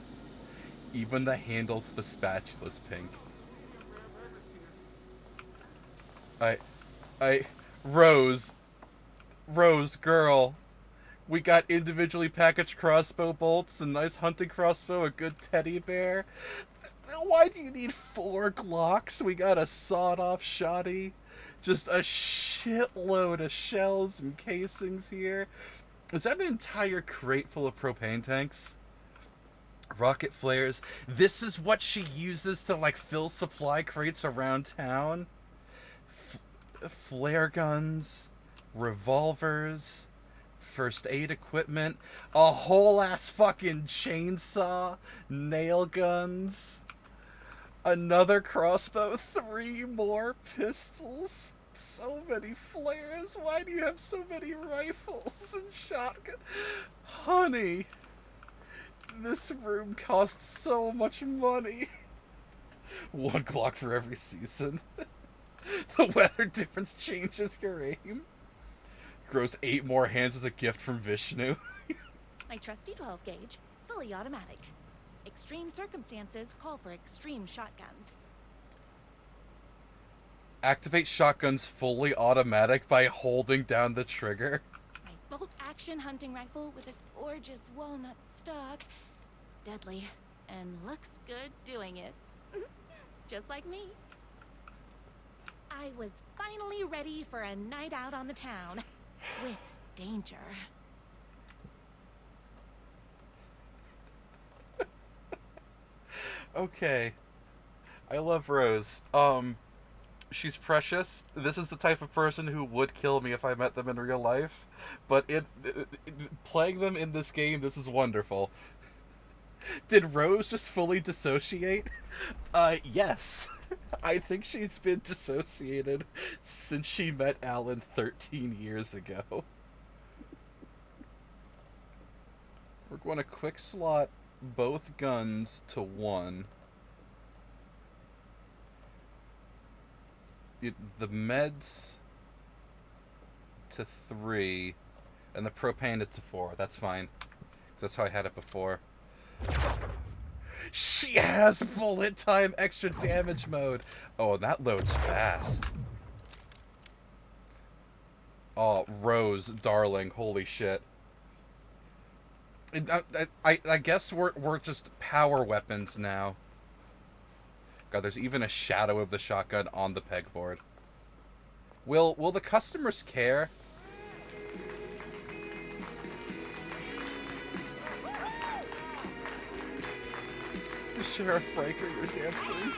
Even the handle to the spatula's pink. Rose, girl. We got individually packaged crossbow bolts, a nice hunting crossbow, a good teddy bear. Why do you need 4 Glocks? We got a sawed-off shotty. Just a shitload of shells and casings here. Is that an entire crate full of propane tanks? Rocket flares. This is what she uses to, like, fill supply crates around town. Flare guns. Revolvers. First aid equipment. A whole ass fucking chainsaw. Nail guns. Another crossbow, 3 more pistols, so many flares. Why do you have so many rifles and shotgun? Honey, this room costs so much money. 1 Glock for every season. The weather difference changes your aim. Grows 8 more hands as a gift from Vishnu. My trusty 12 gauge, fully automatic. Extreme circumstances call for extreme shotguns. Activate shotguns fully automatic by holding down the trigger. My bolt-action hunting rifle with a gorgeous walnut stock. Deadly, and looks good doing it. Just like me. I was finally ready for a night out on the town. With danger. Okay. I love Rose. She's precious. This is the type of person who would kill me if I met them in real life. But playing them in this game, this is wonderful. Did Rose just fully dissociate? Yes. I think she's been dissociated since she met Alan 13 years ago. We're going to quick slot both guns to 1. The meds to 3, and the propane to 4. That's fine. That's how I had it before. She has bullet time extra damage mode. Oh, and that loads fast. Oh, Rose, darling, holy shit. I guess we're just power weapons now. God, there's even a shadow of the shotgun on the pegboard. Will the customers care? Sheriff Breaker, you're dancing.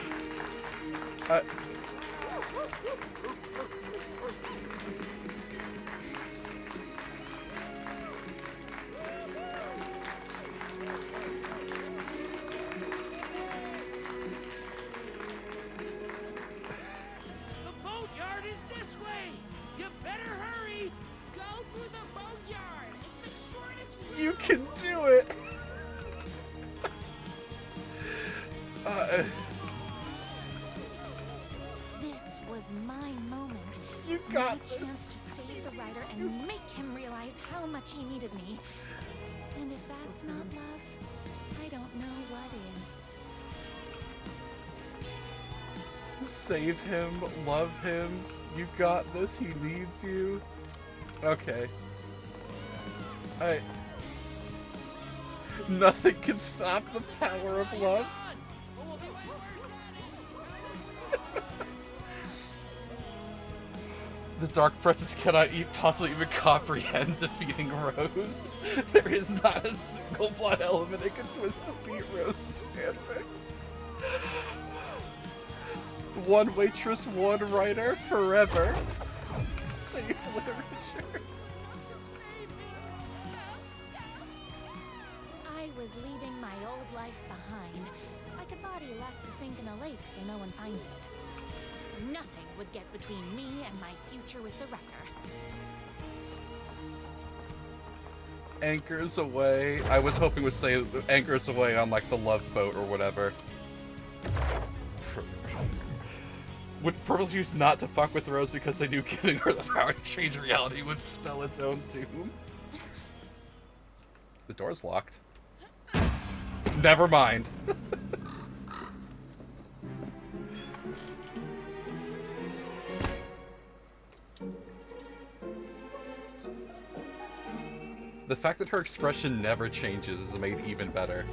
was my moment. You got my chance to save the writer and make him realize how much he needed me. And if that's not love, I don't know what is. Save him, love him, you got this, he needs you. Okay. Nothing can stop the power of love. The Dark Princess cannot possibly even comprehend defeating Rose. There is not a single plot element it can twist to beat Rose's fanfics. One waitress, one writer, forever. Save literature. I was leaving my old life behind, like a body left to sink in a lake so no one finds it. Nothing would get between me and my future with the writer. Anchors away. I was hoping it would say anchors away on like the love boat or whatever. Would purpose used not to fuck with Rose because they knew giving her the power to change reality would spell its own doom? The door's locked. Never mind. The fact that her expression never changes is made even better.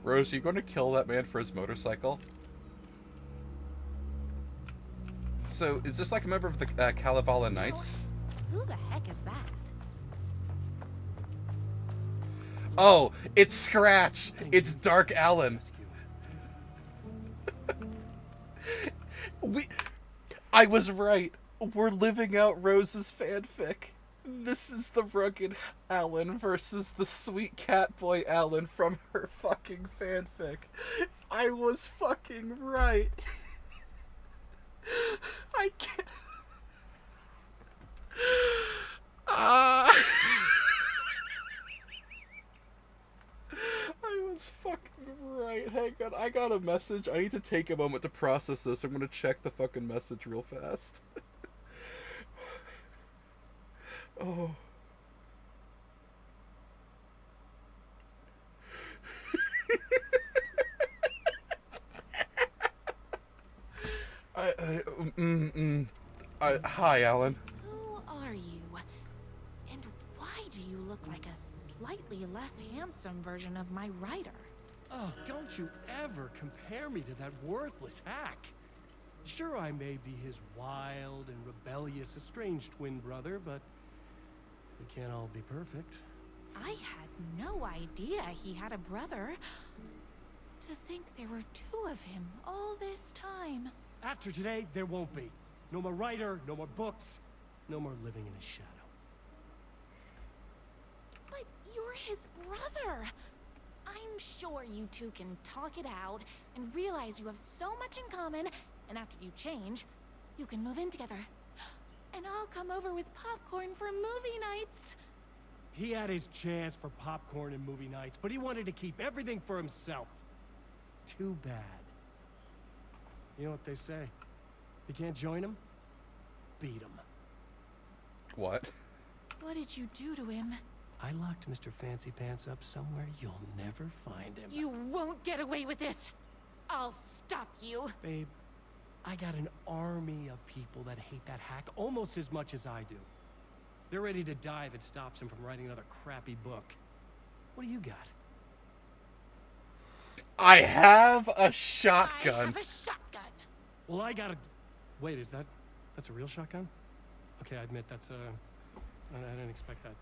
Rose, are you going to kill that man for his motorcycle? So, is this like a member of the Kalevala Knights? Who the heck is that? Oh, it's Scratch! It's Dark Allen! I was right. We're living out Rose's fanfic. This is the rugged Alan versus the sweet catboy Alan from her fucking fanfic. I was fucking right. I can't. I was fucking right. Hang on, I got a message. I need to take a moment to process this. I'm gonna check the fucking message real fast. Oh. Hi, Alan. Who are you? And why do you look like a slightly less handsome version of my writer? Oh, don't you ever compare me to that worthless hack. Sure, I may be his wild and rebellious estranged twin brother, but we can't all be perfect. I had no idea he had a brother. To think there were two of him all this time. After today, there won't be. No more writer, no more books, no more living in his shadow. But you're his brother. I'm sure you two can talk it out and realize you have so much in common, and after you change, you can move in together. And I'll come over with popcorn for movie nights. He had his chance for popcorn and movie nights, but he wanted to keep everything for himself. Too bad. You know what they say? You can't join him? Beat him. What? What did you do to him? I locked Mr. Fancy Pants up somewhere you'll never find him. You won't get away with this. I'll stop you. Babe, I got an army of people that hate that hack almost as much as I do. They're ready to die if it stops him from writing another crappy book. What do you got? I have a shotgun. I have a shotgun. Well, I got a... Wait, that's a real shotgun? Okay, I admit that's I didn't expect that.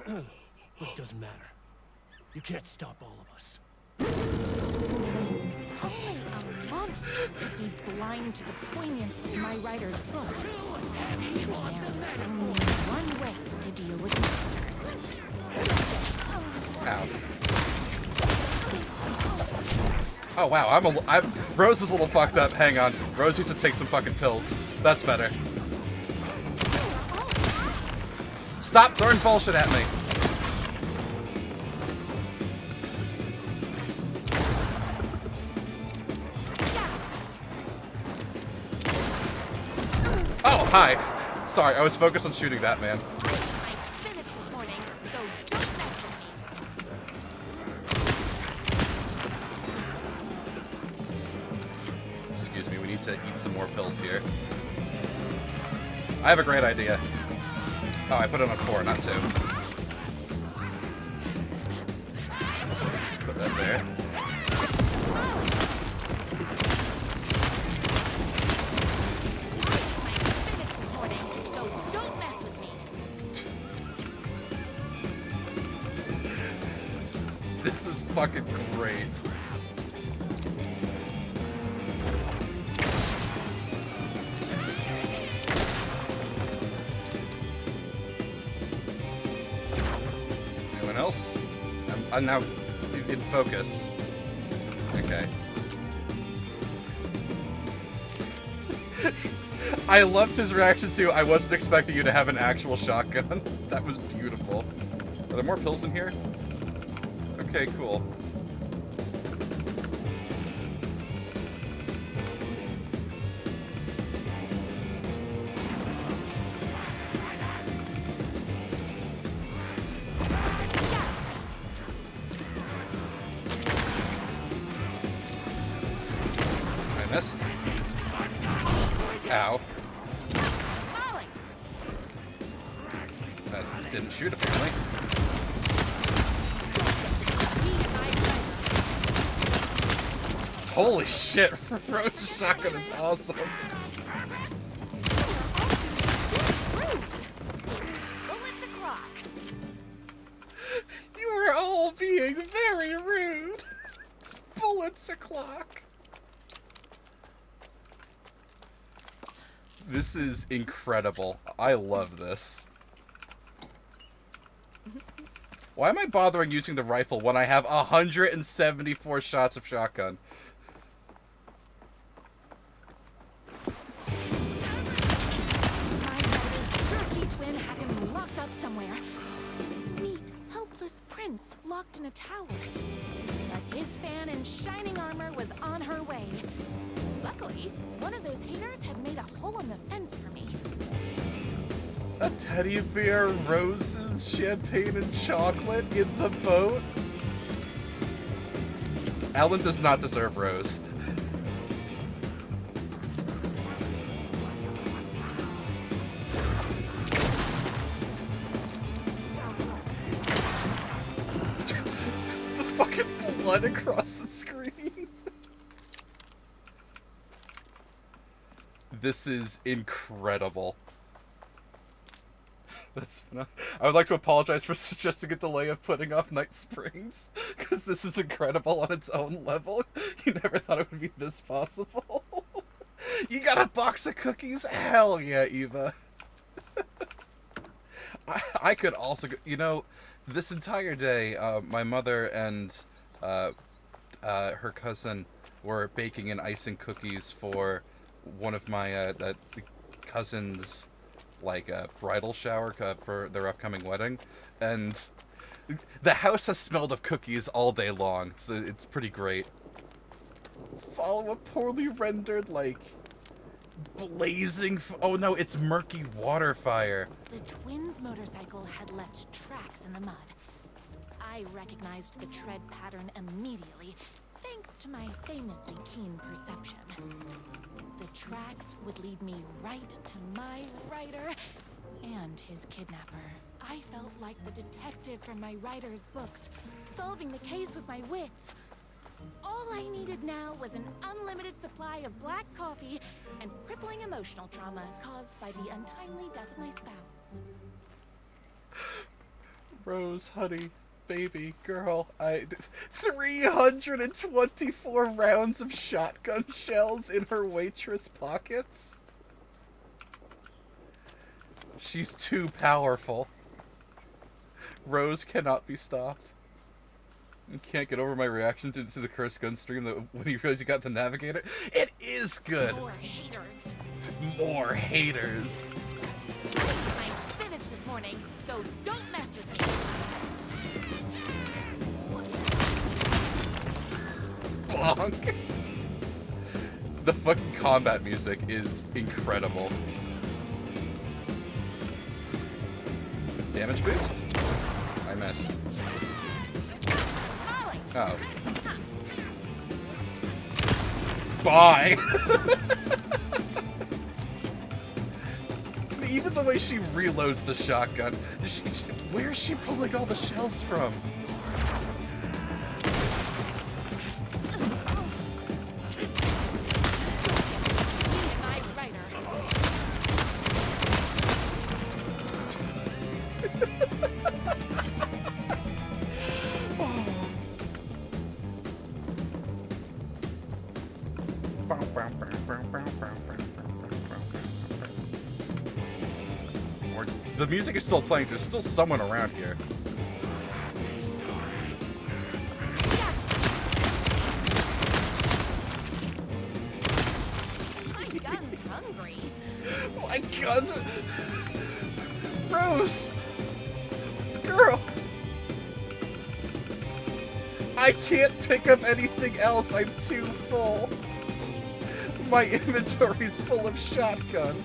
Look, it doesn't matter. You can't stop all of us. Only a monster could be blind to the poignance of my writer's books. And there is only one way to deal with monsters. Ow. Oh wow, Rose is a little fucked up. Hang on. Rose needs to take some fucking pills. That's better. Stop throwing bullshit at me. Hi. Sorry, I was focused on shooting that man. Spinach this morning, so don't mess with me. Excuse me, we need to eat some more pills here. I have a great idea. Oh, I put it on 4, not 2. Just put that there. This is fucking great. Anyone else? I'm now in focus. Okay. I loved his reaction to, I wasn't expecting you to have an actual shotgun. That was beautiful. Are there more pills in here? Okay, cool. I missed. Ow. That didn't shoot, apparently. Holy shit, Rose's shotgun is awesome. Bullets o'clock. You are all being very rude. It's bullets o'clock. This is incredible. I love this. Why am I bothering using the rifle when I have 174 shots of shotgun? Twin had him locked up somewhere. A sweet, helpless prince locked in a tower. But his fan in shining armor was on her way. Luckily, one of those haters had made a hole in the fence for me. A teddy bear, roses, champagne, and chocolate in the boat? Alan does not deserve Rose. The fucking blood across the screen. This is incredible. That's enough. I would like to apologize for suggesting a delay of putting off Night Springs, because this is incredible on its own level. You never thought it would be this possible. You got a box of cookies? Hell yeah, Eva. I could also, you know, this entire day, my mother and her cousin were baking and icing cookies for one of my cousins' like bridal shower for their upcoming wedding, and the house has smelled of cookies all day long, so it's pretty great. Follow a poorly rendered, like, blazing oh no, it's murky water fire. The twins' motorcycle had left tracks in the mud. I recognized the tread pattern immediately, thanks to my famously keen perception. The tracks would lead me right to my rider and his kidnapper. I felt like the detective from my writer's books, solving the case with my wits. All I needed now was an unlimited supply of black coffee and crippling emotional trauma caused by the untimely death of my spouse. Rose, honey, baby, girl, 324 rounds of shotgun shells in her waitress pockets? She's too powerful. Rose cannot be stopped. I can't get over my reaction to the cursed gun stream that when you realize you got the navigator. It is good. More haters. More haters. My spinach this morning, so don't mess with me. Bonk. The fucking combat music is incredible. Damage boost? I missed. Oh. Bye! Even the way she reloads the shotgun. Where is she pulling all the shells from? The music is still playing. There's still someone around here. My gun's hungry. My gun's... Rose! Girl! I can't pick up anything else. I'm too full. My inventory's full of shotgun.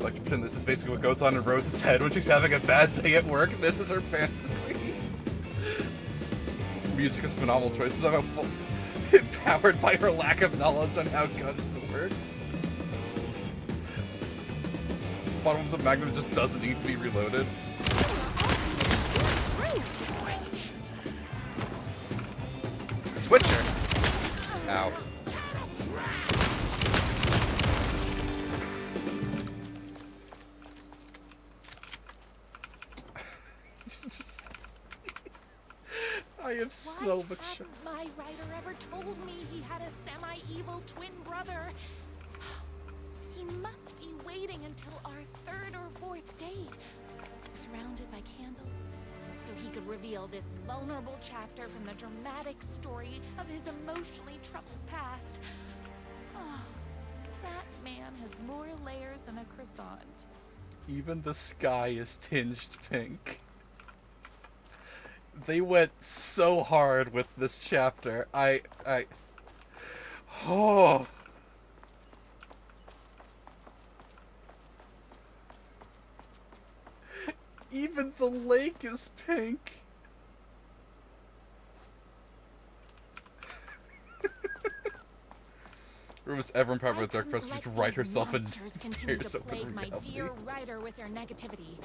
Like, pretend this is basically what goes on in Rose's head when she's having a bad day at work. This is her fantasy. Music is phenomenal choices. I'm empowered by her lack of knowledge on how guns work. Bottom of Magnum just doesn't need to be reloaded. Switcher! Ow. I have so much. My writer ever told me he had a semi-evil twin brother. He must be waiting until our third or fourth date, surrounded by candles, so he could reveal this vulnerable chapter from the dramatic story of his emotionally troubled past. Oh, that man has more layers than a croissant. Even the sky is tinged pink. They went so hard with this chapter. Oh. Even the lake is pink. Rose ever empowered with dark press to write herself and continue to herself plague in my reality. dear writer with their negativity.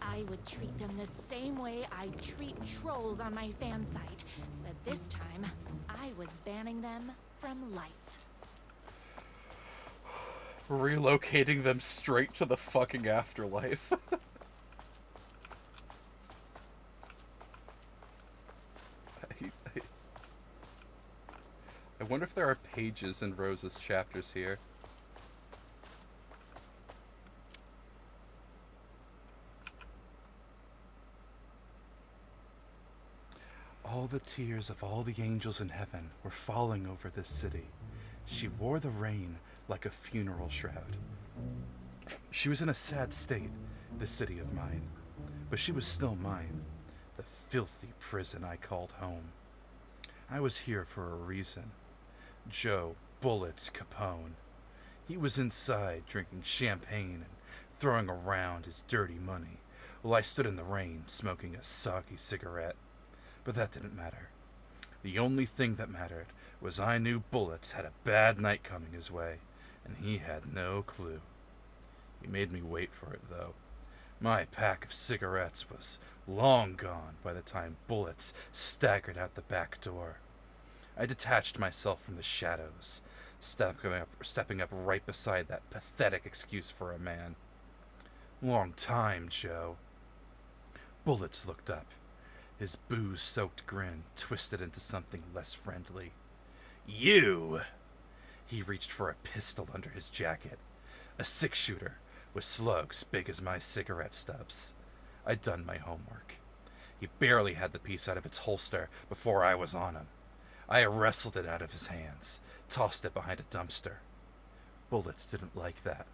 I would treat them the same way I treat trolls on my fan site, but this time I was banning them from life. Relocating them straight to the fucking afterlife. I wonder if there are pages in Rose's chapters here. All the tears of all the angels in heaven were falling over this city. She wore the rain like a funeral shroud. She was in a sad state, this city of mine, but she was still mine, the filthy prison I called home. I was here for a reason. Joe Bullets Capone. He was inside drinking champagne and throwing around his dirty money, while I stood in the rain smoking a soggy cigarette. But that didn't matter. The only thing that mattered was I knew Bullets had a bad night coming his way, and he had no clue. He made me wait for it, though. My pack of cigarettes was long gone by the time Bullets staggered out the back door. I detached myself from the shadows, stepping up right beside that pathetic excuse for a man. Long time, Joe. Bullets looked up. His booze-soaked grin twisted into something less friendly. You! He reached for a pistol under his jacket. A six-shooter with slugs big as my cigarette stubs. I'd done my homework. He barely had the piece out of its holster before I was on him. I wrestled it out of his hands, tossed it behind a dumpster. Bullets didn't like that.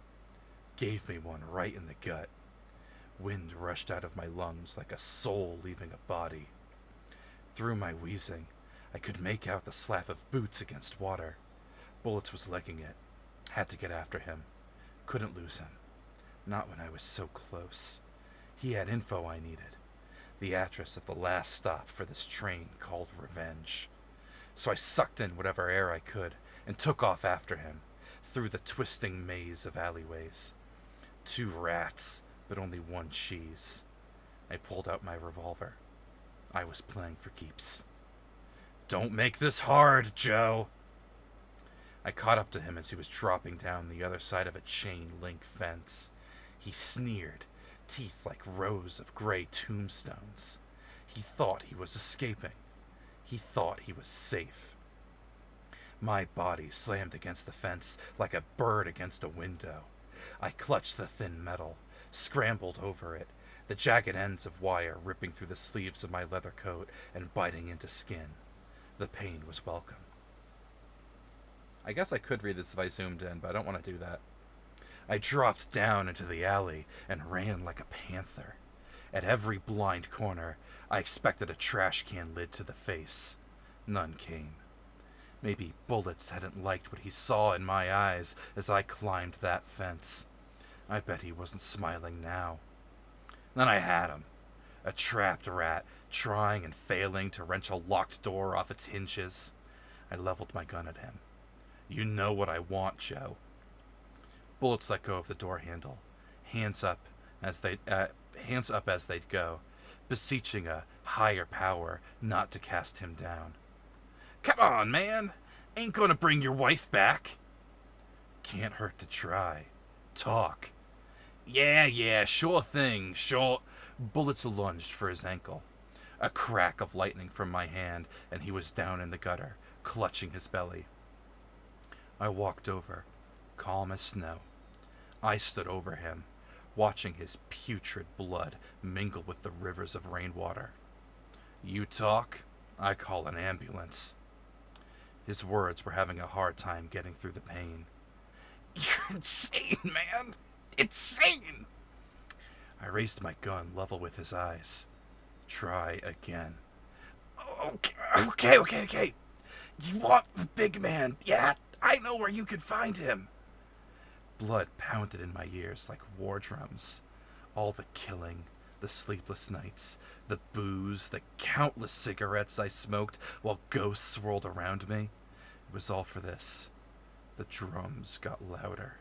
Gave me one right in the gut. Wind rushed out of my lungs like a soul leaving a body. Through my wheezing, I could make out the slap of boots against water. Bullets was legging it. Had to get after him. Couldn't lose him. Not when I was so close. He had info I needed. The address of the last stop for this train called Revenge. So I sucked in whatever air I could and took off after him, through the twisting maze of alleyways. 2 rats, but only 1 cheese. I pulled out my revolver. I was playing for keeps. Don't make this hard, Joe! I caught up to him as he was dropping down the other side of a chain-link fence. He sneered, teeth like rows of gray tombstones. He thought he was escaping. He thought he was safe. My body slammed against the fence like a bird against a window. I clutched the thin metal, scrambled over it, the jagged ends of wire ripping through the sleeves of my leather coat and biting into skin. The pain was welcome. I guess I could read this if I zoomed in, but I don't want to do that. I dropped down into the alley and ran like a panther. At every blind corner, I expected a trash can lid to the face. None came. Maybe Bullets hadn't liked what he saw in my eyes as I climbed that fence. I bet he wasn't smiling now. Then I had him. A trapped rat, trying and failing to wrench a locked door off its hinges. I leveled my gun at him. You know what I want, Joe. Bullets let go of the door handle, hands up as they'd go, beseeching a higher power not to cast him down. Come on, man! Ain't gonna bring your wife back! Can't hurt to try. Talk. Yeah, sure thing, sure. Bullets lunged for his ankle. A crack of lightning from my hand, and he was down in the gutter, clutching his belly. I walked over, calm as snow. I stood over him, watching his putrid blood mingle with the rivers of rainwater. You talk, I call an ambulance. His words were having a hard time getting through the pain. You're insane, man! Insane! I raised my gun level with his eyes. Try again. Okay. You want the big man? Yeah, I know where you can find him. Blood pounded in my ears like war drums. All the killing, the sleepless nights, the booze, the countless cigarettes I smoked while ghosts swirled around me. It was all for this. The drums got louder.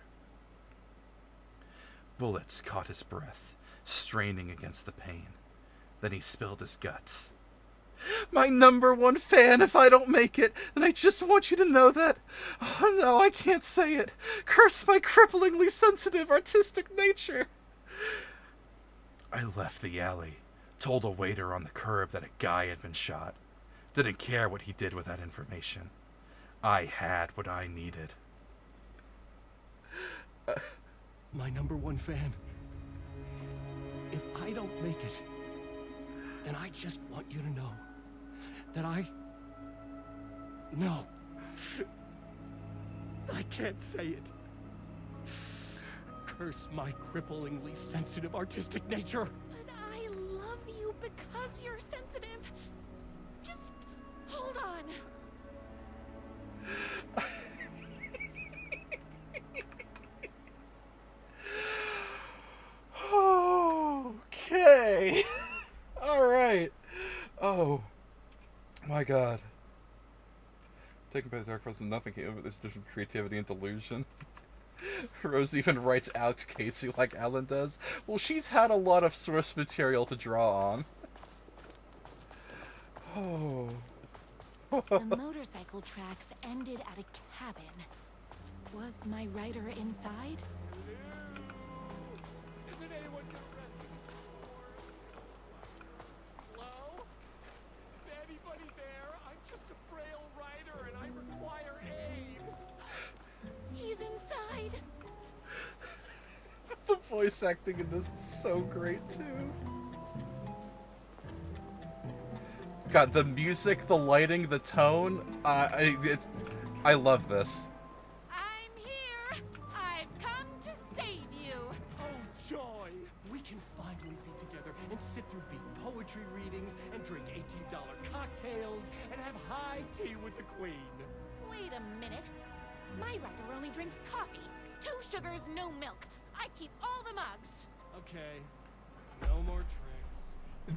Bullets caught his breath, straining against the pain. Then he spilled his guts. My #1 fan, if I don't make it, then I just want you to know that... Oh no, I can't say it. Curse my cripplingly sensitive artistic nature. I left the alley, told a waiter on the curb that a guy had been shot. Didn't care what he did with that information. I had what I needed. My #1 fan. If I don't make it, then I just want you to know that No. I can't say it. Curse my cripplingly sensitive artistic nature. But I love you because you're sensitive. Just hold on. Okay. All right. Oh my God. Taken by the dark forces, nothing came of it. This different creativity and delusion. Rose even writes Alex Casey like Alan does. Well, she's had a lot of source material to draw on. Oh. The motorcycle tracks ended at a cabin. Was my rider inside? Isn't anyone gonna rescue this poor? Hello? Is anybody there? I'm just a frail rider and I require aid. He's inside. The voice acting in this is so great too. God, the music, the lighting, the tone, I love this. I'm here. I've come to save you. Oh, joy. We can finally be together and sit through big poetry readings and drink $18 cocktails and have high tea with the Queen. Wait a minute. My writer only drinks coffee. 2 sugars, no milk. I keep all the mugs. Okay. No more tricks.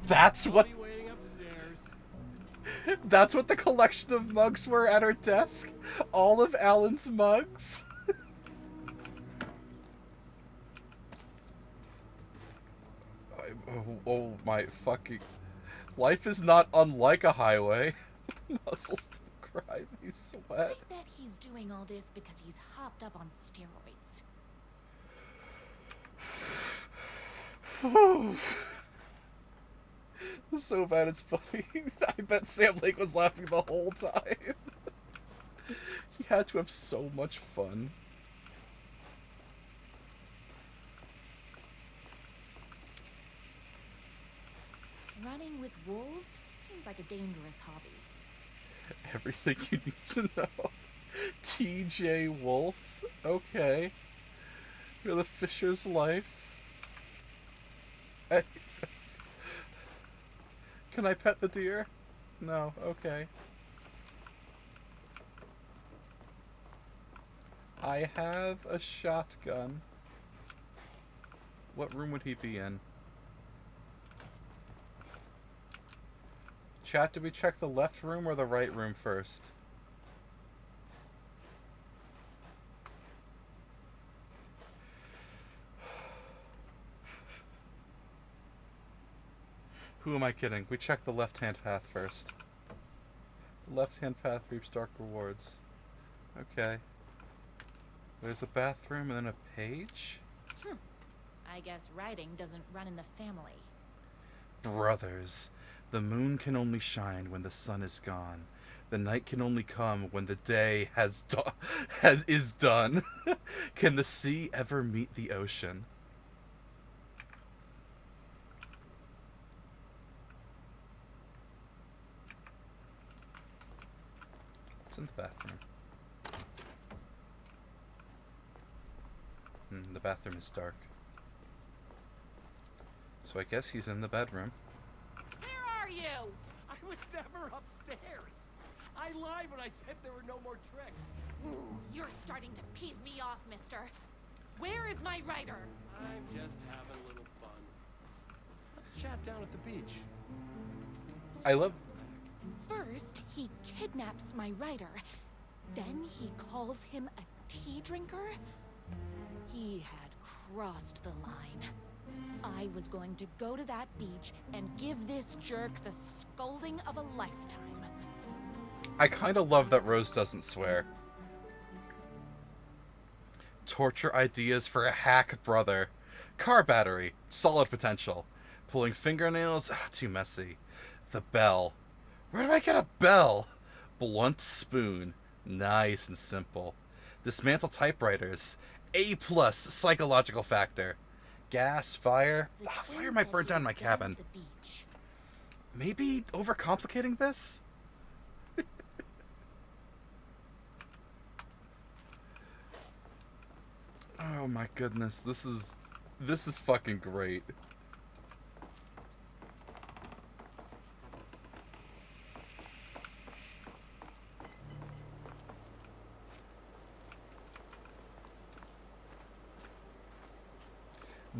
That's I'll what. be waiting upstairs. That's what the collection of mugs were at her desk. All of Alan's mugs. Oh my fucking... Life is not unlike a highway. Muscles don't cry, they sweat. I bet he's doing all this because he's hopped up on steroids. So bad it's funny. I bet Sam Lake was laughing the whole time. He had to have so much fun. Running with wolves seems like a dangerous hobby. Everything you need to know. TJ Wolf. Okay. You're the Fisher's life. Hey. Can I pet the deer? No. Okay. I have a shotgun. What room would he be in? Chat, did we check the left room or the right room first? Who am I kidding? We checked the left-hand path first. The left-hand path reaps dark rewards. Okay. There's a bathroom and then a page? I guess writing doesn't run in the family. Brothers, the moon can only shine when the sun is gone. The night can only come when the day is done. Can the sea ever meet the ocean? What's in the bathroom? The bathroom is dark. So I guess he's in the bedroom. Where are you? I was never upstairs. I lied when I said there were no more tricks. You're starting to piss me off, mister. Where is my writer? I'm just having a little fun. Let's chat down at the beach. I love... First, he kidnaps my writer. Then he calls him a tea drinker. He had crossed the line. I was going to go to that beach and give this jerk the scolding of a lifetime. I kind of love that Rose doesn't swear. Torture ideas for a hack brother. Car battery. Solid potential. Pulling fingernails. Too messy. The bell. Where do I get a bell? Blunt spoon. Nice and simple. Dismantle typewriters. A+ psychological factor. Gas, fire. Fire might burn down my cabin. Maybe overcomplicating this? Oh my goodness, this is fucking great.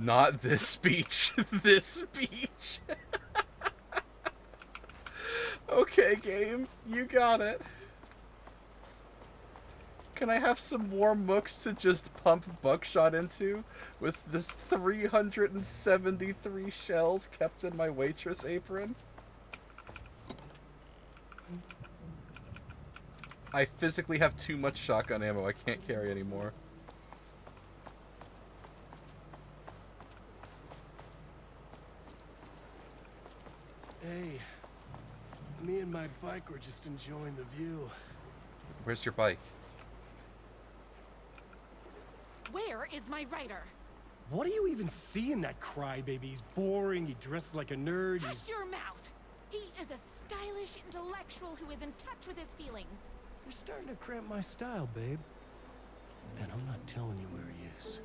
Not this speech. This speech. Okay, game. You got it. Can I have some more mooks to just pump buckshot into with this 373 shells kept in my waitress apron? I physically have too much shotgun ammo. I can't carry anymore. Hey, me and my bike were just enjoying the view. Where's your bike? Where is my writer? What do you even see in that crybaby? He's boring, he dresses like a nerd, Hush your mouth! He is a stylish intellectual who is in touch with his feelings. You're starting to cramp my style, babe. And I'm not telling you where he is.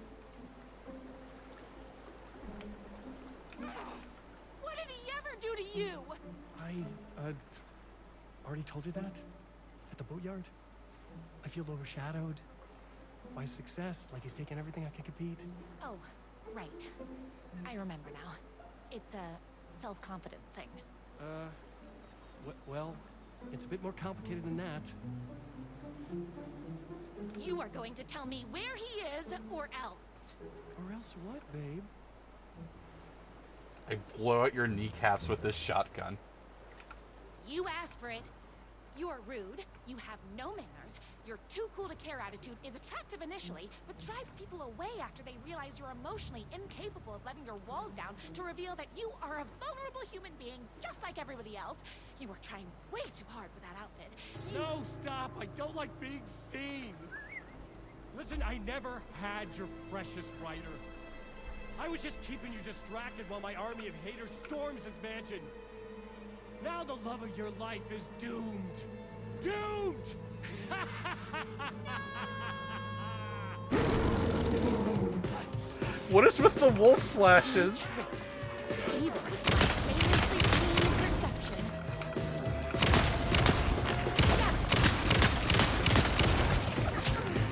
do to you? I, already told you that? At the boatyard? I feel overshadowed by success, like he's taken everything I can compete. Oh, right. I remember now. It's a self-confidence thing. Well, it's a bit more complicated than that. You are going to tell me where he is, or else. Or else what, babe? I blow out your kneecaps with this shotgun. You asked for it. You are rude, you have no manners, your too cool to care attitude is attractive initially, but drives people away after they realize you're emotionally incapable of letting your walls down to reveal that you are a vulnerable human being just like everybody else. You are trying way too hard with that outfit. No, stop! I don't like being seen! Listen, I never had your precious writer. I was just keeping you distracted while my army of haters storms his mansion. Now the love of your life is doomed. Doomed! What is with the wolf flashes? Even with my famously keen perception.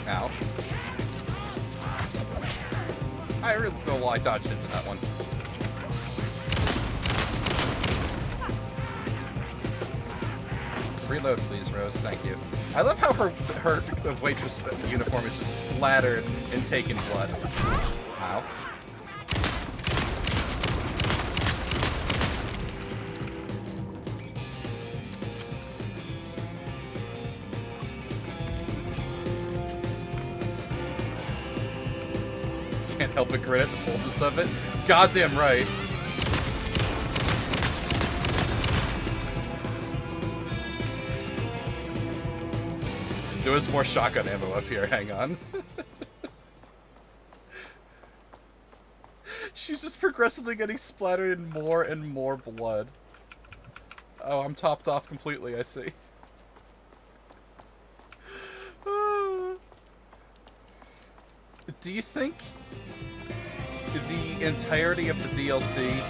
Ow. I really well, I dodged into that one. Reload, please, Rose. Thank you. I love how her waitress uniform is just splattered and taking blood. Ow. Can't help but grin at the fullness of it. Goddamn right. There was more shotgun ammo up here, hang on. She's just progressively getting splattered in more and more blood. Oh, I'm topped off completely, I see. Do you think the entirety of the DLC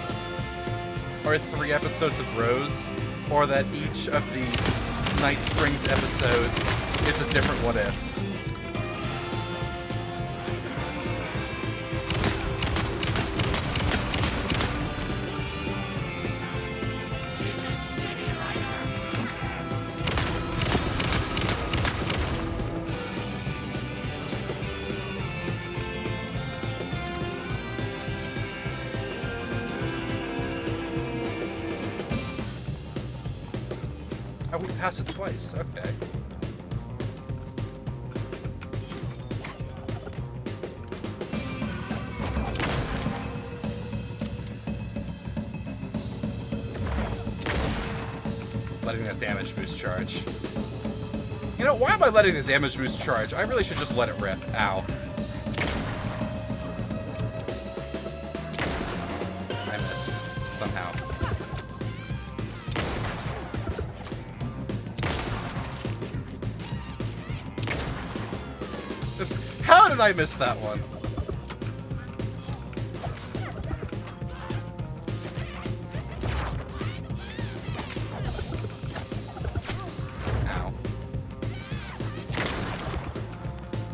are 3 episodes of Rose, or that each of the Night Springs episodes is a different what if? Oh, we passed it twice. Okay. Letting that damage boost charge. You know, why am I letting the damage boost charge? I really should just let it rip. Ow. I missed. Somehow. How did I miss that one? Ow.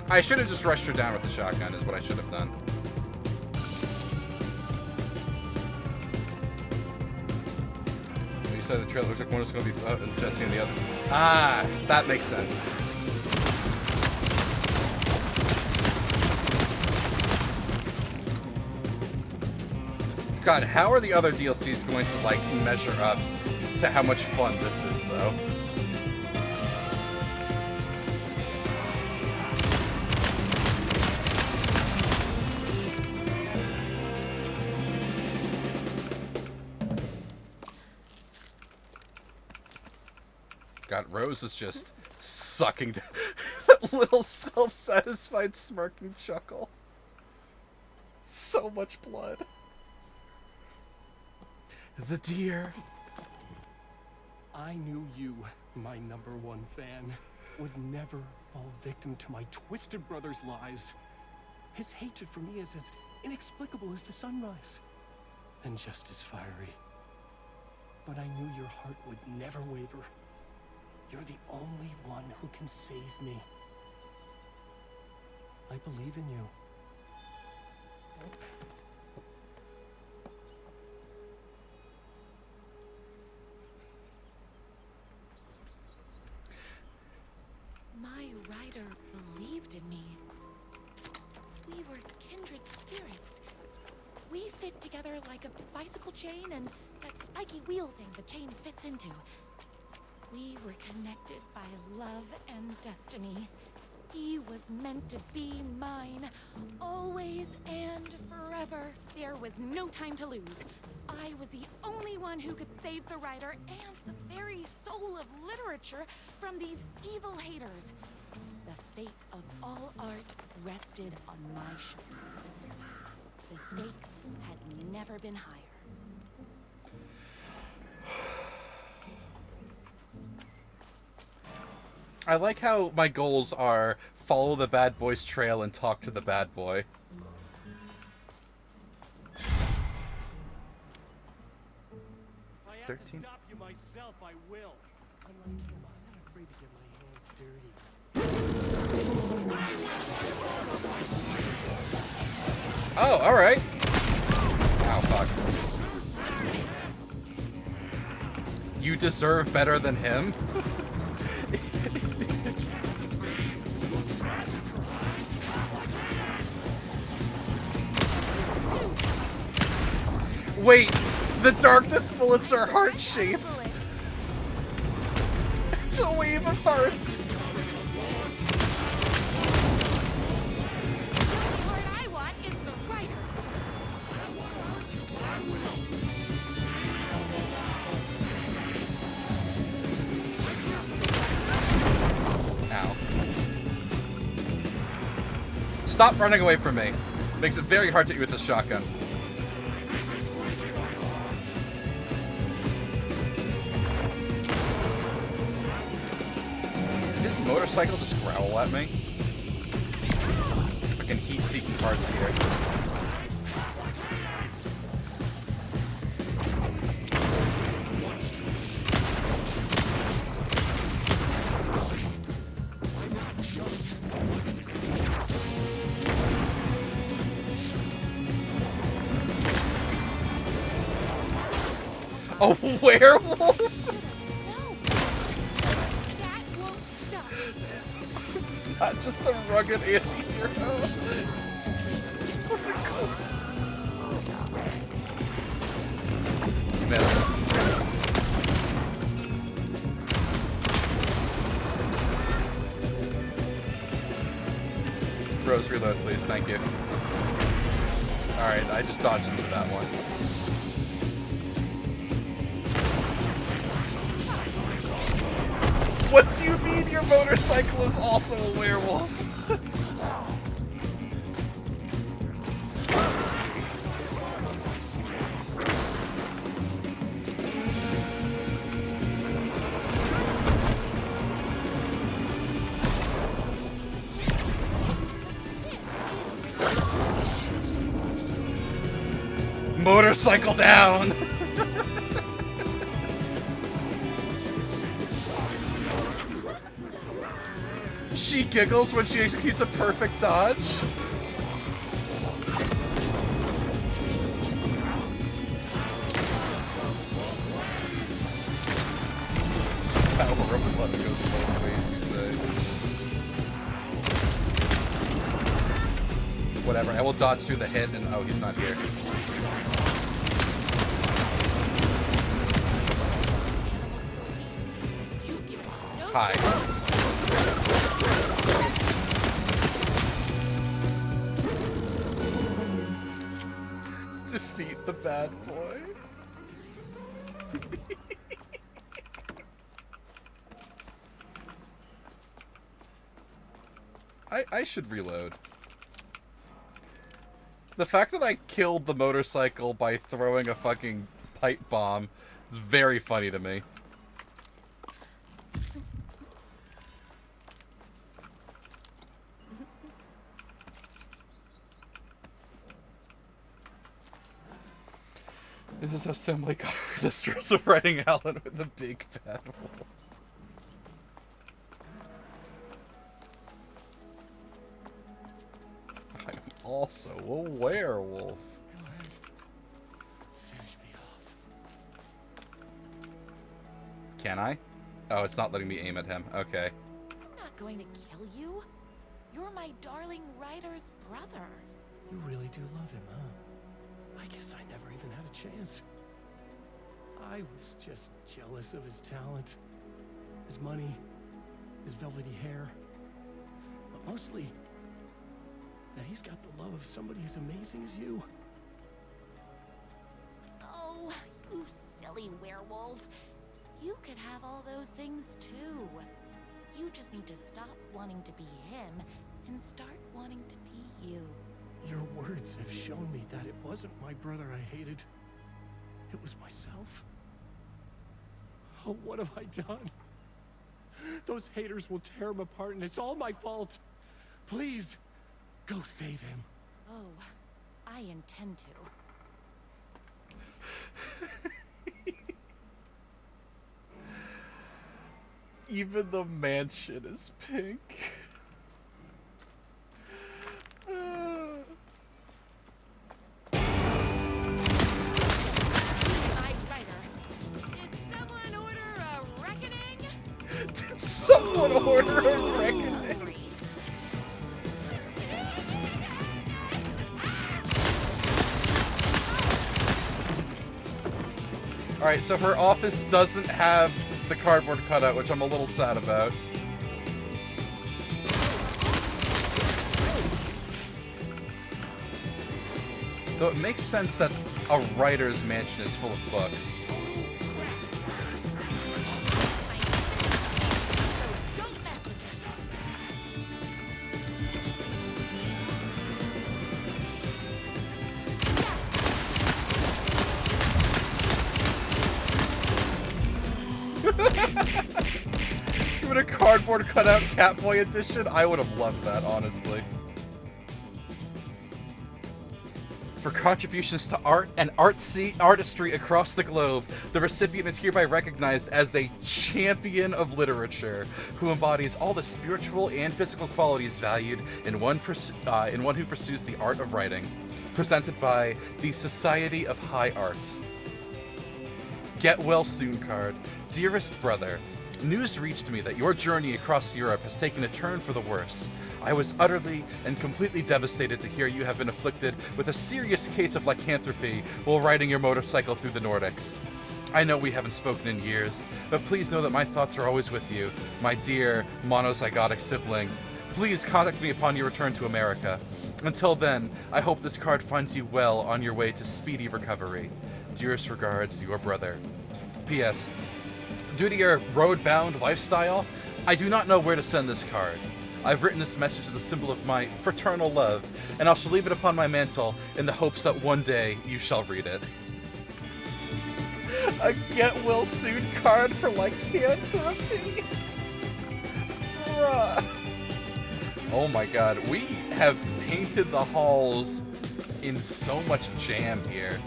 I should have just rushed her down with the shotgun is what I should have done. You said the trailer looks like one was going to be Jesse and the other. Ah, that makes sense. God, how are the other DLCs going to, like, measure up to how much fun this is, though? God, Rose is just sucking that little self-satisfied smirking chuckle. So much blood. The deer. I knew you, my #1 fan, would never fall victim to my twisted brother's lies. His hatred for me is as inexplicable as the sunrise, and just as fiery. but I knew your heart would never waver. You're the only one who can save me. I believe in you. My rider believed in me. We were kindred spirits. We fit together like a bicycle chain and that spiky wheel thing the chain fits into. We were connected by love and destiny. He was meant to be mine, always and forever. There was no time to lose. I was the only one who could save the writer and the very soul of literature from these evil haters. The fate of all art rested on my shoulders. The stakes had never been higher. I like how my goals are follow the bad boy's trail and talk to the bad boy. If I have 13. to stop you myself, I will. Unlike him, I'm not afraid to get my hands dirty. Oh, alright. Ow, fuck. You deserve better than him? Wait, the darkness bullets are heart-shaped. It's a wave of hearts. The part I want is the writers. Ow. Stop running away from me. Makes it very hard to hit you with this shotgun. Did his motorcycle just growl at me? Fucking heat-seeking parts here. A werewolf? That won't stop. Not just a rugged anti-hero. What's it called? Miss. Rose, reload, please. Thank you. Alright, I just dodged into that one. What do you mean your motorcycle is also a werewolf? Motorcycle down! She giggles when she executes a perfect dodge. Power of the button goes both ways, you say. Whatever, I will dodge through the hit and oh, he's not here. Hi. Defeat the bad boy. I should reload. The fact that I killed the motorcycle by throwing a fucking pipe bomb is very funny to me. This is how Assembly got over the stress of writing Alan with a big bad wolf. I'm also a werewolf. Finish me off. Can I? Oh, it's not letting me aim at him. Okay. I'm not going to kill you. You're my darling writer's brother. You really do love him, huh? I guess I never even had a chance. I was just jealous of his talent, his money, his velvety hair. But mostly, that he's got the love of somebody as amazing as you. Oh, you silly werewolf. You could have all those things too. You just need to stop wanting to be him and start wanting to be you. Your words have shown me that it wasn't my brother I hated. It was myself. Oh, what have I done? Those haters will tear him apart, and it's all my fault. Please, go save him. Oh, I intend to. Even the mansion is pink. Did someone order a reckoning? Alright, so her office doesn't have the cardboard cutout, which I'm a little sad about. Though it makes sense that a writer's mansion is full of books. Give it a cardboard cutout Catboy edition? I would have loved that, honestly. For contributions to art and artistry across the globe, the recipient is hereby recognized as a champion of literature, who embodies all the spiritual and physical qualities valued in one who pursues the art of writing. Presented by the Society of High Arts. Get well soon card. Dearest brother, news reached me that your journey across Europe has taken a turn for the worse. I was utterly and completely devastated to hear you have been afflicted with a serious case of lycanthropy while riding your motorcycle through the Nordics. I know we haven't spoken in years, but please know that my thoughts are always with you, my dear monozygotic sibling. Please contact me upon your return to America. Until then, I hope this card finds you well on your way to speedy recovery. Dearest regards, your brother. P.S. Due to your road-bound lifestyle, I do not know where to send this card. I've written this message as a symbol of my fraternal love, and I shall leave it upon my mantle in the hopes that one day you shall read it. A get well soon card for lycanthropy? Bruh. Oh my god, we have painted the halls in so much jam here.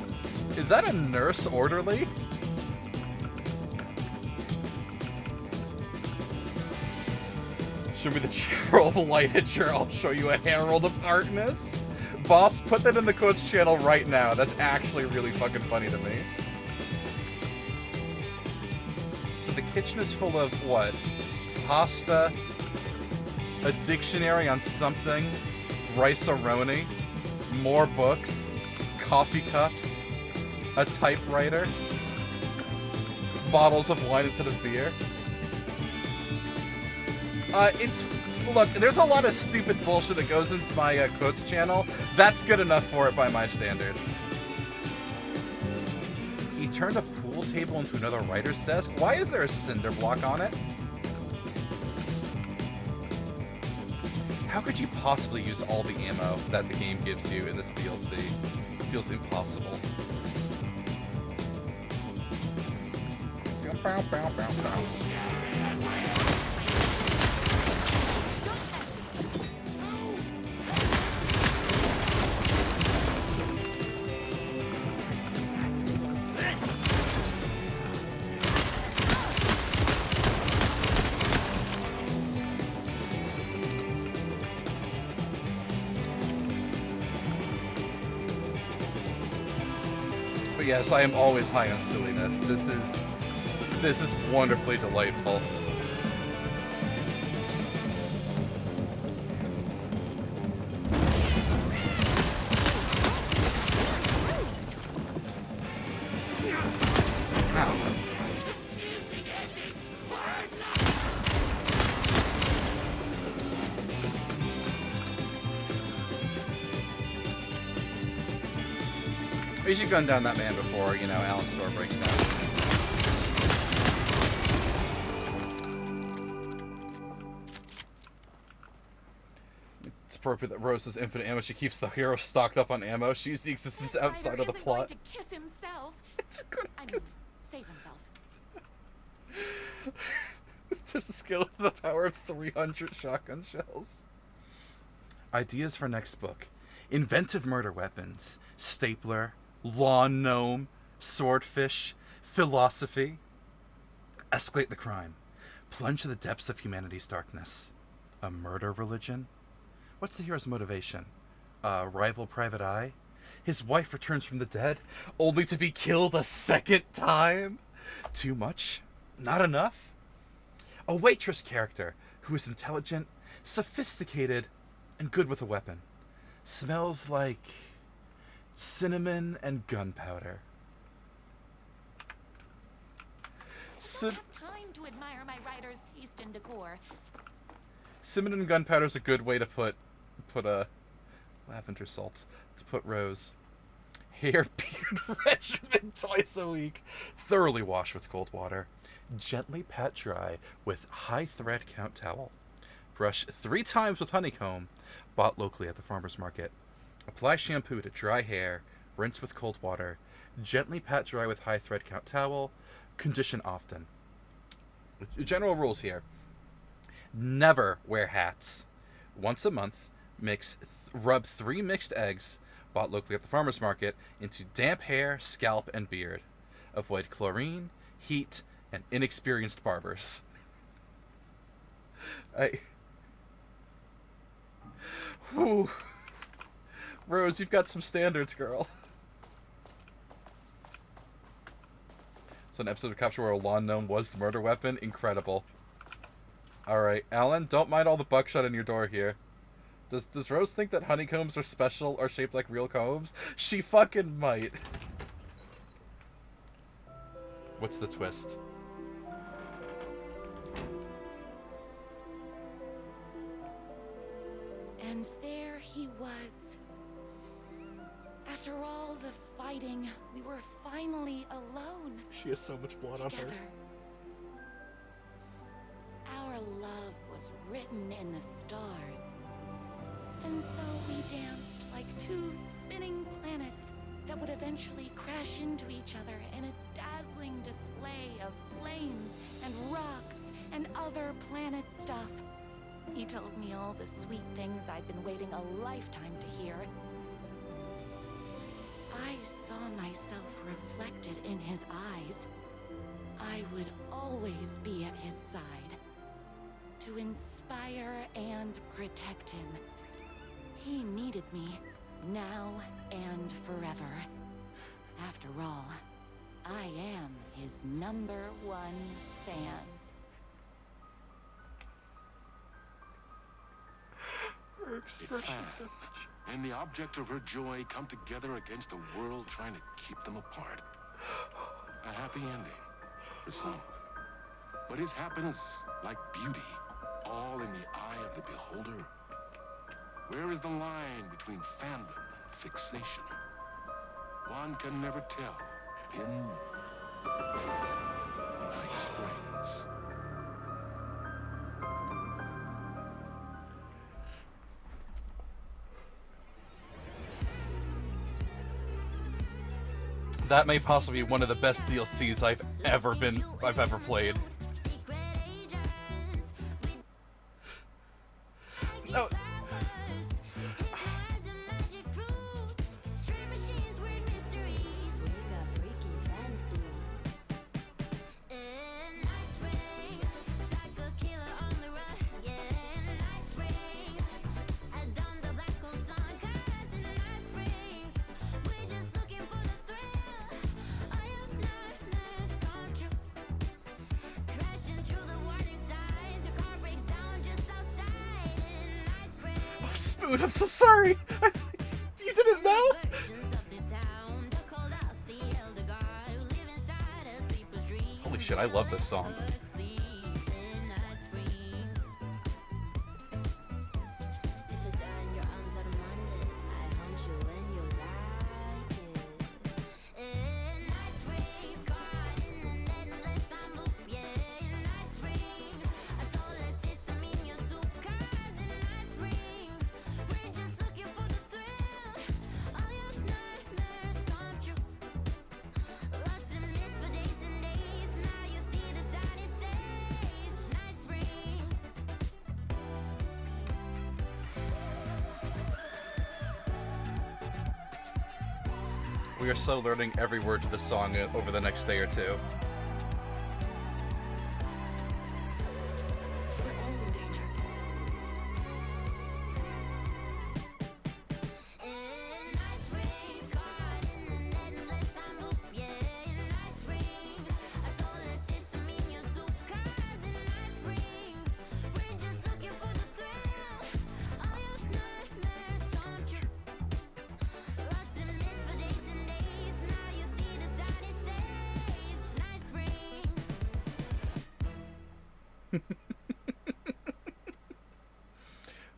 Is that a nurse orderly? Show me the Herald of Literature, I'll show you a Herald of Darkness. Boss, put that in the Coach channel right now. That's actually really fucking funny to me. So the kitchen is full of what? Pasta, a dictionary on something, rice-a-roni, more books, coffee cups, a typewriter, bottles of wine instead of beer. Look, there's a lot of stupid bullshit that goes into my Quotes channel. That's good enough for it by my standards. He turned a pool table into another writer's desk? Why is there a cinder block on it? How could you possibly use all the ammo that the game gives you in this DLC? It feels impossible. Bow, bow, bow, bow. But yes, I am always high on silliness. This is wonderfully delightful. We should gun down that man before, you know, Alan's door breaks down. It's appropriate that Rose has infinite ammo. She keeps the hero stocked up on ammo. She uses the existence outside of the plot. To kiss himself. Save himself. There's a skill with the power of 300 shotgun shells. Ideas for next book. Inventive murder weapons. Stapler. Lawn gnome, swordfish, philosophy. Escalate the crime. Plunge to the depths of humanity's darkness. A murder religion? What's the hero's motivation? A rival private eye? His wife returns from the dead, only to be killed a second time? Too much? Not enough? A waitress character who is intelligent, sophisticated, and good with a weapon. Smells like cinnamon and gunpowder. I don't have time to admire my writer's taste in decor. Cinnamon and gunpowder is a good way to put lavender salts to put Rose. Hair beard regimen twice a week. Thoroughly wash with cold water. Gently pat dry with high thread count towel. Brush 3 times with honeycomb. Bought locally at the farmer's market. Apply shampoo to dry hair, rinse with cold water, gently pat dry with high thread count towel, condition often. General rules here. Never wear hats. Once a month, rub 3 mixed eggs, bought locally at the farmer's market, into damp hair, scalp, and beard. Avoid chlorine, heat, and inexperienced barbers. Whew. Rose, you've got some standards, girl. So an episode of Capture where a lawn gnome was the murder weapon? Incredible. Alright, Alan, don't mind all the buckshot in your door here. Does Rose think that honeycombs are special or shaped like real combs? She fucking might. What's the twist? And there he was. After all the fighting, we were finally alone. She has so much blood together. on her. Our love was written in the stars. And so we danced like 2 spinning planets that would eventually crash into each other in a dazzling display of flames and rocks and other planet stuff. He told me all the sweet things I'd been waiting a lifetime to hear. I saw myself reflected in his eyes. I would always be at his side, to inspire and protect him. He needed me, now and forever. After all, I am his #1 fan. A fan and the object of her joy come together against a world trying to keep them apart. A happy ending for some. But is happiness, like beauty, all in the eye of the beholder? Where is the line between fandom and fixation? One can never tell in Night Springs. That may possibly be one of the best DLCs I've ever played. No. Spoon, I'm so sorry. You didn't know? Holy shit, I love this song. We are so learning every word to the song over the next day or two.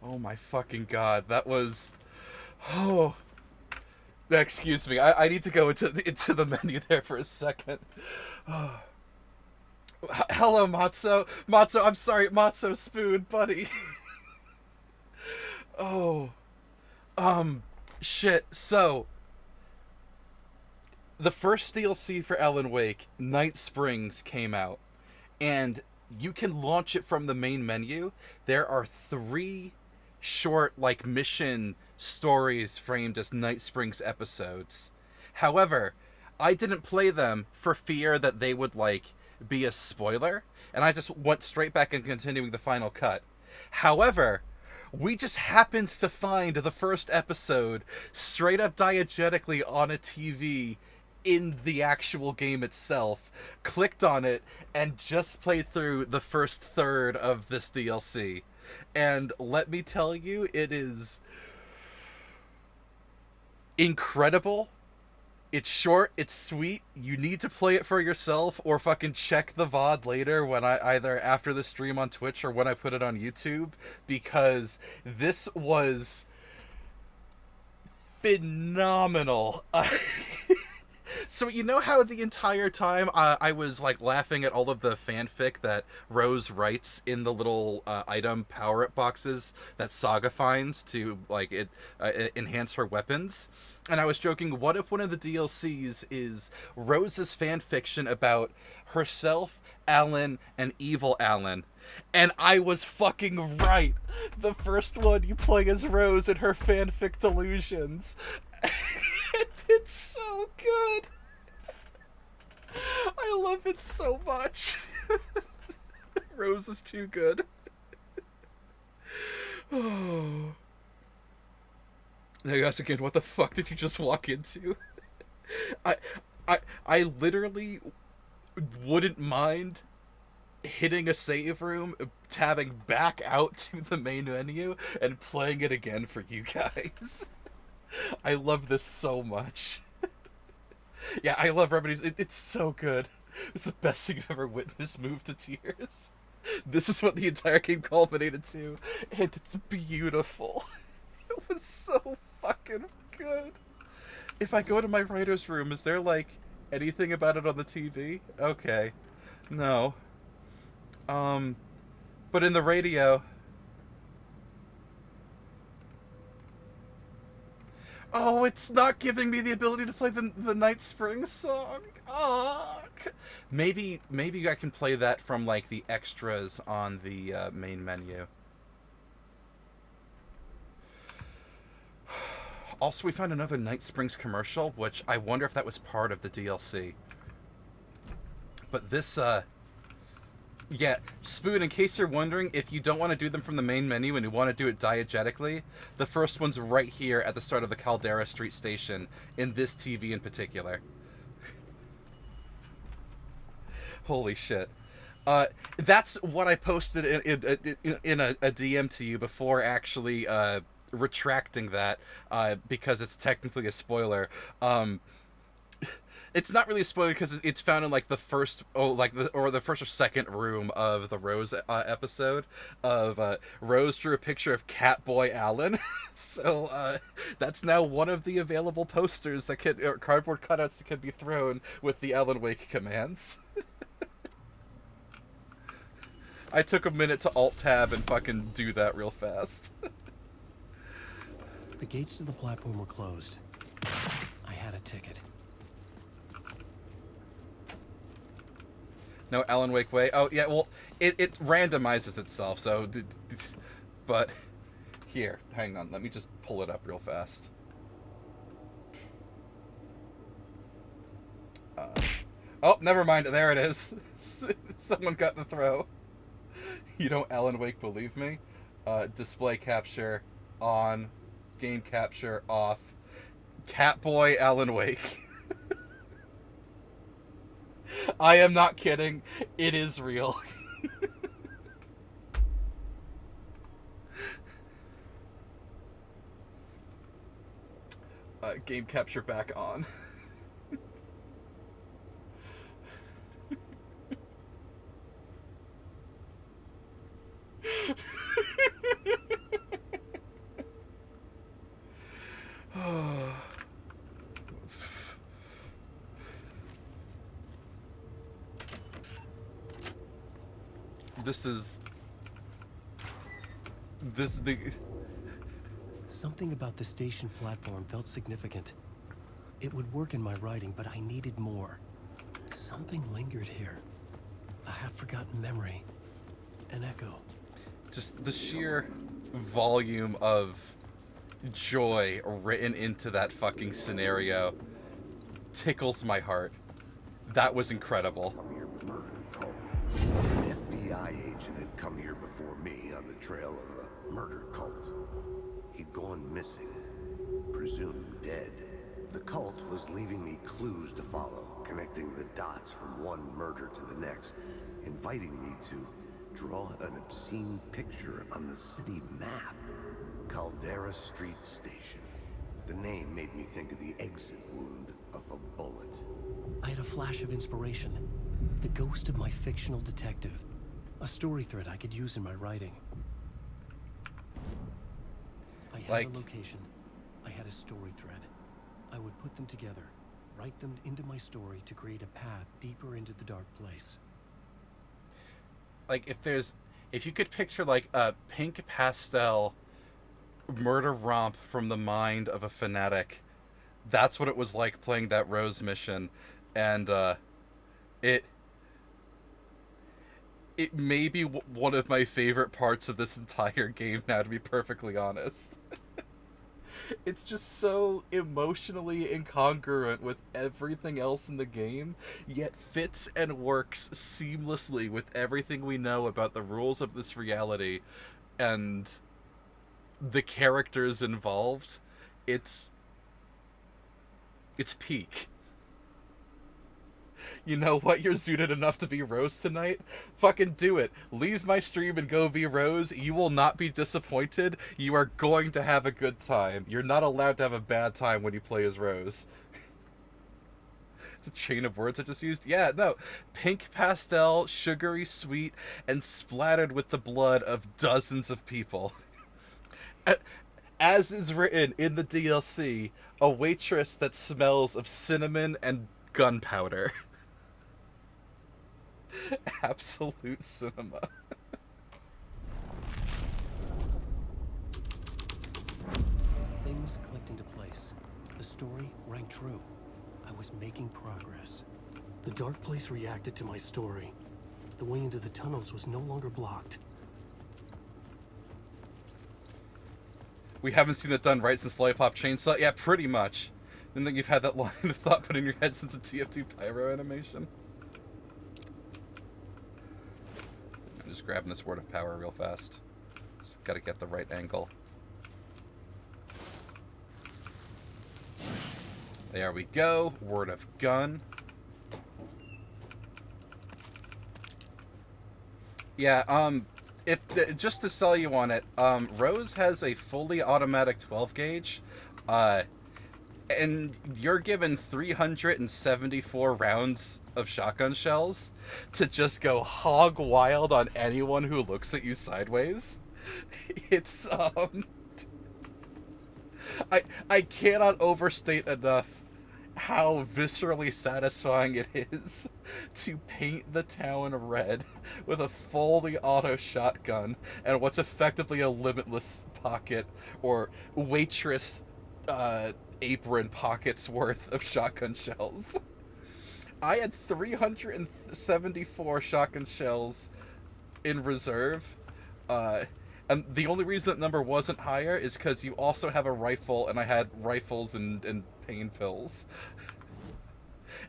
Oh my fucking god, that was... Oh... Excuse me, I need to go into the menu there for a second. Oh. Hello, Matzo. Matzo, I'm sorry, Matzo Spoon, buddy. Oh. Shit, so... The first DLC for Alan Wake, Night Springs, came out. And you can launch it from the main menu. There are 3 short, like, mission stories framed as Night Springs episodes. However, I didn't play them for fear that they would, like, be a spoiler, and I just went straight back and continuing the final cut. However, we just happened to find the first episode straight up diegetically on a TV in the actual game itself, clicked on it, and just played through the first third of this DLC. And let me tell you, it is incredible. It's short, it's sweet. You need to play it for yourself or fucking check the VOD later when either after the stream on Twitch or when I put it on YouTube, because this was phenomenal. So you know how the entire time I was like laughing at all of the fanfic that Rose writes in the little item power-up boxes that Saga finds to like enhance her weapons? And I was joking, what if one of the DLCs is Rose's fanfiction about herself, Alan, and evil Alan? And I was fucking right. The first one you play as Rose in her fanfic delusions. It's so good. I love it so much. Rose is too good. Oh. Now you ask again, what the fuck did you just walk into? I literally wouldn't mind hitting a save room, tabbing back out to the main menu, and playing it again for you guys. I love this so much. Yeah, I love Remedies. It's so good. It's the best thing I've ever witnessed, moved to tears. This is what the entire game culminated to, and it's beautiful. It was so fucking good. If I go to my writer's room, is there, like, anything about it on the TV? Okay. No. But in the radio... Oh, it's not giving me the ability to play the Night Springs song. Oh, maybe I can play that from like the extras on the main menu. Also, we found another Night Springs commercial, which I wonder if that was part of the DLC. But this, yeah, Spoon, in case you're wondering, if you don't want to do them from the main menu and you want to do it diegetically, the first one's right here at the start of the Caldera Street station, in this TV in particular. Holy shit. That's what I posted in a DM to you before actually retracting that because it's technically a spoiler. It's not really a spoiler because it's found in like the first the first or second room of the Rose episode of Rose drew a picture of Catboy Alan. So that's now one of the available posters that can, or cardboard cutouts that can be thrown with the Alan Wake commands. I took a minute to alt-tab and fucking do that real fast. The gates to the platform were closed. I had a ticket. No Alan Wake way. Oh, yeah, well, it randomizes itself, so... But, here, hang on, let me just pull it up real fast. Oh, never mind, there it is. Someone got the throw. You don't Alan Wake believe me? Display capture on, game capture off. Catboy Alan Wake. I am not kidding. It is real. Game capture back on. Something about the station platform felt significant. It would work in my writing, but I needed more. Something lingered here. A half-forgotten memory. An echo. Just the sheer volume of joy written into that fucking scenario tickles my heart. That was incredible. An FBI agent had come here before me on the trail of a murder cult. He'd gone missing, presumed dead. The cult was leaving me clues to follow, connecting the dots from one murder to the next, inviting me to draw an obscene picture on the city map. Caldera Street Station. The name made me think of the exit wound of a bullet. I had a flash of inspiration. The ghost of my fictional detective. A story thread I could use in my writing. I had a location. I had a story thread. I would put them together, write them into my story to create a path deeper into the dark place. Like, if you could picture like a pink pastel murder romp from the mind of a fanatic, that's what it was like playing that Rose mission. And it may be one of my favorite parts of this entire game now, to be perfectly honest. It's just so emotionally incongruent with everything else in the game, yet fits and works seamlessly with everything we know about the rules of this reality and the characters involved. It's peak. You know what? You're zooted enough to be Rose tonight? Fucking do it. Leave my stream and go be Rose. You will not be disappointed. You are going to have a good time. You're not allowed to have a bad time when you play as Rose. It's a chain of words I just used. Yeah, no. Pink pastel, sugary sweet, and splattered with the blood of dozens of people. As is written in the DLC, a waitress that smells of cinnamon and gunpowder. Absolute cinema. Things clicked into place. The story rang true. I was making progress. The dark place reacted to my story. The way into the tunnels was no longer blocked. We haven't seen it done right since Lollipop Chainsaw? Yeah, pretty much. Didn't think you've had that line of thought put in your head since the TF2 Pyro animation? I'm just grabbing this Word of Power real fast. Just gotta get the right angle. There we go. Word of Gun. Yeah, if just to sell you on it, Rose has a fully automatic 12 gauge, and you're given 374 rounds of shotgun shells to just go hog wild on anyone who looks at you sideways. It's I cannot overstate enough how viscerally satisfying it is to paint the town red with a fully auto shotgun and what's effectively a limitless pocket or waitress apron pockets worth of shotgun shells. I had 374 shotgun shells in reserve, and the only reason that number wasn't higher is because you also have a rifle, and I had rifles and pain pills.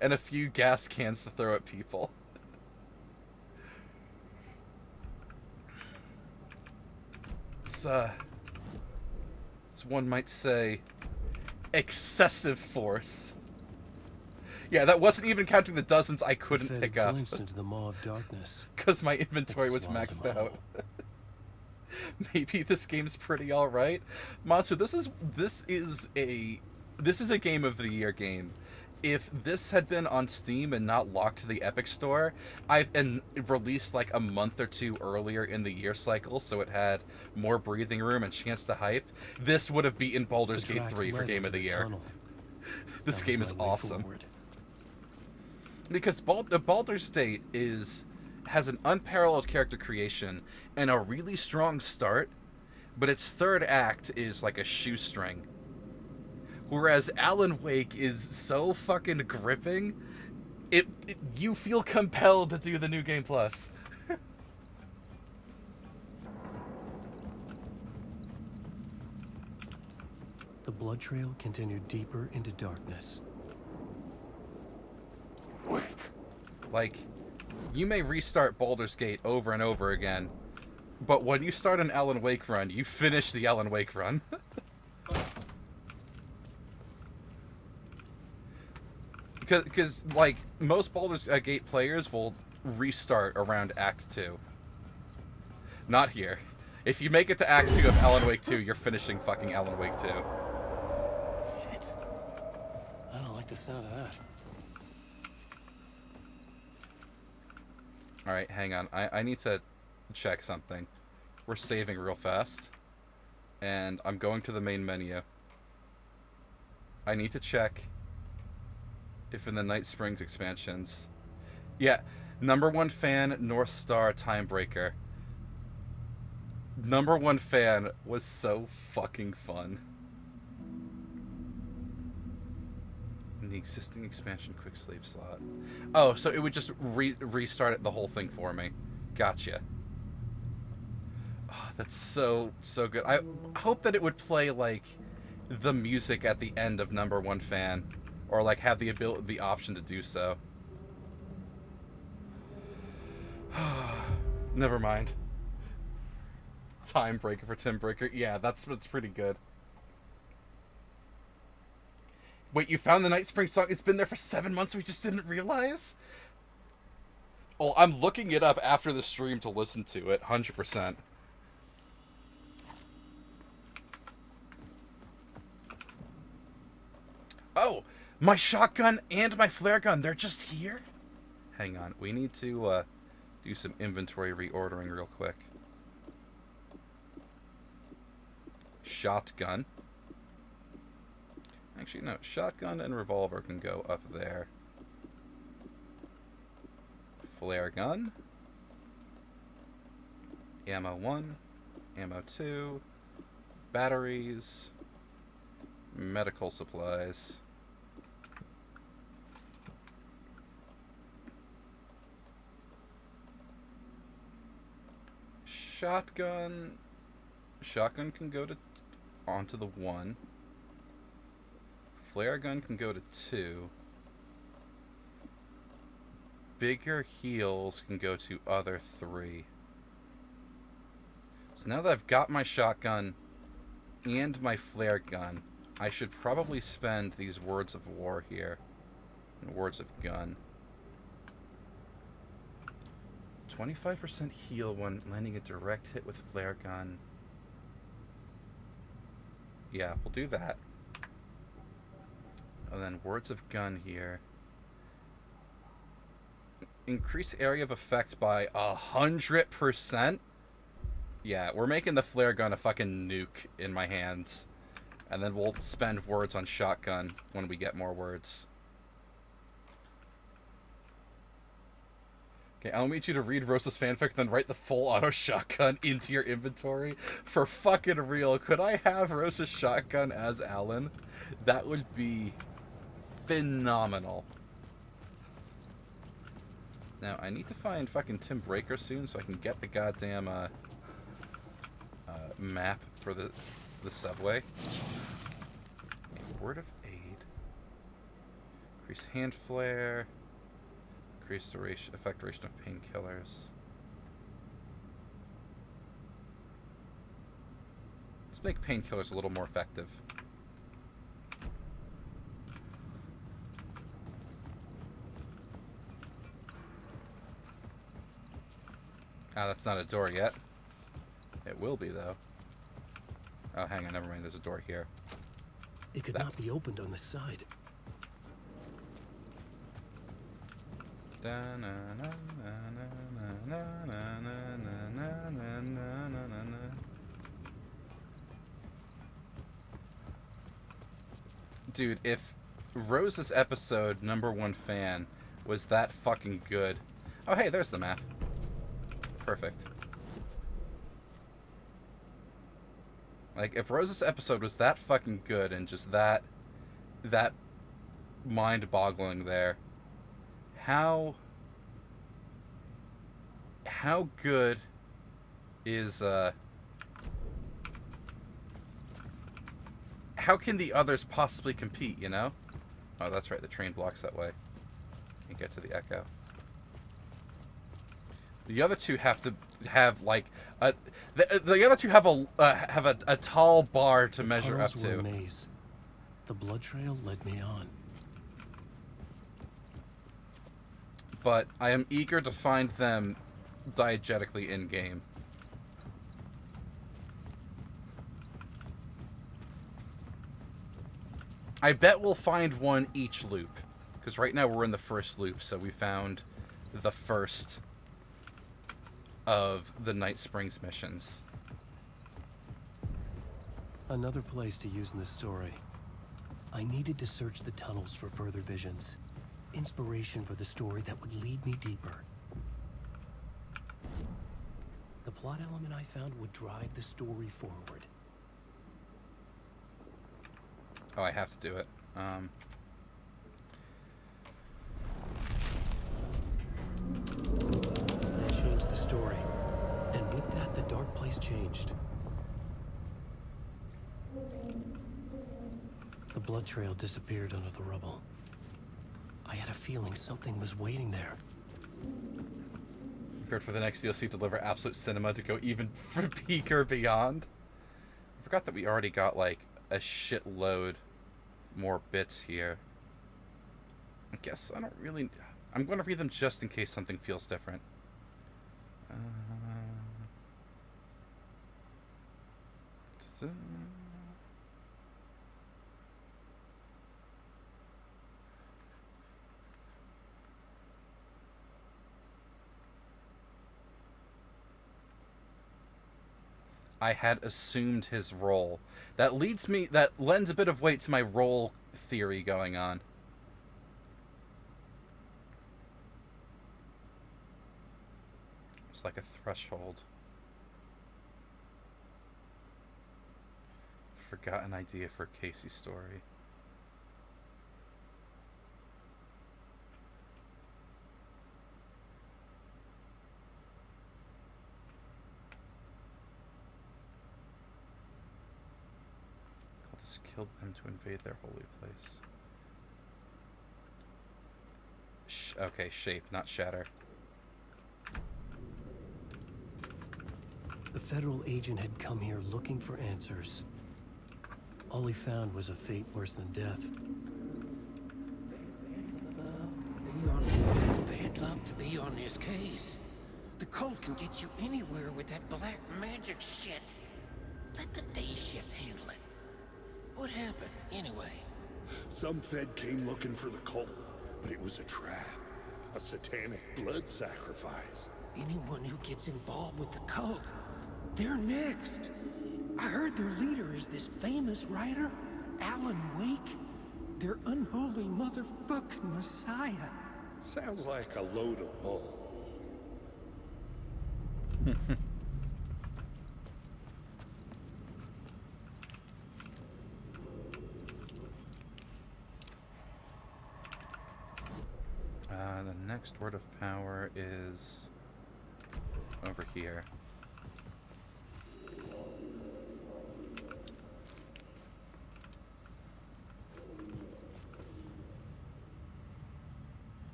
And a few gas cans to throw at people. It's, as one might say, excessive force. Yeah, that wasn't even counting the dozens I couldn't pick up. Into the maw of darkness. Because my inventory was maxed out. Maybe this game's pretty alright. Monster, this is a Game of the Year game. If this had been on Steam and not locked to the Epic Store, and released like a month or two earlier in the year cycle, so it had more breathing room and chance to hype, this would have beaten Baldur's Gate 3 for Game of the Year. This game is awesome. Because Baldur's Gate has an unparalleled character creation and a really strong start, but its third act is like a shoestring. Whereas Alan Wake is so fucking gripping, you feel compelled to do the New Game Plus. The blood trail continued deeper into darkness. Like, you may restart Baldur's Gate over and over again, but when you start an Alan Wake run, you finish the Alan Wake run. Because, like, most Baldur's Gate players will restart around Act 2. Not here. If you make it to Act 2 of Alan Wake 2, you're finishing fucking Alan Wake 2. Shit. I don't like the sound of that. Alright, hang on. I need to check something. We're saving real fast. And I'm going to the main menu. I need to check if in the Night Springs expansions... Yeah, #1 fan, North Star Timebreaker. #1 fan was so fucking fun. In the existing expansion quick save slot. Oh, so it would just restart the whole thing for me. Gotcha. Oh, that's so good. I hope that it would play like the music at the end of #1 fan, or like have the option to do so. Never mind. Timebreaker for Timbreaker. Yeah, that's pretty good. Wait, you found the Night Spring song? It's been there for 7 months, we just didn't realize? Oh, I'm looking it up after the stream to listen to it, 100%. Oh, my shotgun and my flare gun, they're just here? Hang on, we need to do some inventory reordering real quick. Shotgun. Actually, no. Shotgun and revolver can go up there. Flare gun. Ammo 1. Ammo 2. Batteries. Medical supplies. Shotgun. Shotgun can go to onto the 1. Flare gun can go to 2. Bigger heals can go to other 3. So now that I've got my shotgun and my flare gun, I should probably spend these words of war here. And words of gun. 25% heal when landing a direct hit with flare gun. Yeah, we'll do that. And then words of gun here. Increase area of effect by 100%. Yeah, we're making the flare gun a fucking nuke in my hands. And then we'll spend words on shotgun when we get more words. Okay, I'll need you to read Rosa's fanfic, then write the full auto shotgun into your inventory. For fucking real, could I have Rosa's shotgun as Alan? That would be phenomenal. Now, I need to find fucking Tim Breaker soon so I can get the goddamn map for the subway. Word of aid. Increase hand flare. Increase duration, effect duration of painkillers. Let's make painkillers a little more effective. Ah, that's not a door yet. It will be, though. Oh, hang on, never mind. There's a door here. It could not be opened on the side. Dude, if Rose's episode #1 fan was that fucking good. Oh, hey, there's the map. Perfect. Like, if Rose's episode was that fucking good and just that mind-boggling there, how good is, how can the others possibly compete, you know? Oh, that's right, the train blocks that way. Can't get to the Echo. The other two have to have like the other two have a tall bar to measure up to. Were a maze. The blood trail led me on. But I am eager to find them diegetically in game. I bet we'll find one each loop, because right now we're in the first loop, so we found the first of the Night Springs missions. Another place to use in the story. I needed to search the tunnels for further visions. Inspiration for the story that would lead me deeper. The plot element I found would drive the story forward. Oh, I have to do it. That changed the story. And with that, the dark place changed. The blood trail disappeared under the rubble. I had a feeling something was waiting there. Prepared for the next DLC to deliver absolute cinema to go even peaker beyond. I forgot that we already got like a shitload more bits here. I guess I don't really... I'm going to read them just in case something feels different. I had assumed his role. That lends a bit of weight to my role theory going on. It's like a threshold. Forgotten idea for Casey story. Killed them to invade their holy place. Okay, shape, not shatter. The federal agent had come here looking for answers. All he found was a fate worse than death. Leon Morgan's bad luck to be on this case. The cult can get you anywhere with that black magic shit. Let the day shift handle it. What happened, anyway? Some Fed came looking for the cult, but it was a trap. A satanic blood sacrifice. Anyone who gets involved with the cult, they're next. I heard their leader is this famous writer, Alan Wake. Their unholy motherfucking messiah. Sounds like a load of bull. The next word of power is over here.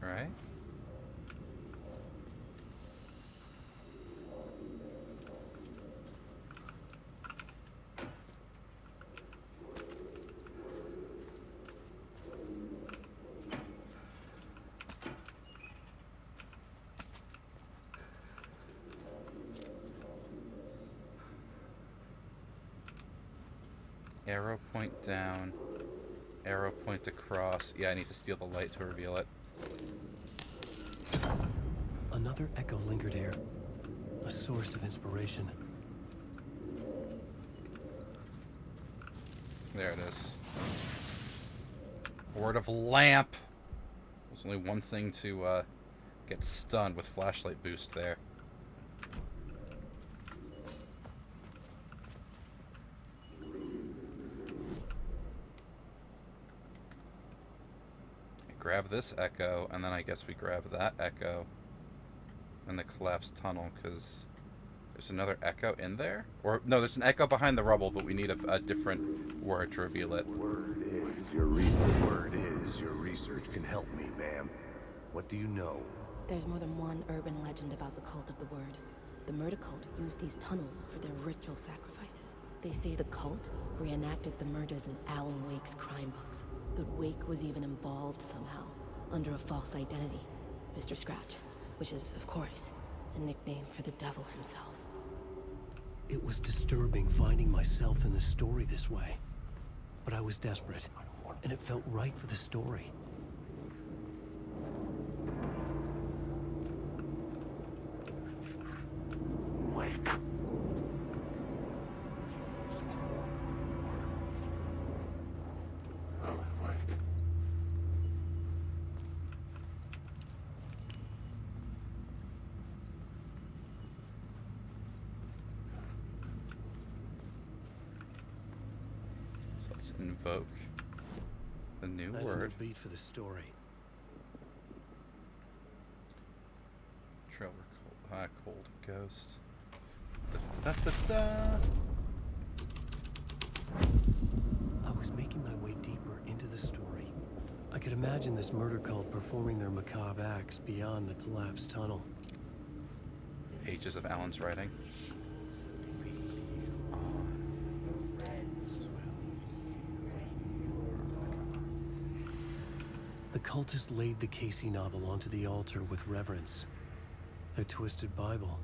Right? Arrow point down, arrow point across. Yeah, I need to steal the light to reveal it. Another echo lingered here, a source of inspiration. There it is. Word of lamp. There's only one thing to get stunned with flashlight boost there. Grab this echo, and then I guess we grab that echo and the collapsed tunnel, because there's another echo in there? Or, no, there's an echo behind the rubble, but we need a different word to reveal it. Word is your research can help me, ma'am. What do you know? There's more than one urban legend about the Cult of the Word. The murder cult used these tunnels for their ritual sacrifices. They say the cult reenacted the murders in Alan Wake's crime books. That Wake was even involved somehow, under a false identity, Mr. Scratch, which is, of course, a nickname for the devil himself. It was disturbing finding myself in the story this way. But I was desperate, and it felt right for the story. Wake. Invoke the new I word. beat for the story. Trailer cold ghost. Da, da, da, da. I was making my way deeper into the story. I could imagine this murder cult performing their macabre acts beyond the collapsed tunnel. Pages of Alan's writing. The cultists laid the Casey novel onto the altar with reverence. Their twisted Bible.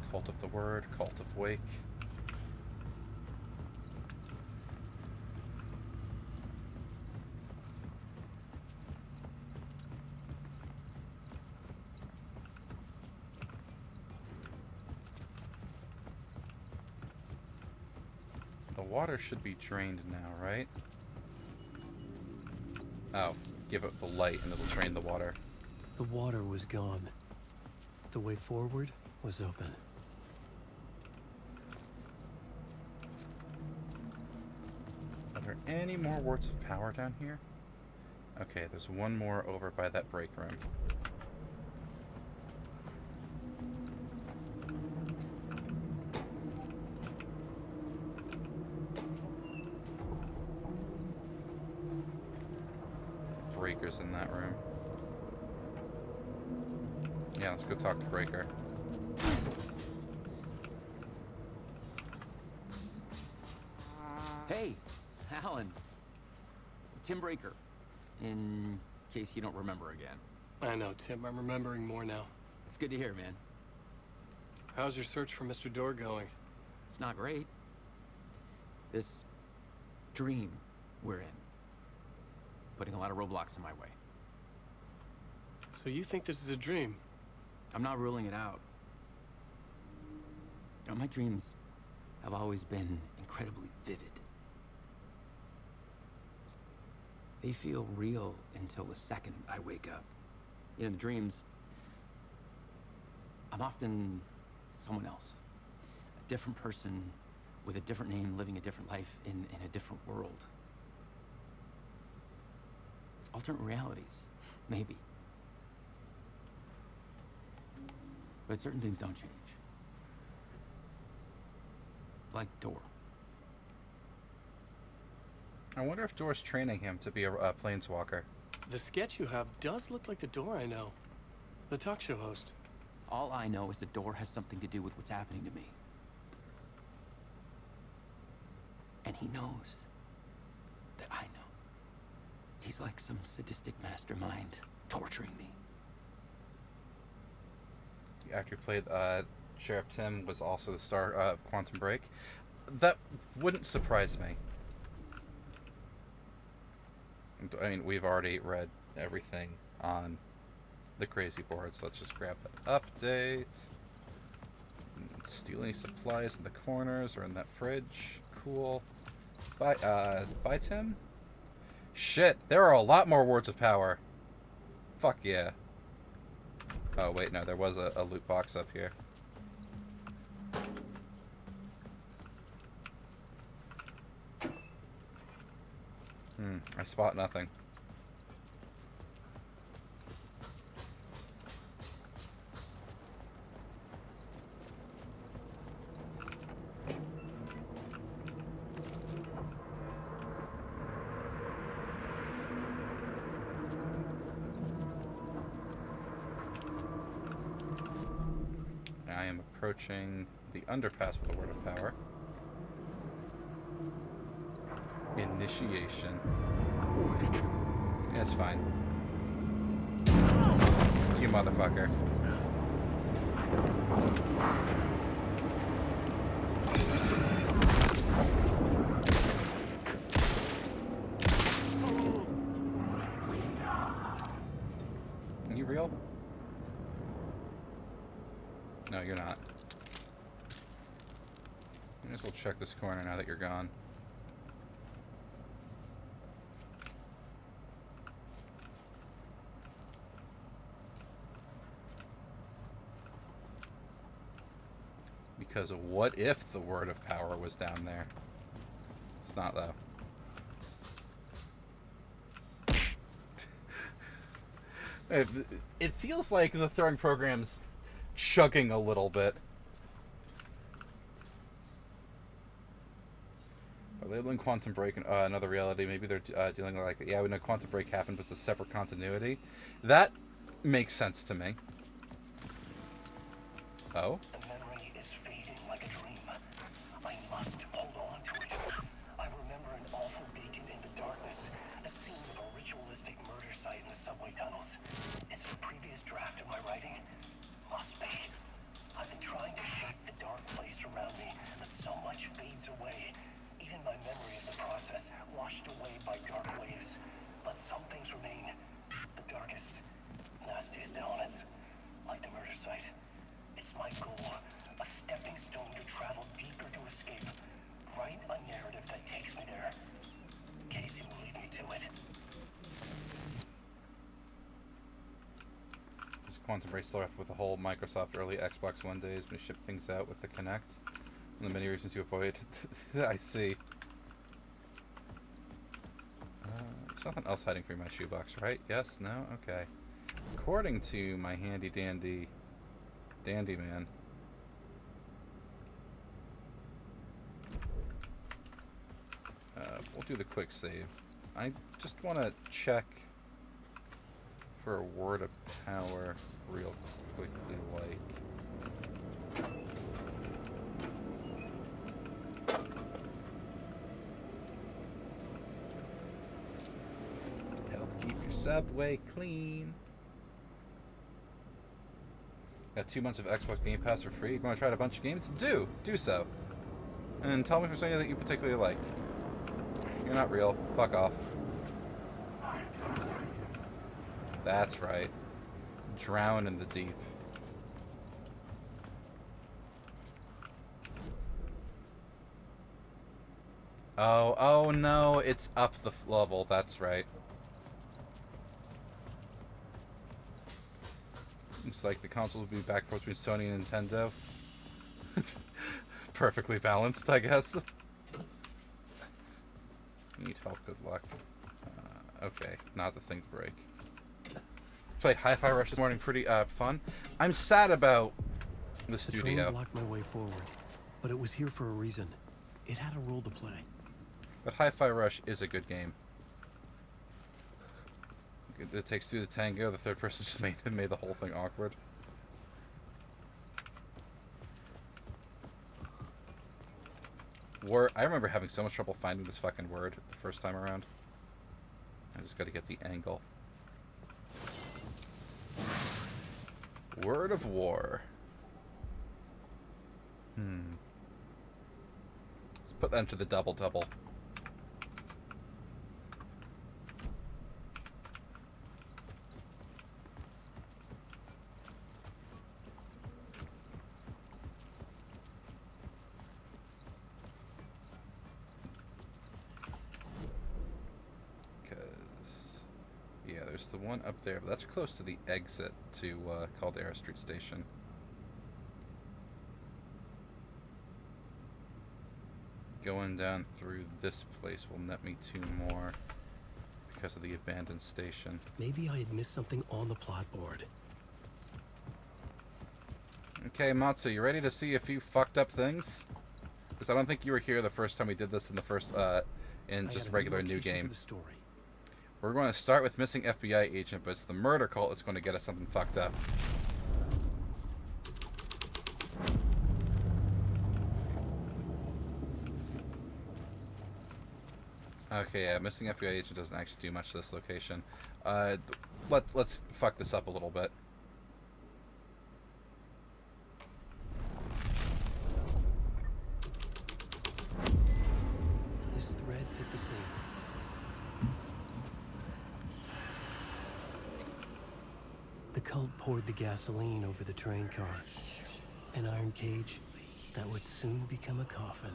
Cult of the Word, Cult of Wake. The water should be drained now, right? Oh, give it the light and it'll drain the water. The water was gone. The way forward was open. Are there any more words of power down here? Okay, there's one more over by that break room. Breaker's in that room. Yeah, let's go talk to Breaker. Hey, Alan. Tim Breaker. in case you don't remember again. I know, Tim. I'm remembering more now. It's good to hear, man. How's your search for Mr. Door going? It's not great. This dream we're in, putting a lot of roadblocks in my way. So you think this is a dream? I'm not ruling it out. You know, my dreams have always been incredibly vivid. They feel real until the second I wake up. In the dreams, I'm often someone else. A different person with a different name, living a different life in a different world. Alternate realities, maybe. But certain things don't change. Like Door. I wonder if Door's training him to be a planeswalker. The sketch you have does look like the Door I know. The talk show host. All I know is the Door has something to do with what's happening to me. And he knows that I know. He's like some sadistic mastermind torturing me. The actor who played Sheriff Tim was also the star of Quantum Break. That wouldn't surprise me. I mean, we've already read everything on the crazy boards. Let's just grab that update. Stealing supplies in the corners or in that fridge. Cool. Bye, Tim? Shit, there are a lot more words of power. Fuck yeah. Oh, wait, no, there was a loot box up here. I spot nothing. I am approaching the underpass with a word of power. Initiation. Yeah, it's fine. You motherfucker. Are you real? No, you're not. Might as well check this corner now that you're gone. Because what if the word of power was down there? It's not, though. It feels like the throwing program's chugging a little bit. Are labeling Quantum Break another reality? Maybe they're dealing with, like, yeah, we know Quantum Break happened, but it's a separate continuity. That makes sense to me. Oh? The memory is fading like a dream. I must hold on to it. I remember an awful beacon in the darkness, the scene of a ritualistic murder site in the subway tunnels. Is it a previous draft of my writing? Must be. I've been trying to shape the dark place around me, but so much fades away. Even my memory of the process, washed away by dark waves. But some things remain. The darkest, nastiest elements, like the murder site. It's my goal, a stepping stone to travel deeper to escape. Write a narrative that takes me there. Casey will lead me to it. This Quantum Break started with the whole Microsoft early Xbox One days when you ship things out with the Kinect. One of the many reasons you avoid. I see. There's nothing else hiding from my shoebox, right? Yes? No? Okay. According to my handy dandy man. We'll do the quick save. I just want to check for a word of power real quickly, like. Hell, keep Subway clean. Got 2 months of Xbox Game Pass for free. You want to try out a bunch of games? Do so. And tell me if there's anything that you particularly like. You're not real. Fuck off. That's right. Drown in the deep. Oh no, it's up the level. That's right. Looks like the consoles will be back between Sony and Nintendo. Perfectly balanced, I guess. Need help, good luck. Okay, not the thing to break. Played Hi-Fi Rush this morning, pretty fun. I'm sad about the studio. The train blocked my way forward, but it was here for a reason. It had a role to play. But Hi-Fi Rush is a good game. It takes two to tango. The third person just made the whole thing awkward. I remember having so much trouble finding this fucking word the first time around. I just gotta get the angle. Word of War. Let's put that into the double-double. There's the one up there, but that's close to the exit to Caldera Street Station. Going down through this place will net me 2 more because of the abandoned station. Maybe I had missed something on the plot board. Okay, Matsu, you ready to see a few fucked up things? Because I don't think you were here the first time we did this in the first, in just regular new game. We're going to start with missing FBI agent, but it's the murder cult that's going to get us something fucked up. Okay, yeah, missing FBI agent doesn't actually do much to this location. Let's fuck this up a little bit. This thread fit the scene. The cult poured the gasoline over the train car. An iron cage that would soon become a coffin.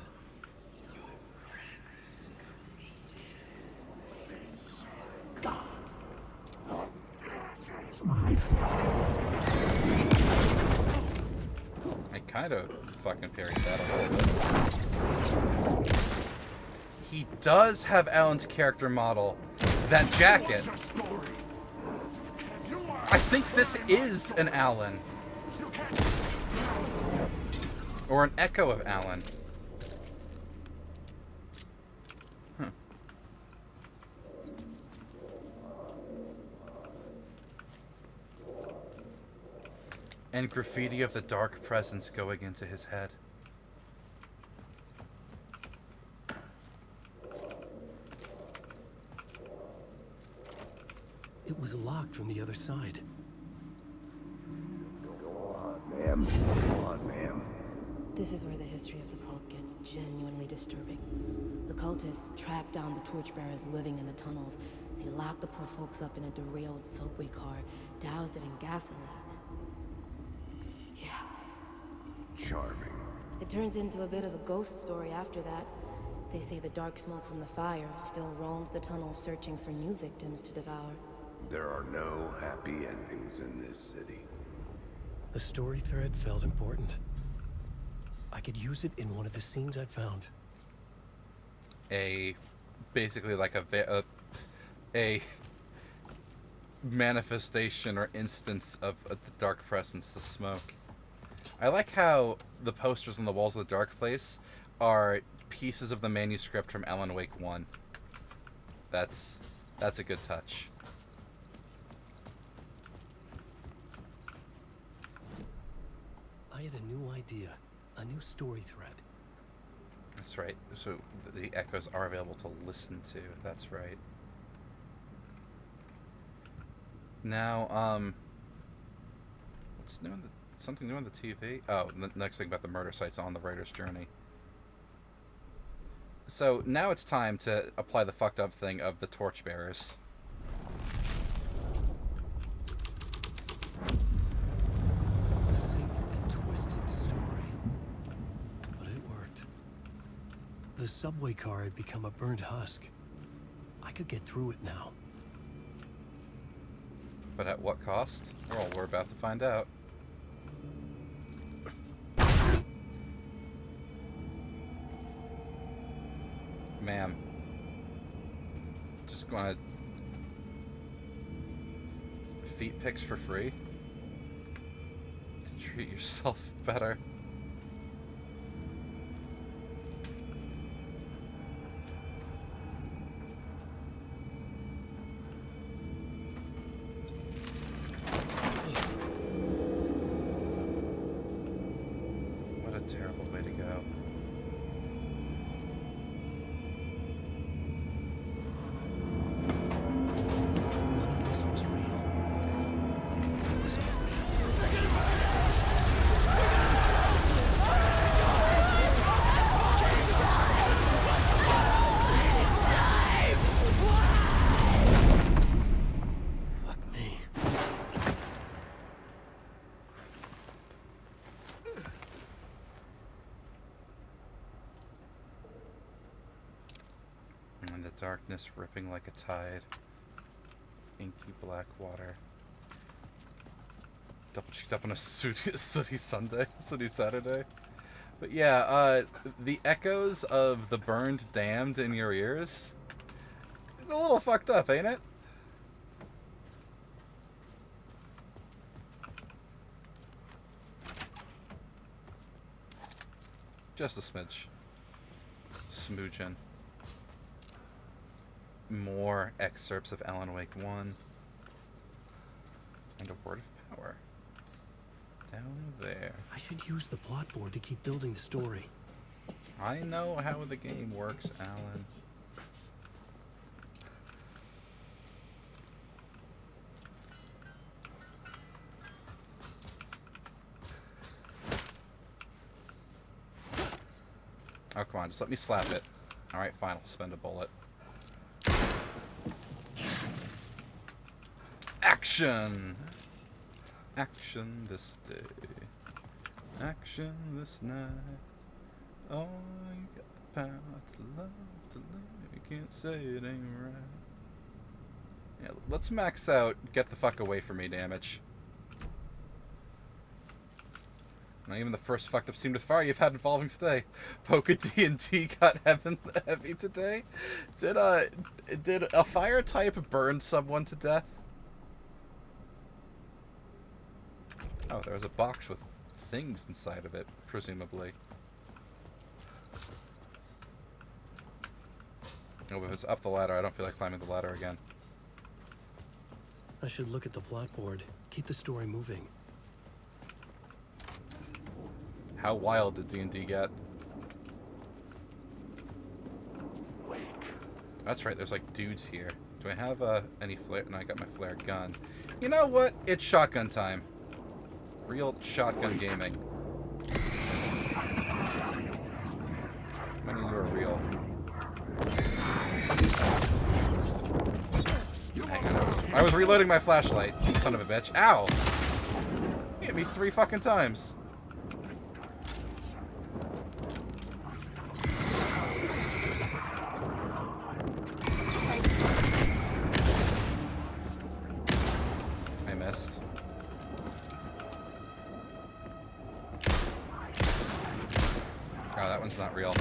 I kind of fucking parried that a little bit. He does have Alan's character model. That jacket. I think this is an Alan. Or an echo of Alan. Huh. And graffiti of the dark presence going into his head. It was locked from the other side. Go on, ma'am. Go on, ma'am. This is where the history of the cult gets genuinely disturbing. The cultists tracked down the torchbearers living in the tunnels. They locked the poor folks up in a derailed subway car, doused it in gasoline. Yeah. Charming. It turns into a bit of a ghost story after that. They say the dark smoke from the fire still roams the tunnels searching for new victims to devour. There are no happy endings in this city. The story thread felt important. I could use it in one of the scenes I'd found. Basically like a manifestation or instance of the dark presence, the smoke. I like how the posters on the walls of the dark place are pieces of the manuscript from Alan Wake 1. That's a good touch. I had a new idea, a new story thread. That's right. So the echoes are available to listen to. That's right. Now, what's new on the... Something new on the TV? Oh, the next thing about the murder site's on the writer's journey. So, now it's time to apply the fucked up thing of the torchbearers. A sick and twisted story. But it worked. The subway car had become a burnt husk. I could get through it now. But at what cost? Well, we're about to find out. Ma'am. Just gonna... feet pics for free? To treat yourself better. What a terrible way to go. And the darkness ripping like a tide. Inky black water. Double cheeked up on a sooty Sunday, sooty Saturday. But yeah, the echoes of the burned damned in your ears. It's a little fucked up, ain't it? Just a smidge. Smoochin'. More excerpts of Alan Wake 1. And a word of power. Down there. I should use the plot board to keep building the story. I know how the game works, Alan. Oh, come on, just let me slap it. Alright, fine, I'll spend a bullet. Action! Action this day. Action this night. Oh, you got the power to love, to live. You can't say it ain't right. Yeah, let's max out get the fuck away from me damage. Not even the first fucked up scene with fire you've had involving today. Poker D&D got heavy today? Did a fire type burn someone to death? Oh, there was a box with things inside of it, presumably. Oh, but if it's up the ladder, I don't feel like climbing the ladder again. I should look at the plot board. Keep the story moving. How wild did D&D get? That's right, there's like dudes here. Do I have any flare? No, I got my flare gun. You know what? It's shotgun time. Real shotgun gaming. Many of you are real. Hang on, I was reloading my flashlight, son of a bitch. Ow! You hit me 3 fucking times. I missed. Oh, that one's not real.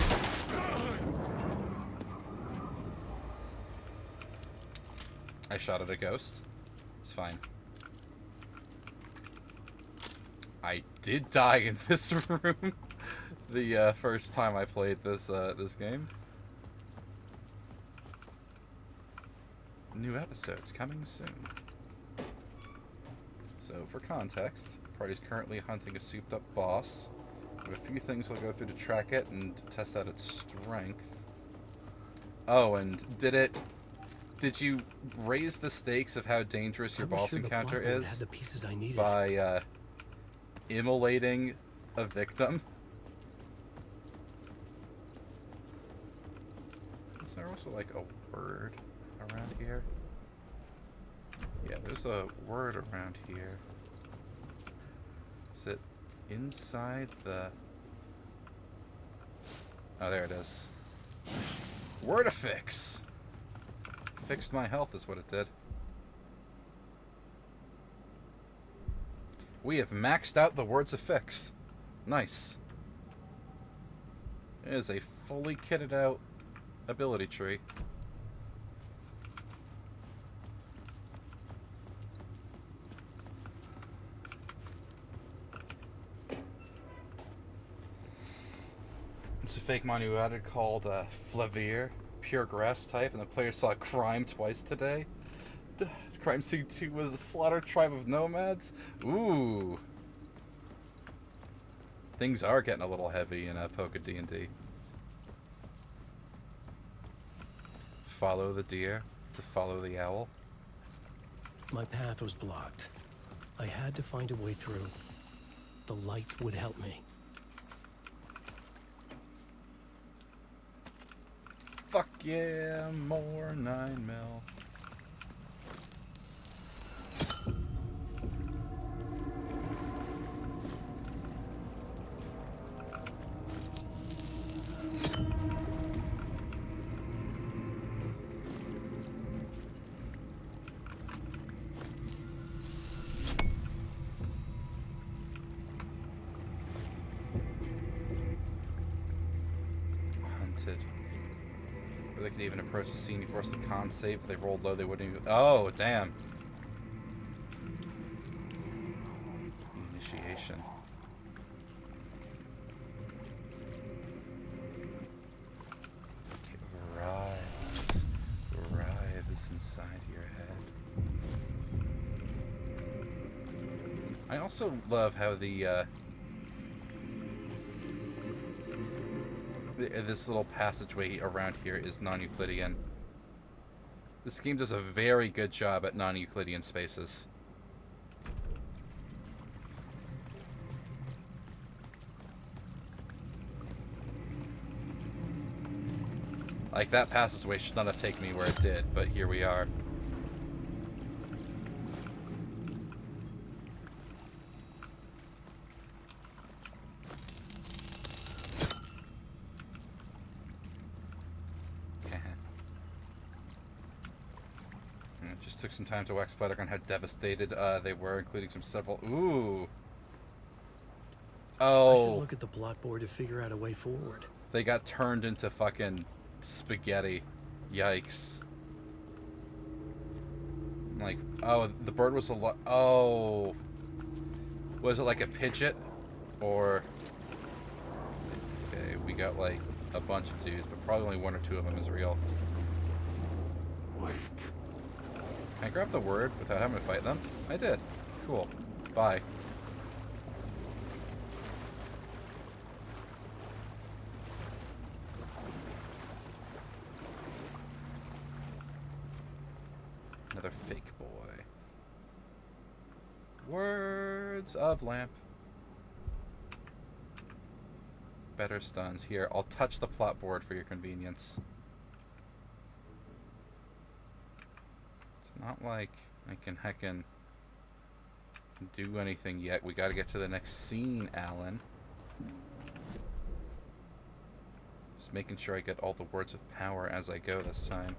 I shot at a ghost. It's fine. I did die in this room the first time I played this this game. New episodes coming soon. So, for context, the party's currently hunting a souped-up boss. We have a few things we'll go through to track it and test out its strength. Oh, and did it Did you raise the stakes of how dangerous your I was boss sure the encounter plot board is had the pieces I needed. by immolating a victim? Is there also like a word around here? Yeah, there's a word around here. Is it inside the... Oh, there it is. Word affix! Fixed my health is what it did. We have maxed out the words affix. Nice. It is a fully kitted out ability tree. It's a fake mon you added called Flavir, pure grass type, and the player saw crime twice today. Crime Scene 2 was a slaughter tribe of nomads. Ooh. Things are getting a little heavy in Poké D&D. Follow the deer to follow the owl. My path was blocked. I had to find a way through. The light would help me. Fuck yeah, more 9mm. Hunted. Or they could even approach the scene before the con save. If they rolled low, they wouldn't even... Oh, damn. Initiation. Writhes inside your head. I also love how the this little passageway around here is non-Euclidean. This game does a very good job at non-Euclidean spaces. Like, that passageway should not have taken me where it did, but here we are. It just took some time to wax Spider on how devastated they were, including several... Ooh! I Oh! should look at the plot board to figure out a way forward. They got turned into fucking spaghetti. Yikes. Like, oh, the bird was a lot. Oh. Was it like a Pidgeot? Or. Okay, we got like a bunch of dudes, but probably only one or two of them is real. Can I grab the word without having to fight them? I did. Cool. Bye. Another fake boy. Words of lamp. Better stuns. Here, I'll touch the plot board for your convenience. It's not like I can heckin' do anything yet. We gotta get to the next scene, Alan. Just making sure I get all the words of power as I go this time.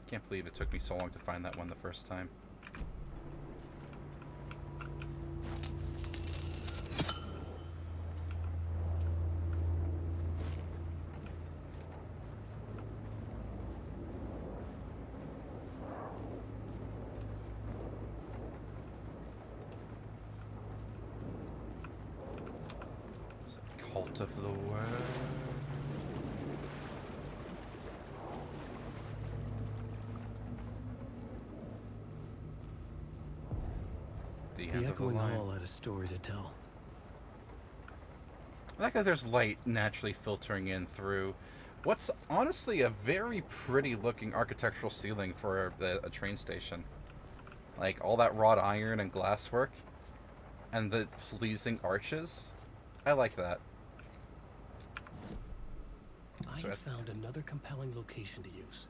Can't believe it took me so long to find that one the first time. It's a cult of the word. The end of the echoing line. hall had a story to tell. I like that there's light naturally filtering in through what's honestly a very pretty looking architectural ceiling for a train station. Like all that wrought iron and glasswork and the pleasing arches. I like that. I So had found another compelling location to use.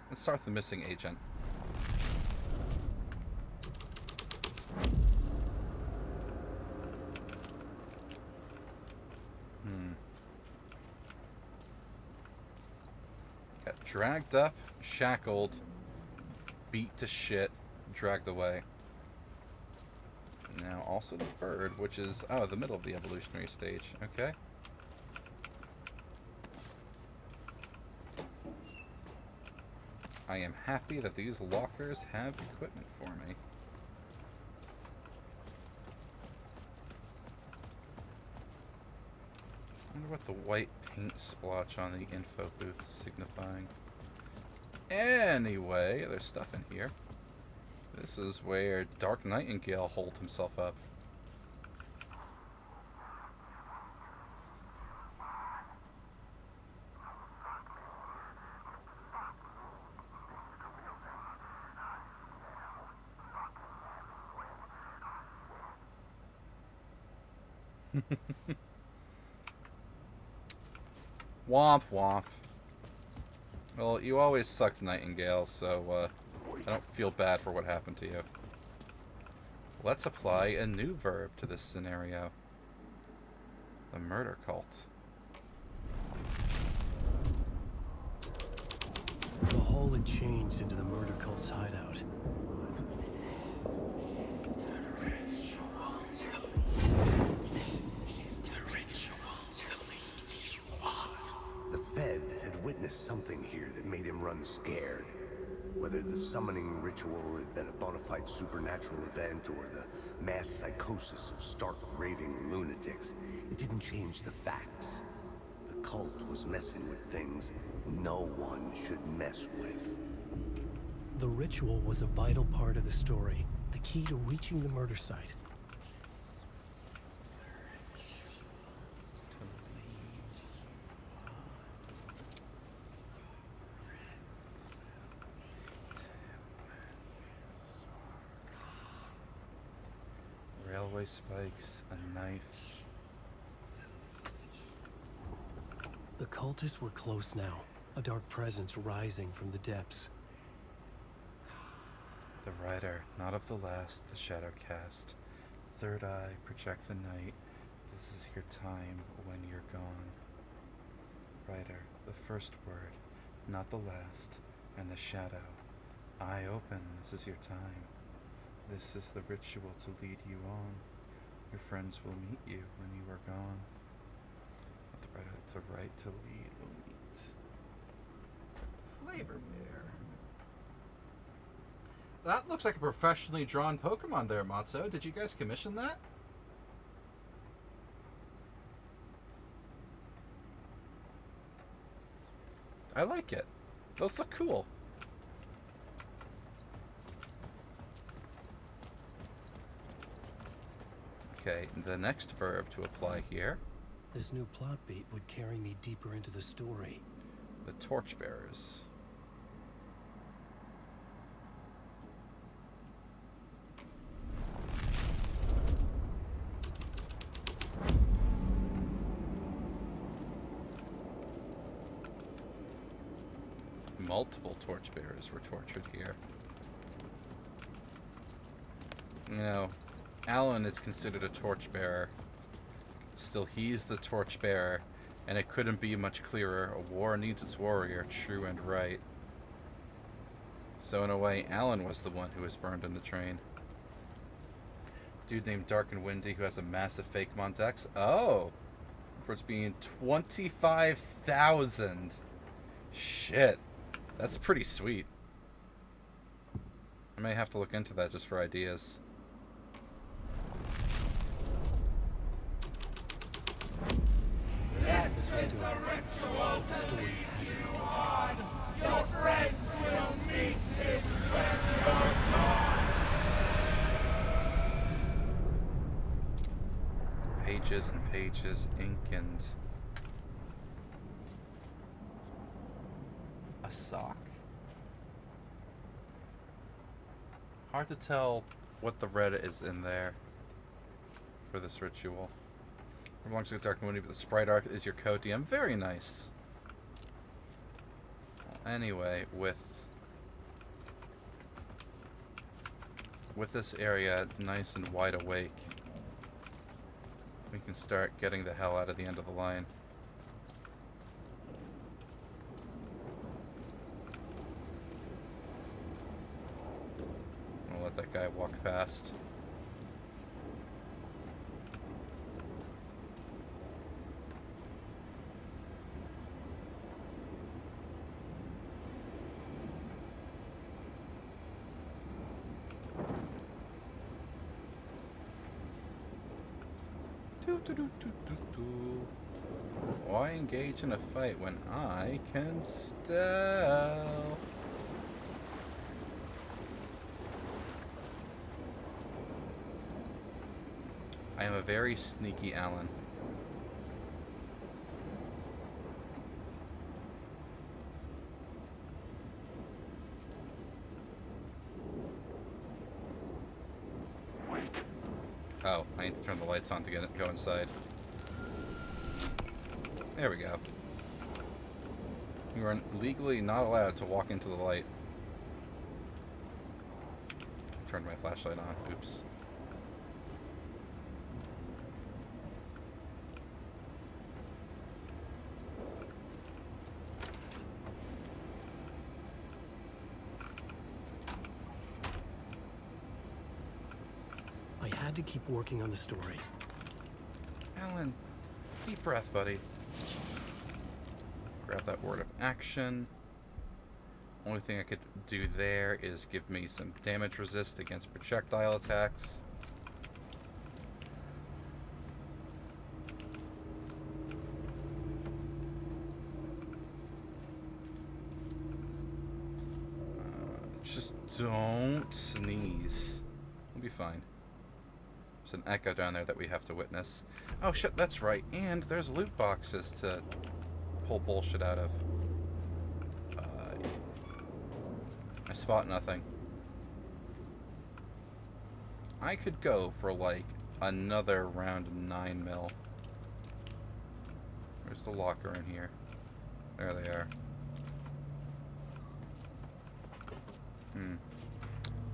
let's start with the missing agent. Got dragged up, shackled, beat to shit, dragged away. Now also the bird, which is, oh, the middle of the evolutionary stage. Okay. I am happy that these lockers have equipment for me. I wonder what the white paint splotch on the info booth is signifying. Anyway, there's stuff in here. This is where Dark Nightingale holed himself up. Womp womp. Well, you always sucked, Nightingale, so I don't feel bad for what happened to you. Let's apply a new verb to this scenario. The murder cult. The hall had changed into the murder cult's hideout. The Fed had witnessed something here that made him run scared. Whether the summoning ritual had been a bona fide supernatural event or the mass psychosis of stark raving lunatics, it didn't change the facts. The cult was messing with things no one should mess with. The ritual was a vital part of the story, the key to reaching the murder site. Railway spikes, a knife. The cultists were close now, a dark presence rising from the depths. The rider, not of the last, the shadow cast. Third eye, project the night. This is your time when you're gone. Rider, the first word, not the last, and the shadow. Eye open, this is your time. This is the ritual to lead you on. Your friends will meet you when you are gone. The right to lead will meet. Flavor Bear. That looks like a professionally drawn Pokemon there, Matzo. Did you guys commission that? I like it. Those look cool. Okay, the next verb to apply here. This new plot beat would carry me deeper into the story. The Torchbearers. Multiple Torchbearers were tortured here. You know, Alan is considered a torchbearer. Still, he's the torchbearer, and it couldn't be much clearer. A war needs its warrior, true and right. So in a way, Alan was the one who was burned in the train. Dude named Dark and Windy who has a massive fake Mondex. Oh! For it's being 25,000. Shit. That's pretty sweet. I may have to look into that just for ideas. This is the ritual to lead you on. Your friends will meet it when you're gone. pages and pages, ink and a sock. Hard to tell what the red is in there for this ritual. Belongs to the dark community, but the sprite art is your coat. DM. Very nice. Anyway, with this area nice and wide awake, we can start getting the hell out of the end of the line. I'll let that guy walk past. Why engage in a fight when I can stealth? I am a very sneaky Alan. Oh, I need to turn the lights on to go inside. There we go. You are legally not allowed to walk into the light. Turned my flashlight on. Oops. I had to keep working on the story. Alan, deep breath, buddy. Grab that word of action. Only thing I could do there is give me some damage resist against projectile attacks. Just don't sneeze. We'll be fine. There's an echo down there that we have to witness. Oh shit, that's right. And there's loot boxes to pull bullshit out of. I spot nothing. I could go for like another round of 9mm. Where's the locker in here? There they are.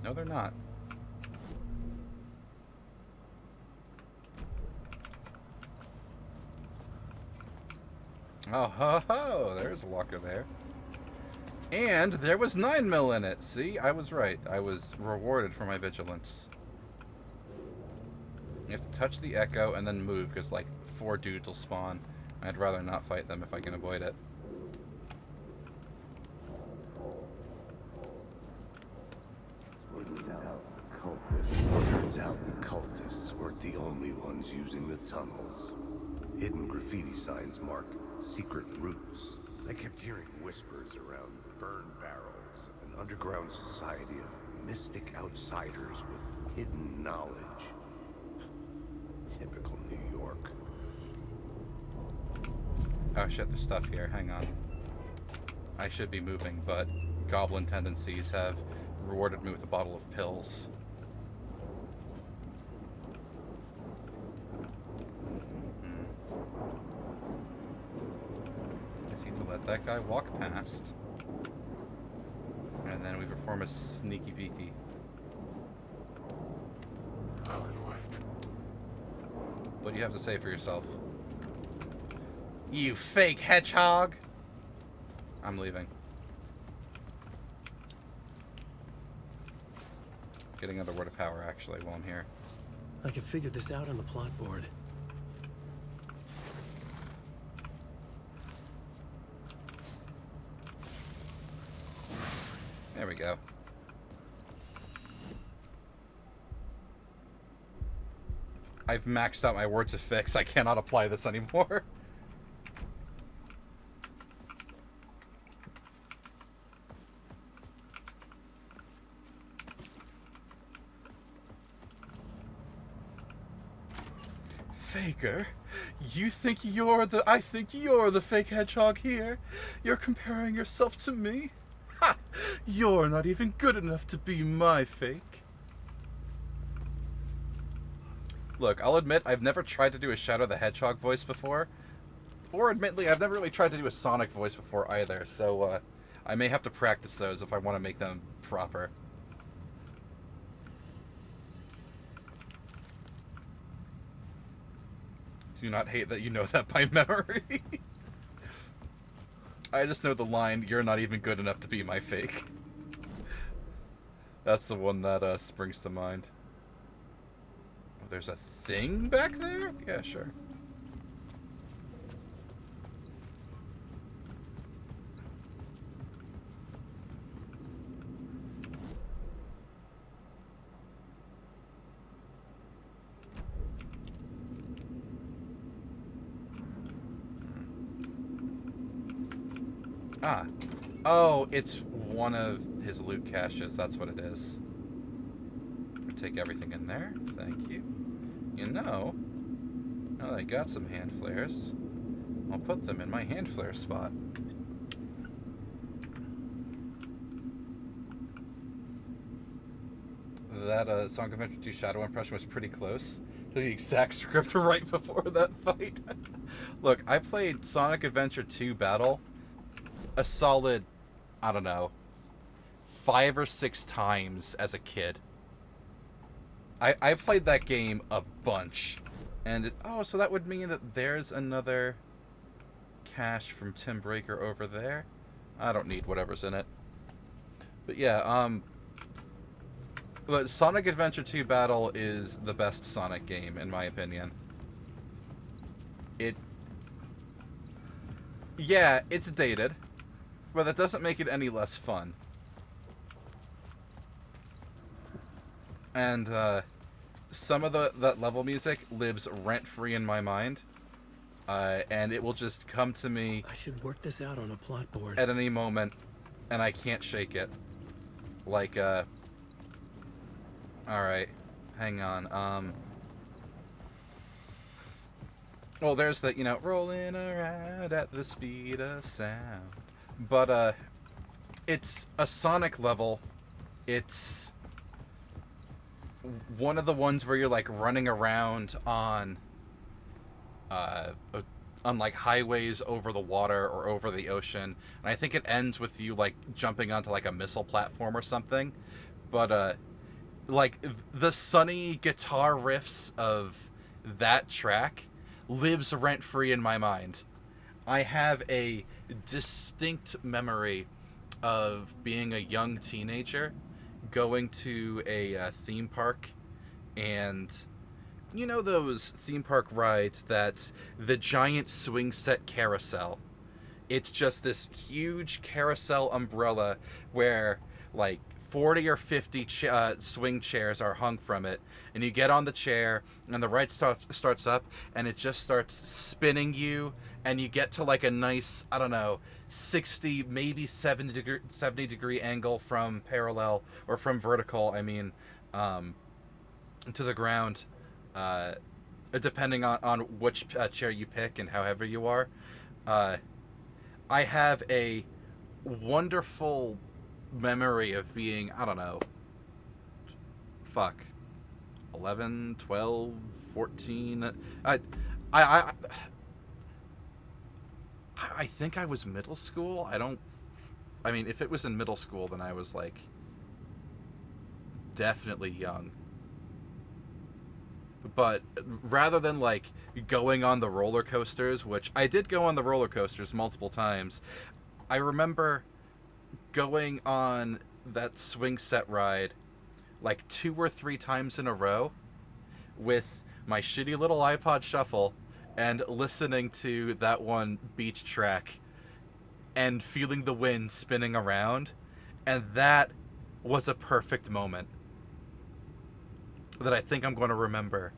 No, they're not. Oh, ho, ho! There's a locker there. And there was 9mm in it. See, I was right. I was rewarded for my vigilance. You have to touch the echo and then move, because like 4 dudes will spawn. I'd rather not fight them if I can avoid it. Turns out the cultists weren't the only ones using the tunnels. Hidden graffiti signs marked secret routes. I kept hearing whispers around burn barrels of an underground society of mystic outsiders with hidden knowledge. Typical New York. Oh shit, there's stuff here. Hang on. I should be moving, but goblin tendencies have rewarded me with a bottle of pills. Let that guy walk past, and then we perform a sneaky peeky. What do you have to say for yourself? You fake hedgehog! I'm leaving. Getting another word of power actually while I'm here. I can figure this out on the plot board. There we go. I've maxed out my words of fix. I cannot apply this anymore. Faker, you think you're the... I think you're the fake hedgehog here. You're comparing yourself to me? Ha! You're not even good enough to be my fake. Look, I'll admit I've never tried to do a Shadow the Hedgehog voice before. Or admittedly, I've never really tried to do a Sonic voice before either, so I may have to practice those if I want to make them proper. Do not hate that you know that by memory. I just know the line, "You're not even good enough to be my fake." That's the one that springs to mind. Oh, there's a thing back there? Yeah, sure. Ah. Oh, it's one of his loot caches. That's what it is. Take everything in there. Thank you. You know, now that I got some hand flares, I'll put them in my hand flare spot. That Sonic Adventure 2 Shadow impression was pretty close to the exact script right before that fight. Look, I played Sonic Adventure 2 Battle a solid, I don't know, 5 or 6 times as a kid. I played that game a bunch. And oh, so that would mean that there's another cache from Tim Breaker over there. I don't need whatever's in it. But yeah, but Sonic Adventure 2 Battle is the best Sonic game, in my opinion. Yeah, it's dated, but that doesn't make it any less fun. And some of that level music lives rent-free in my mind, and it will just come to me. I should work this out on a plot board at any moment, and I can't shake it. Like, all right, hang on. Well, there's the, you know, rolling around at the speed of sound. But, it's a Sonic level. It's one of the ones where you're, like, running around on like, highways over the water or over the ocean. And I think it ends with you, like, jumping onto, like, a missile platform or something. But, like, the sunny guitar riffs of that track lives rent-free in my mind. I have a distinct memory of being a young teenager, going to a theme park, and you know those theme park rides that's the giant swing set carousel? It's just this huge carousel umbrella where, like, 40 or 50 swing chairs are hung from it, and you get on the chair, and the ride starts up, and it just starts spinning you, and you get to, like, a nice, I don't know, 60, maybe 70 degree angle from parallel, or from vertical, I mean, to the ground, depending on which chair you pick and how heavy you are. I have a wonderful memory of being, I don't know, 11, 12, 14. I think I was middle school. I mean, if it was in middle school, then I was, like, definitely young. But rather than, like, going on the roller coasters, which I did go on the roller coasters multiple times, I remember going on that swing set ride like 2 or 3 times in a row with my shitty little iPod Shuffle and listening to that one beach track and feeling the wind spinning around. And that was a perfect moment that I think I'm going to remember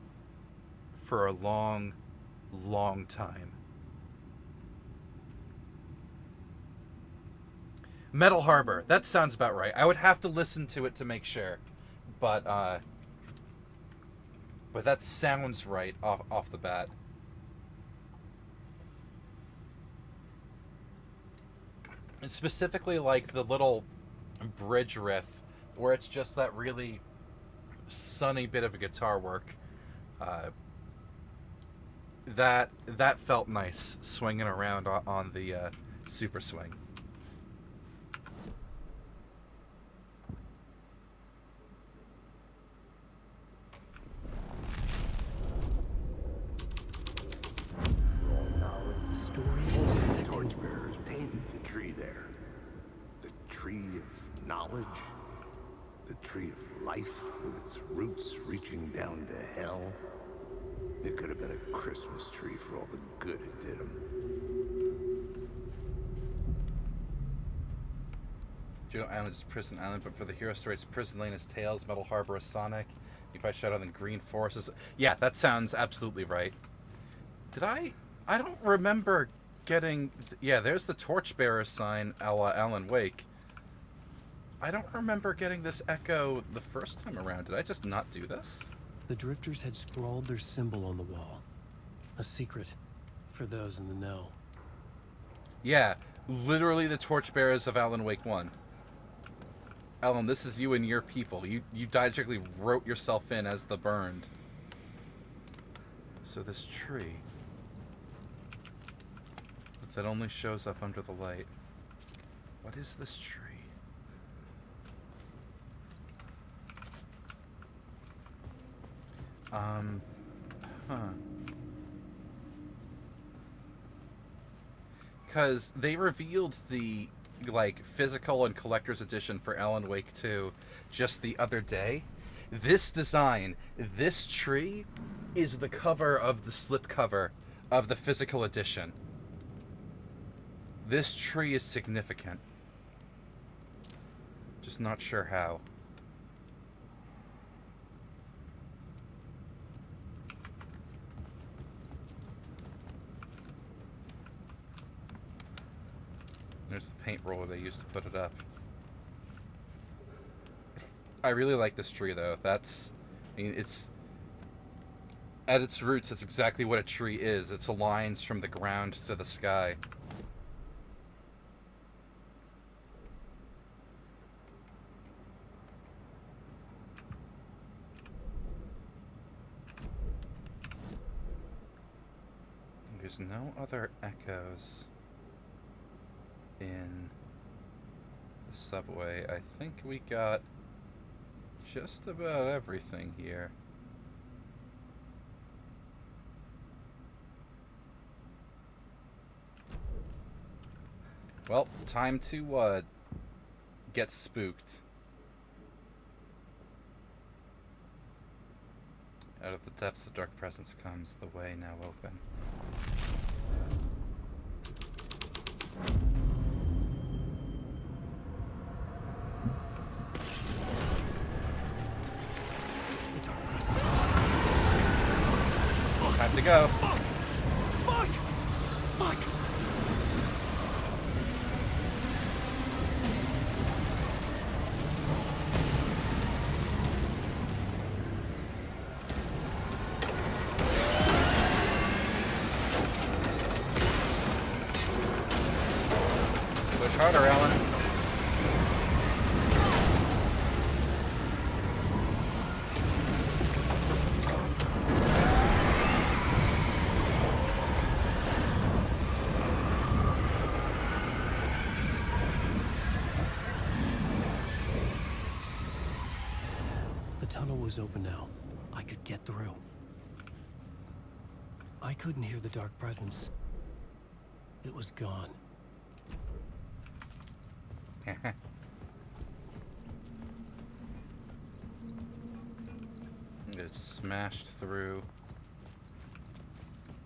for a long, long time. Metal Harbor. That sounds about right. I would have to listen to it to make sure. But, But that sounds right off the bat. And specifically like the little bridge riff where it's just that really sunny bit of guitar work. That felt nice swinging around on the Super Swing. The torchbearers painted the tree there. The tree of knowledge. The tree of life with its roots reaching down to hell. It could have been a Christmas tree for all the good it did them. Juno Island is Prison Island, but for the hero story, it's Prison Lane is Tails, Metal Harbor is Sonic, Nephi Shadow, then Green Forest is... Yeah, that sounds absolutely right. Did I don't remember getting... Yeah, there's the Torchbearer sign, a la Alan Wake. I don't remember getting this echo the first time around. Did I just not do this? The Drifters had scrawled their symbol on the wall. A secret for those in the know. Yeah, literally the Torchbearers of Alan Wake 1. Alan, this is you and your people. You diegetically wrote yourself in as the burned. So this tree... that only shows up under the light. What is this tree? Because they revealed the, like, physical and collector's edition for Alan Wake 2 just the other day. This design, this tree, is the cover of the slipcover of the physical edition. This tree is significant. Just not sure how. There's the paint roller they used to put it up. I really like this tree, though. That's... I mean, it's... At its roots, it's exactly what a tree is. It's lines from the ground to the sky. There's no other echoes in the subway. I think we got just about everything here. Well, time to get spooked. Out of the depths of dark presence comes the way now open. Time to go. Fuck! Fuck! Push harder, Alan. The tunnel was open now. I could get through. I couldn't hear the dark presence. It was gone. It smashed through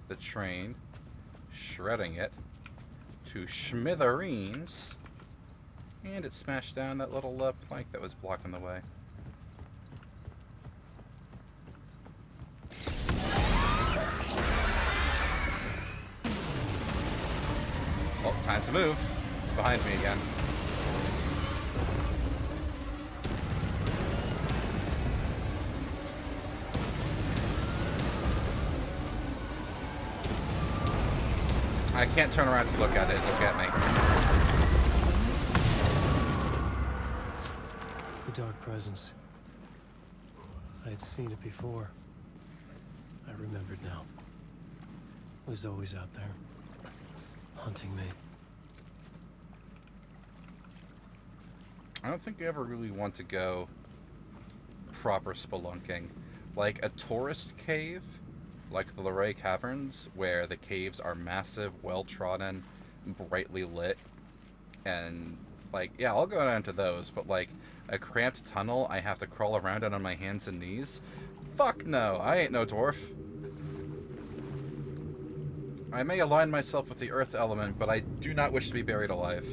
the train, shredding it to smithereens, and it smashed down that little plank that was blocking the way. Oh, time to move. It's behind me again. I can't turn around to look at it. Look at me. The Dark Presence. I had seen it before. I remembered now. It was always out there, hunting me. I don't think you ever really want to go proper spelunking. Like a tourist cave, like the Luray Caverns, where the caves are massive, well-trodden, brightly lit, and, like, yeah, I'll go down to those, but, like, a cramped tunnel I have to crawl around it on my hands and knees? Fuck no, I ain't no dwarf. I may align myself with the earth element, but I do not wish to be buried alive.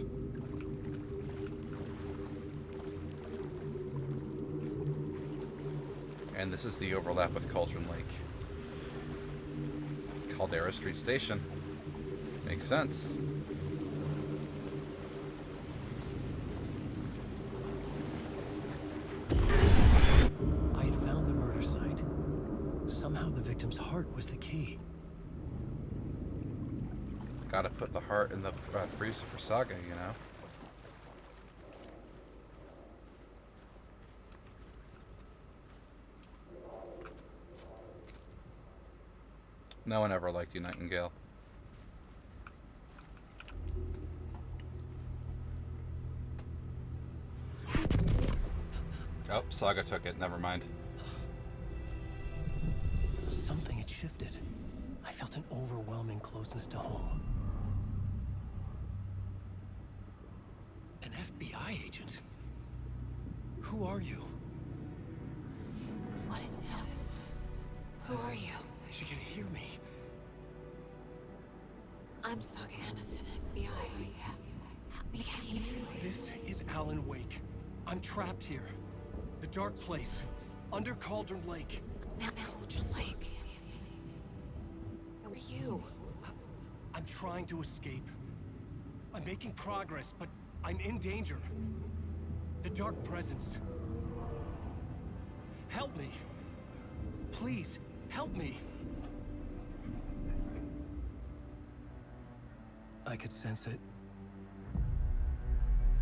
And this is the overlap with Cauldron Lake. Caldera Street Station. Makes sense. I had found the murder site. Somehow the victim's heart was the key. Gotta put the heart in the freezer for Saga, you know? No one ever liked you, Nightingale. Oh, Saga took it. Never mind. Something had shifted. I felt an overwhelming closeness to home. An FBI agent? Who are you? What is this? Who are you? She can hear me. I'm Saga Anderson, FBI. Help me. This is Alan Wake. I'm trapped here. The dark place. Under Cauldron Lake. Not Cauldron Lake. Who are you? I'm trying to escape. I'm making progress, but I'm in danger. The Dark Presence. Help me. Please, help me. I could sense it.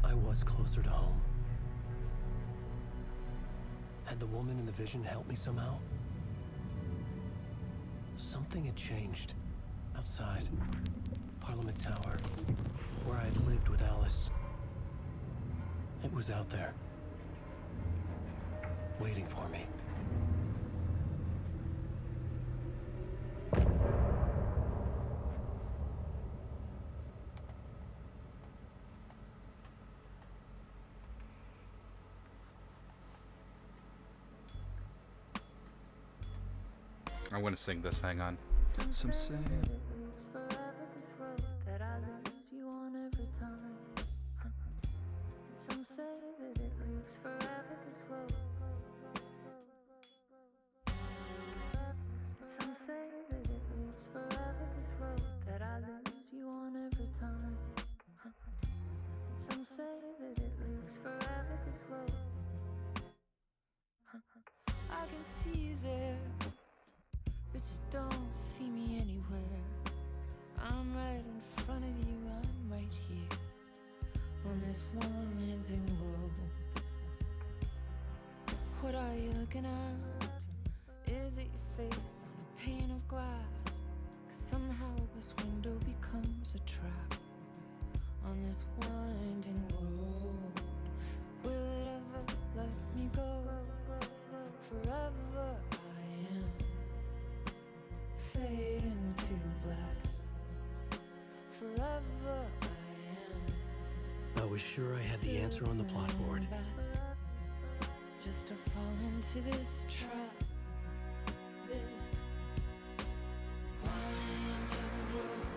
I was closer to home. Had the woman in the vision helped me somehow? Something had changed. Outside. Parliament Tower. Where I had lived with Alice. It was out there. Waiting for me. I'm gonna sing this, hang on. Some say that I lose you on every time. Some say that it lives forever this road. Some say that it lives forever this road. That I lose you on every time. Some say that it lives forever this road. I can see you there, but you don't see me anywhere. I'm right in front of you, I'm right here on this winding road. What are you looking at? Is it your face on a pane of glass? 'Cause somehow this window becomes a trap on this winding road. Will it ever let me go? Forever I am fading to black. Forever I I was sure I had the answer on the plot board. am just to fall into this trap. This winding road.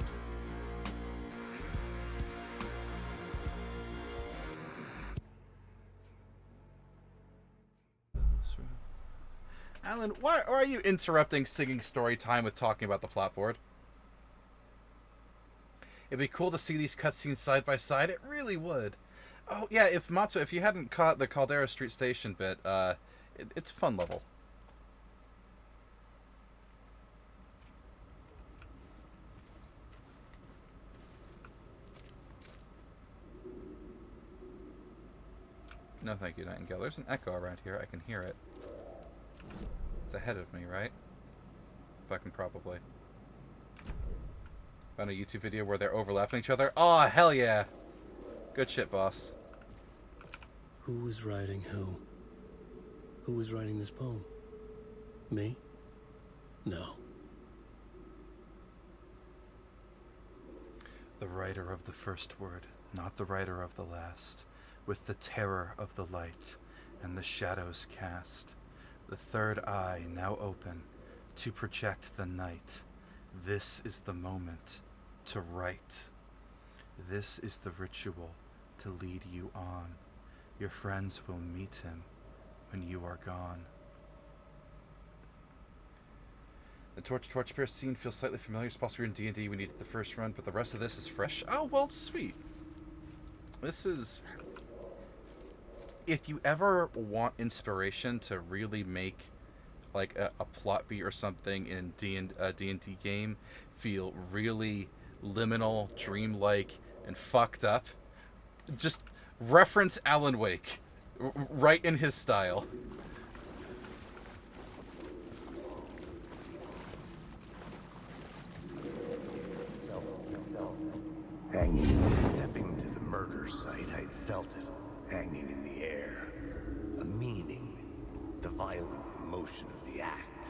Alan, why are you interrupting singing story time with talking about the plot board? It'd be cool to see these cutscenes side by side. It really would. Oh yeah, if Matsu, if you hadn't caught the Caldera Street Station bit, it's fun level. No, thank you, Nightingale. There's an echo around here. I can hear it. It's ahead of me, right? Fucking probably. Found a YouTube video where they're overlapping each other. Oh, hell yeah! Good shit, boss. Who was writing who? Who was writing this poem? Me? No. The writer of the first word, not the writer of the last, with the terror of the light and the shadows cast, the third eye now open to project the night. This is the moment to write. This is the ritual to lead you on. Your friends will meet him when you are gone. The Torchbearer scene feels slightly familiar. It's possible in D&D we needed the first run, but the rest of this is fresh. Oh, well, sweet. This is... If you ever want inspiration to really make like a plot beat or something in D&D game feel really liminal, dreamlike, and fucked up, just reference Alan Wake. Right in his style. Stepping to the murder site, I'd felt it, hanging in the air. A meaning, the violent emotion of the act,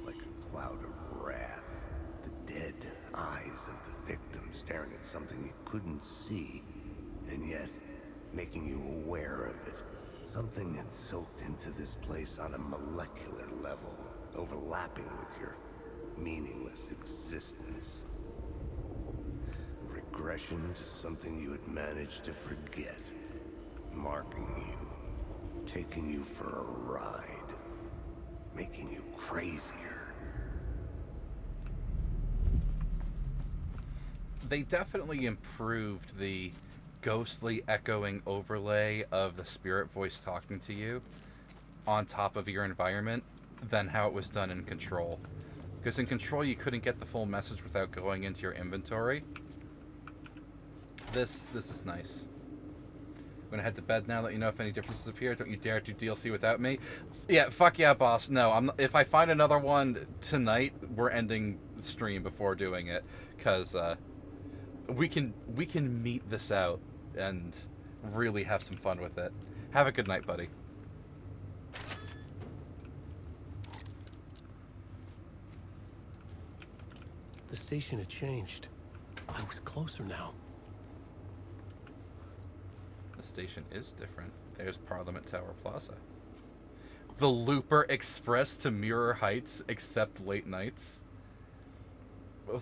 like a cloud of wrath. The dead eyes of the victim staring at something you couldn't see, and yet making you aware of it. Something had soaked into this place on a molecular level, overlapping with your meaningless existence. Regression to something you had managed to forget. Marking you. Taking you for a ride. Making you crazier. They definitely improved the ghostly echoing overlay of the spirit voice talking to you on top of your environment than how it was done in Control. Because in Control you couldn't get the full message without going into your inventory. This is nice. I'm gonna head to bed now, let you know if any differences appear. Don't you dare do DLC without me. Yeah, fuck yeah, boss. No, I'm not, if I find another one tonight, we're ending the stream before doing it. Because we can meet this out and really have some fun with it. Have a good night, buddy. The station had changed. I was closer now. The station is different. There's Parliament Tower Plaza. The Looper Express to Mirror Heights, except late nights.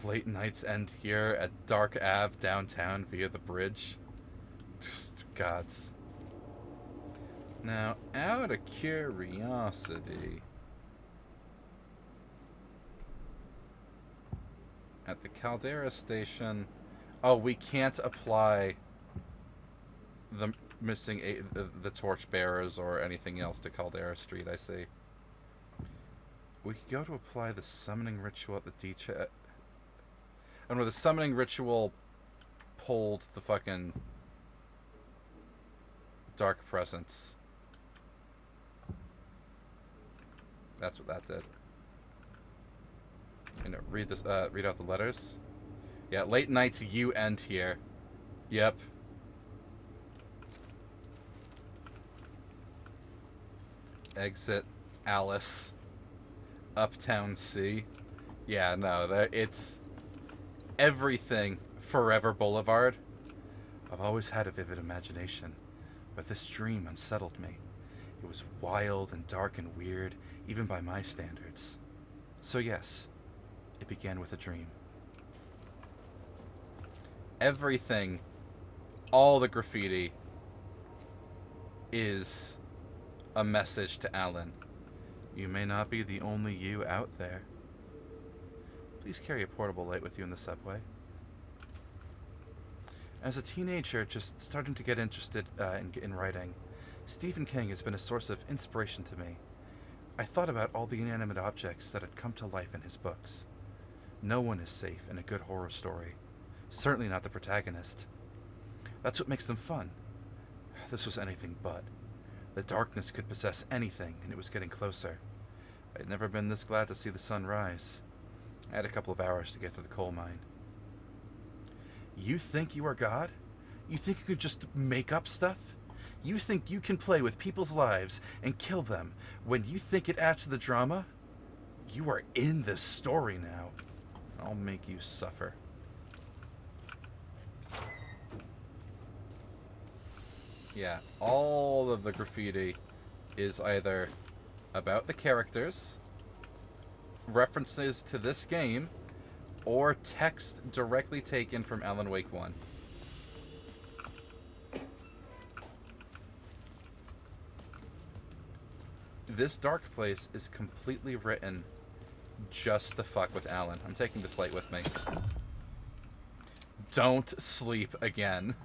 Late nights end here at Dark Ave downtown via the bridge. Gods. Now, out of curiosity, at the Caldera station, oh, we can't apply the missing the Torchbearers or anything else to Caldera Street, I see. We could go to apply the summoning ritual at the D-Chat. And where the summoning ritual pulled the fucking dark presence. That's what that did. You know, read this. Read out the letters. Yeah, late nights you end here. Yep. Exit Alice. Uptown C. Yeah, no, it's everything Forever Boulevard. I've always had a vivid imagination, but this dream unsettled me. It was wild and dark and weird, even by my standards. So yes, it began with a dream. Everything, all the graffiti, is a message to Alan. You may not be the only you out there. Please carry a portable light with you in the subway. As a teenager just starting to get interested in writing, Stephen King has been a source of inspiration to me. I thought about all the inanimate objects that had come to life in his books. No one is safe in a good horror story. Certainly not the protagonist. That's what makes them fun. This was anything but. The darkness could possess anything, and it was getting closer. I'd never been this glad to see the sun rise. I had a couple of hours to get to the coal mine. You think you are God? You think you could just make up stuff? You think you can play with people's lives and kill them when you think it adds to the drama? You are in this story now. I'll make you suffer. Yeah, all of the graffiti is either about the characters, references to this game, or text directly taken from Alan Wake 1. This dark place is completely written just to fuck with Alan. I'm taking this light with me. Don't sleep again.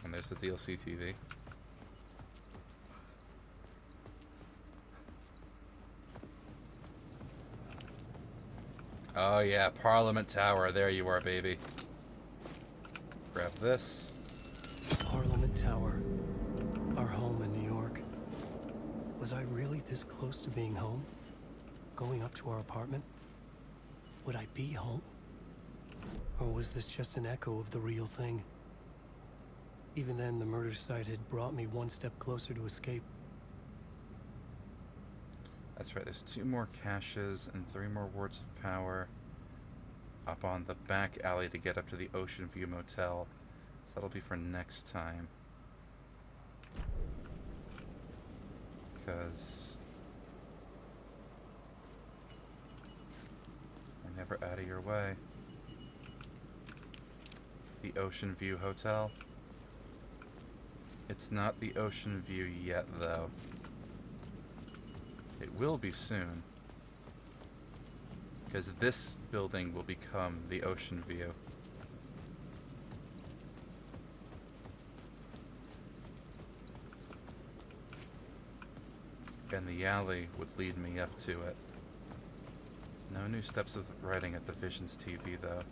And there's the DLC TV. Oh yeah, Parliament Tower. There you are, baby. Grab this. Parliament Tower. Our home in New York. Was I really this close to being home? Going up to our apartment? Would I be home? Or was this just an echo of the real thing? Even then, the murder site had brought me one step closer to escape. That's right, there's 2 more caches and 3 more wards of power up on the back alley to get up to the Ocean View Motel. So that'll be for next time. Because we're never out of your way. The Ocean View Hotel. It's not the Ocean View yet, though. It will be soon. Because this building will become the Ocean View. And the alley would lead me up to it. No new steps of writing at the Visions TV, though.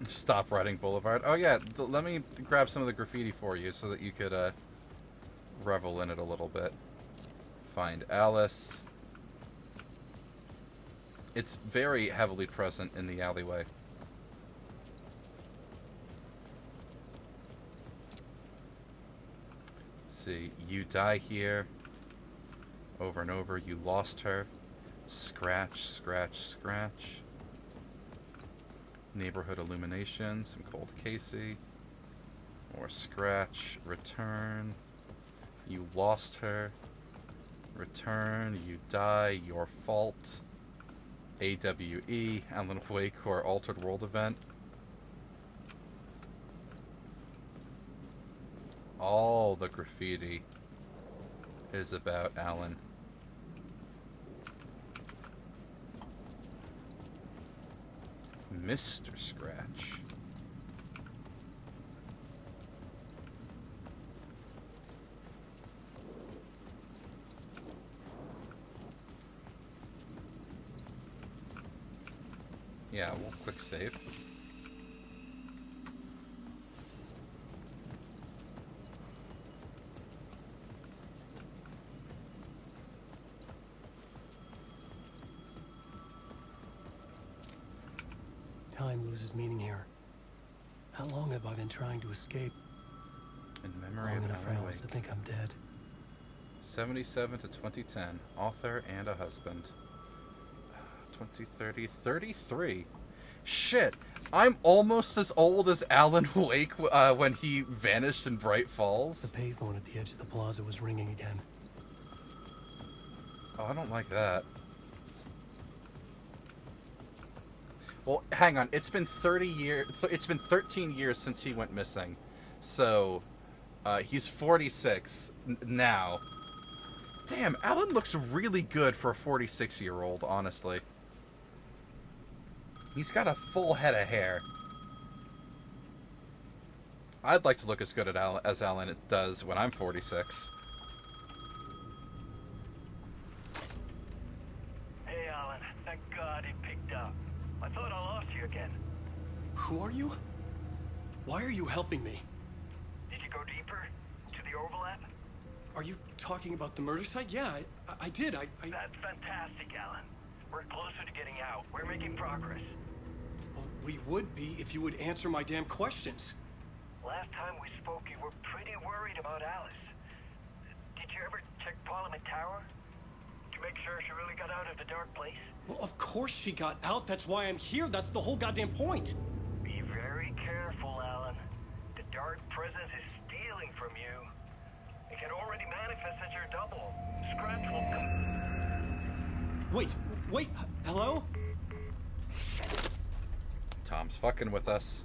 Stop writing Boulevard. Oh yeah, let me grab some of the graffiti for you so that you could revel in it a little bit. Find Alice. It's very heavily present in the alleyway. Let's see, you die here. Over and over, you lost her. Scratch, scratch, scratch. Neighborhood illumination, some cold Casey. More scratch, return. You lost her. Return, you die, your fault. AWE, Alan Wake, or Altered World event. All the graffiti is about Alan. Mr. Scratch. Yeah, we'll quick save. Time loses meaning here. How long have I been trying to escape? In memory Long of enough for Alan Alice to Wake. think I'm dead. 77 to 2010. Author and a husband. 2030. 33. Shit! I'm almost as old as Alan Wake when he vanished in Bright Falls. The payphone at the edge of the plaza was ringing again. Oh, I don't like that. Well, hang on. It's been 30 years. It's been 13 years since he went missing. So, he's 46 now. Damn, Alan looks really good for a 46-year-old, honestly. He's got a full head of hair. I'd like to look as good as Alan does when I'm 46. thought I lost you again. Who are you? Why are you helping me? Did you go deeper to the overlap? Are you talking about the murder site? Yeah, I did. That's fantastic, Alan. We're closer to getting out. We're making progress. Well, we would be if you would answer my damn questions. Last time we spoke, you were pretty worried about Alice. Did you ever check Parliament Tower? To make sure she really got out of the dark place? Well, of course she got out. That's why I'm here. That's the whole goddamn point. Be very careful, Alan. The dark presence is stealing from you. It can already manifest as your double. Scratch will come. Wait, hello? Tom's fucking with us.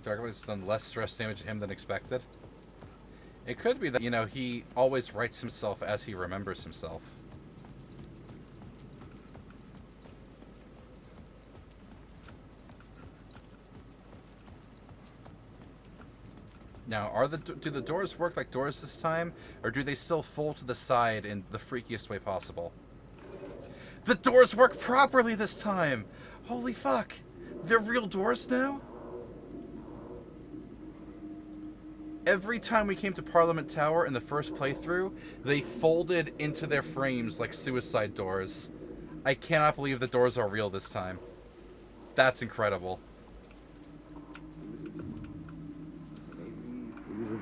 Darkblade has done less stress damage to him than expected. It could be that, you know, he always writes himself as he remembers himself. Now, do the doors work like doors this time, or do they still fold to the side in the freakiest way possible? The doors work properly this time! Holy fuck! They're real doors now? Every time we came to Parliament Tower in the first playthrough, they folded into their frames like suicide doors. I cannot believe the doors are real this time. That's incredible.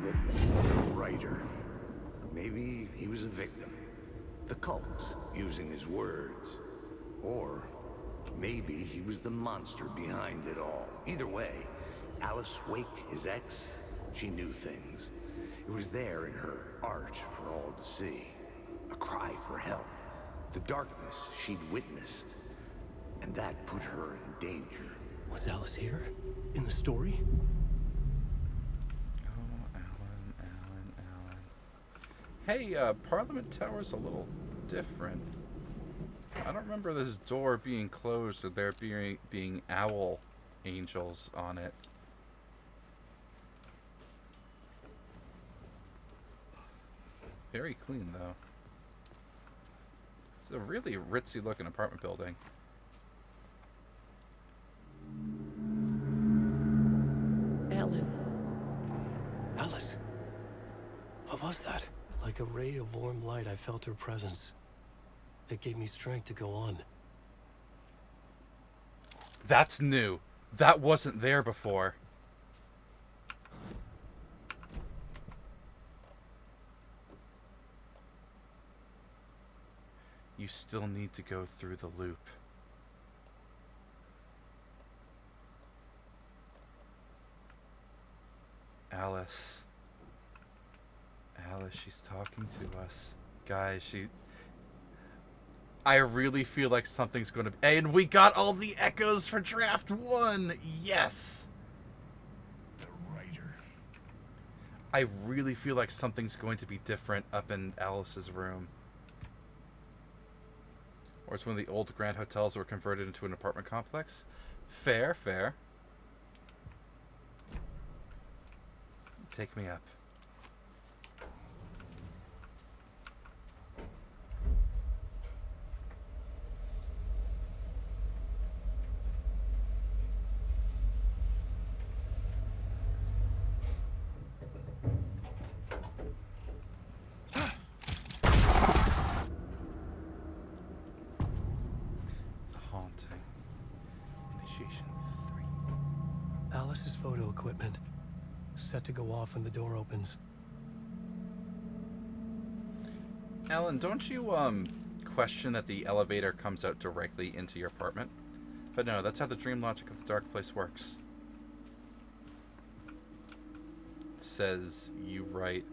The writer. Maybe he was a victim. The cult, using his words. Or maybe he was the monster behind it all. Either way, Alice Wake, his ex, she knew things. It was there in her art for all to see. A cry for help. The darkness she'd witnessed. And that put her in danger. Was Alice here? In the story? Hey, Parliament Tower's a little different. I don't remember this door being closed or there being owl angels on it. Very clean, though. It's a really ritzy looking apartment building. Alan. Alice. What was that? Like a ray of warm light, I felt her presence. It gave me strength to go on. That's new. That wasn't there before. You still need to go through the loop. Alice. Alice, she's talking to us. Guys, I really feel like something's going to... And we got all the echoes for Draft 1! Yes! The writer. I really feel like something's going to be different up in Alice's room. Or it's one of the old Grand Hotels were converted into an apartment complex. Fair, fair. Take me up. Alice's photo equipment. Set to go off when the door opens. Alan, don't you, question that the elevator comes out directly into your apartment? But no, that's how the dream logic of the dark place works. It says you write,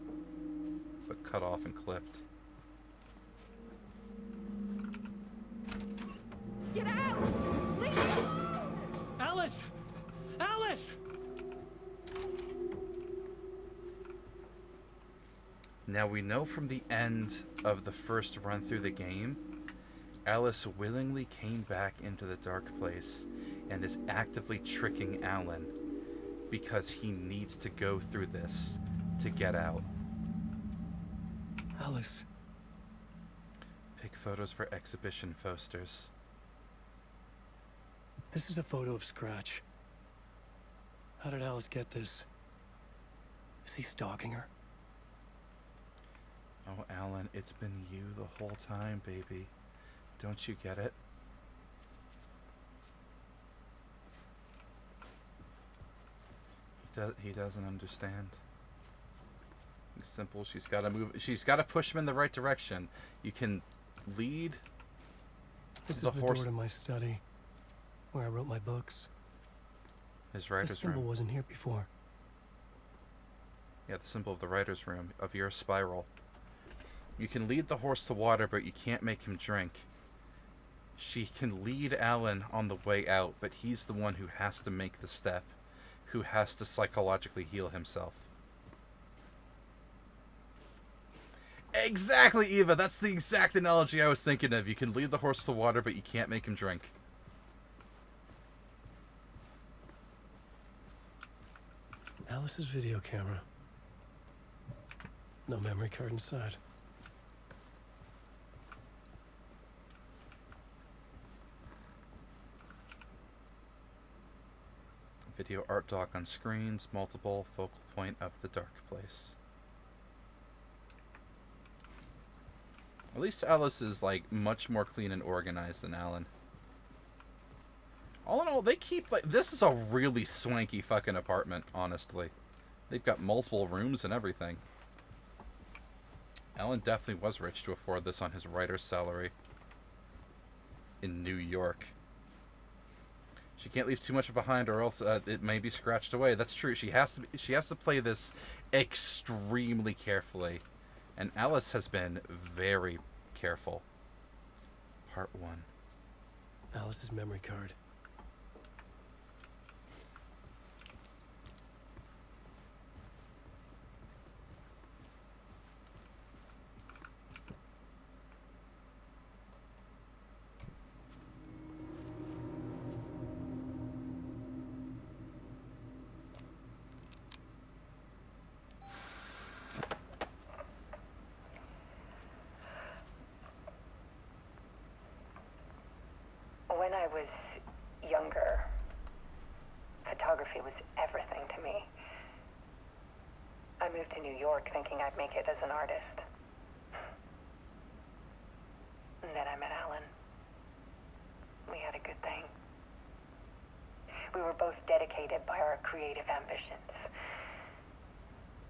but cut off and clipped. Get out! Leave me alone! Alice! Alice! Now we know from the end of the first run through the game, Alice willingly came back into the dark place and is actively tricking Alan because he needs to go through this to get out. Alice. Take photos for exhibition posters. This is a photo of Scratch. How did Alice get this? Is he stalking her? Oh, Alan, it's been you the whole time, baby. Don't you get it? He doesn't understand. It's simple. She's got to move. She's got to push him in the right direction. You can lead This the is the horse. door to my study, where I wrote my books. His This writer's symbol room. wasn't here before. Yeah, the symbol of the writer's room, of your spiral. You can lead the horse to water, but you can't make him drink. She can lead Alan on the way out, but he's the one who has to make the step, who has to psychologically heal himself. Exactly, Eva! That's the exact analogy I was thinking of. You can lead the horse to water, but you can't make him drink. Alice's video camera. No memory card inside. Video art doc on screens, multiple focal point of the dark place. At least Alice is like much more clean and organized than Alan. All in all, they keep like this is a really swanky fucking apartment, honestly. They've got multiple rooms and everything. Alan definitely was rich to afford this on his writer's salary in New York. She can't leave too much behind, or else it may be scratched away. That's true. She has to play this extremely carefully, and Alice has been very careful. Part 1. Alice's memory card. When I was younger, photography was everything to me. I moved to New York thinking I'd make it as an artist. And then I met Alan. We had a good thing. We were both dedicated by our creative ambitions.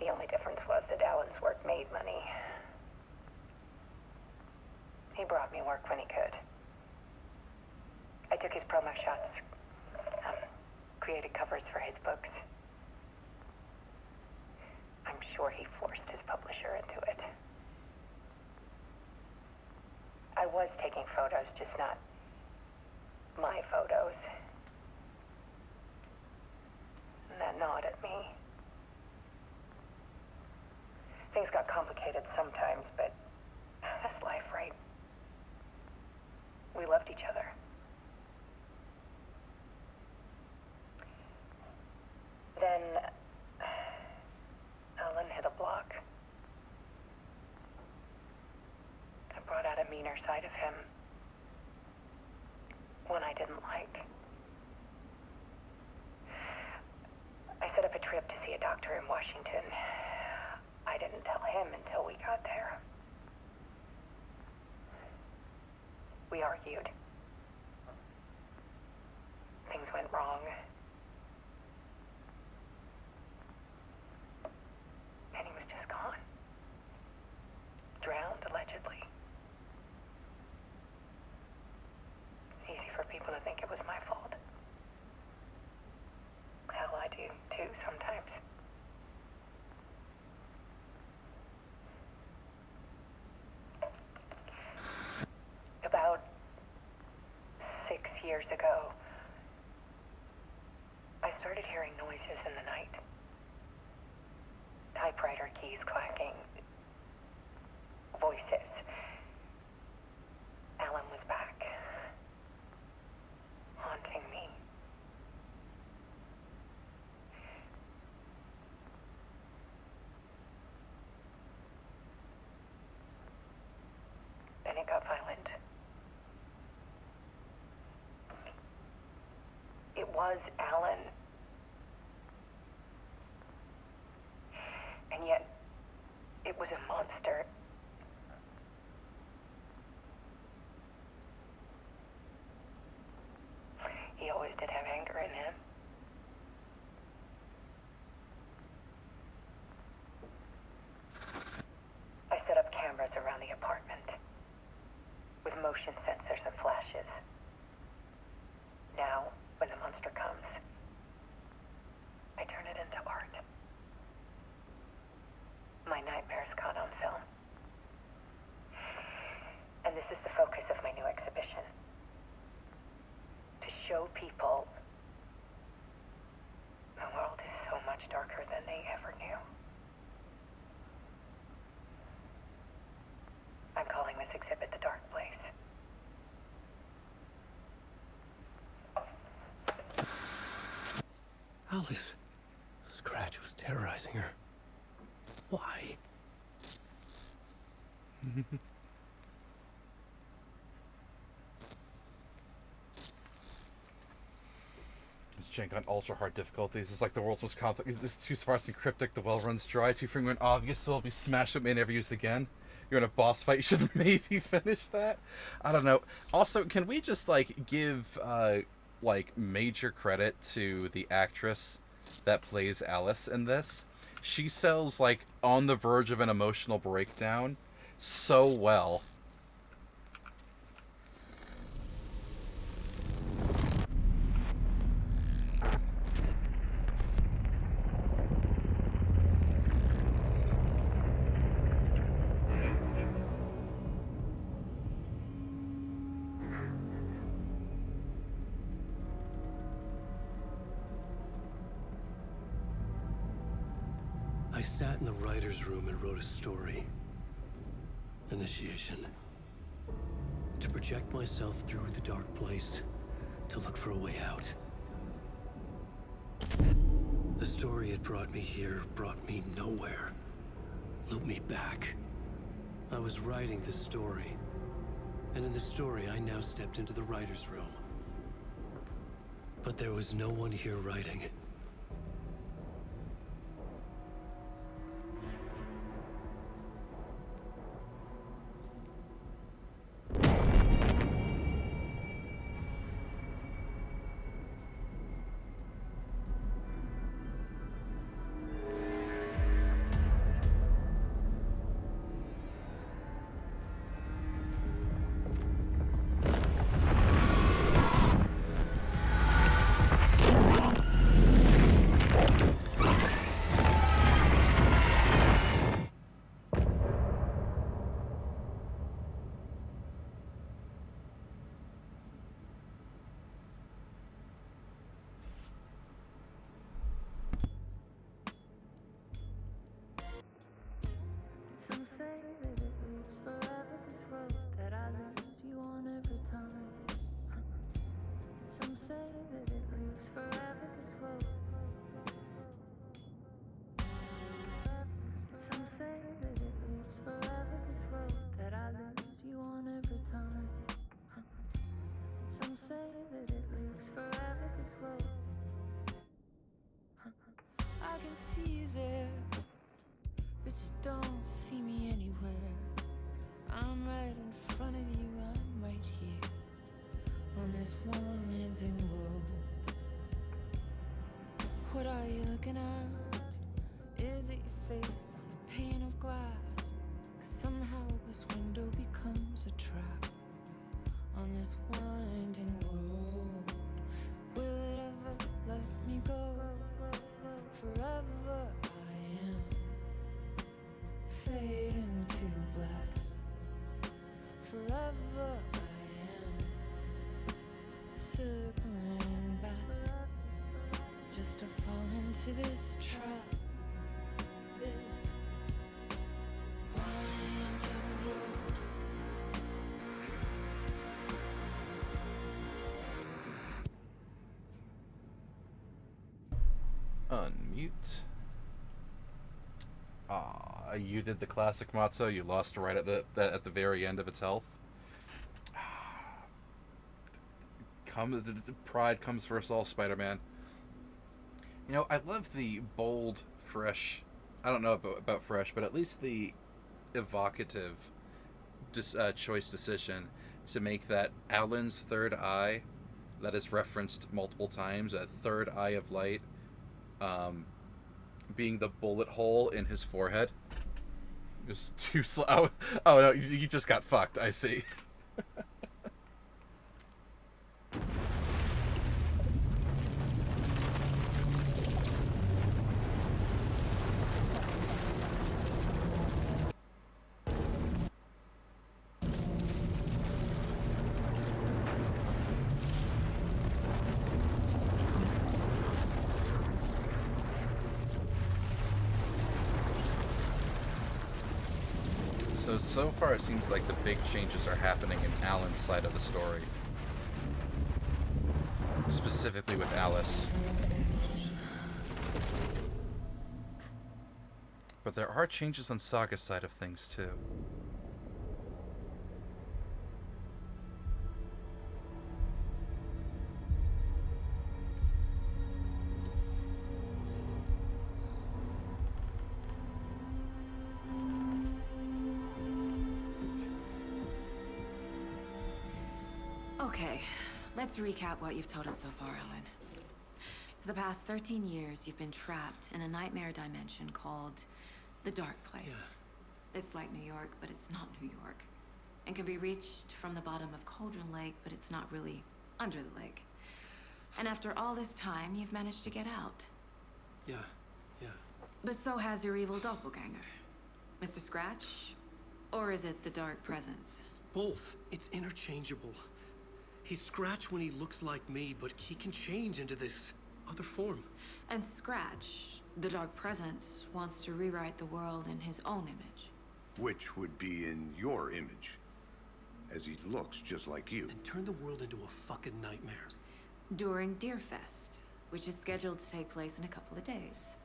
The only difference was that Alan's work made money. He brought me work when he could. I took his promo shots, created covers for his books. I'm sure he forced his publisher into it. I was taking photos, just not my photos. And that gnawed at me. Things got complicated sometimes, but that's life, right? We loved each other. Then Alan hit a block. I brought out a meaner side of him. One I didn't like. I set up a trip to see a doctor in Washington. I didn't tell him until we got there. We argued. Things went wrong. And he was just gone. Drowned, allegedly. It's easy for people to think it was my fault. Hell, I do, too, sometimes. About 6 years ago, I started hearing noises in the night. Typewriter keys clacking. Voices. Alan was back. Haunting me. Then it got violent. was Alan. And yet, it was a monster. He always did have anger in him. I set up cameras around the apartment with motion sensors and flashes. Now, when the monster comes, I turn it into art. My nightmares caught on film. And this is the focus of my new exhibition. To show people the world is so much darker than they ever knew. I'm calling this exhibit The Dark Place. Alice. Scratch was terrorizing her. Why? This jank on ultra hard difficulties. It's like the world's most complex. It's too sparse and cryptic. The well runs dry. Too frequent, obvious. So it'll be smashed up, may never used again. You're in a boss fight. You should maybe finish that. I don't know. Also, can we just like give like major credit to the actress that plays Alice in this? She sells like on the verge of an emotional breakdown so well. I sat in the writer's room and wrote a story. Initiation. To project myself through the dark place, to look for a way out. The story had brought me here, brought me nowhere. Looped me back. I was writing the story. And in the story, I now stepped into the writer's room. But there was no one here writing it. I can see you there, but you don't see me anywhere. I'm right in front of you, I'm right here, on this winding road. What are you looking at? Is it your face on a pane of glass? 'Cause somehow this window becomes a trap, on this winding road. Will it ever let me go? Forever I am fading to black. Forever I am circling back, just to fall into this trap. This winding road. Unmute. You did the classic Matzo. You lost right at the very end of its health. pride comes first, all Spider-Man. You know, I love the bold, fresh. I don't know about fresh, but at least the evocative choice decision to make that Alan's third eye, that is referenced multiple times, a third eye of light, being the bullet hole in his forehead. Just too slow. Oh no, you just got fucked. I see. So far it seems like the big changes are happening in Alan's side of the story. Specifically with Alice. But there are changes on Saga's side of things too. Okay, let's recap what you've told us so far, Alan. For the past 13 years, you've been trapped in a nightmare dimension called the Dark Place. Yeah. It's like New York, but it's not New York. And can be reached from the bottom of Cauldron Lake, but it's not really under the lake. And after all this time, you've managed to get out. Yeah. But so has your evil doppelganger. Mr. Scratch? Or is it the Dark Presence? Both. It's interchangeable. He's Scratch when he looks like me, but he can change into this other form. And Scratch, the Dark Presence, wants to rewrite the world in his own image. Which would be in your image, as he looks just like you. And turn the world into a fucking nightmare. During Deerfest, which is scheduled to take place in a couple of days.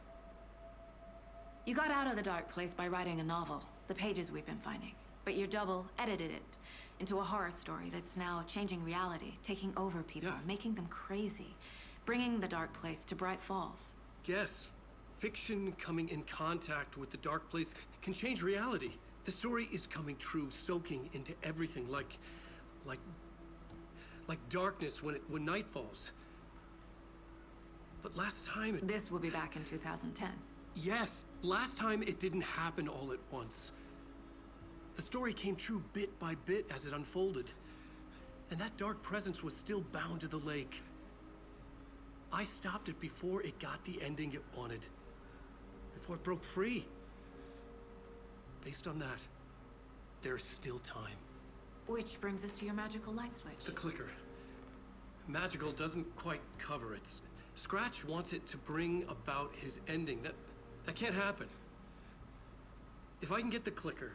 You got out of the Dark Place by writing a novel, the pages we've been finding. But your double edited it into a horror story that's now changing reality, taking over people, making them crazy, bringing the Dark Place to Bright Falls. Yes, fiction coming in contact with the Dark Place can change reality. The story is coming true, soaking into everything, like darkness when night falls. But last time This will be back in 2010. Yes, last time it didn't happen all at once. The story came true bit by bit as it unfolded. And that Dark Presence was still bound to the lake. I stopped it before it got the ending it wanted. Before it broke free. Based on that, there's still time. Which brings us to your magical light switch. The clicker. Magical doesn't quite cover it. Scratch wants it to bring about his ending. That can't happen. If I can get the clicker,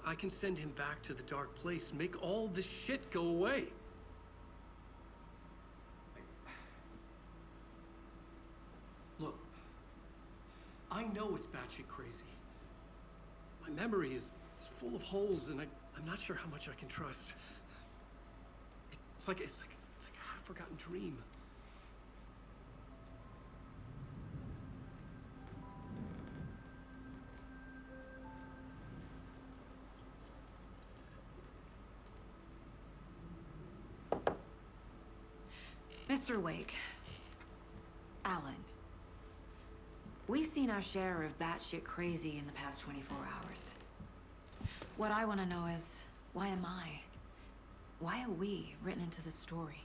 I can send him back to the Dark Place, make all this shit go away. Look, I know it's batshit crazy. My memory is full of holes, and I'm not sure how much I can trust. It's like a half-forgotten dream. Mr. Wake, Alan, we've seen our share of batshit crazy in the past 24 hours. What I want to know is, why am I? Why are we written into the story?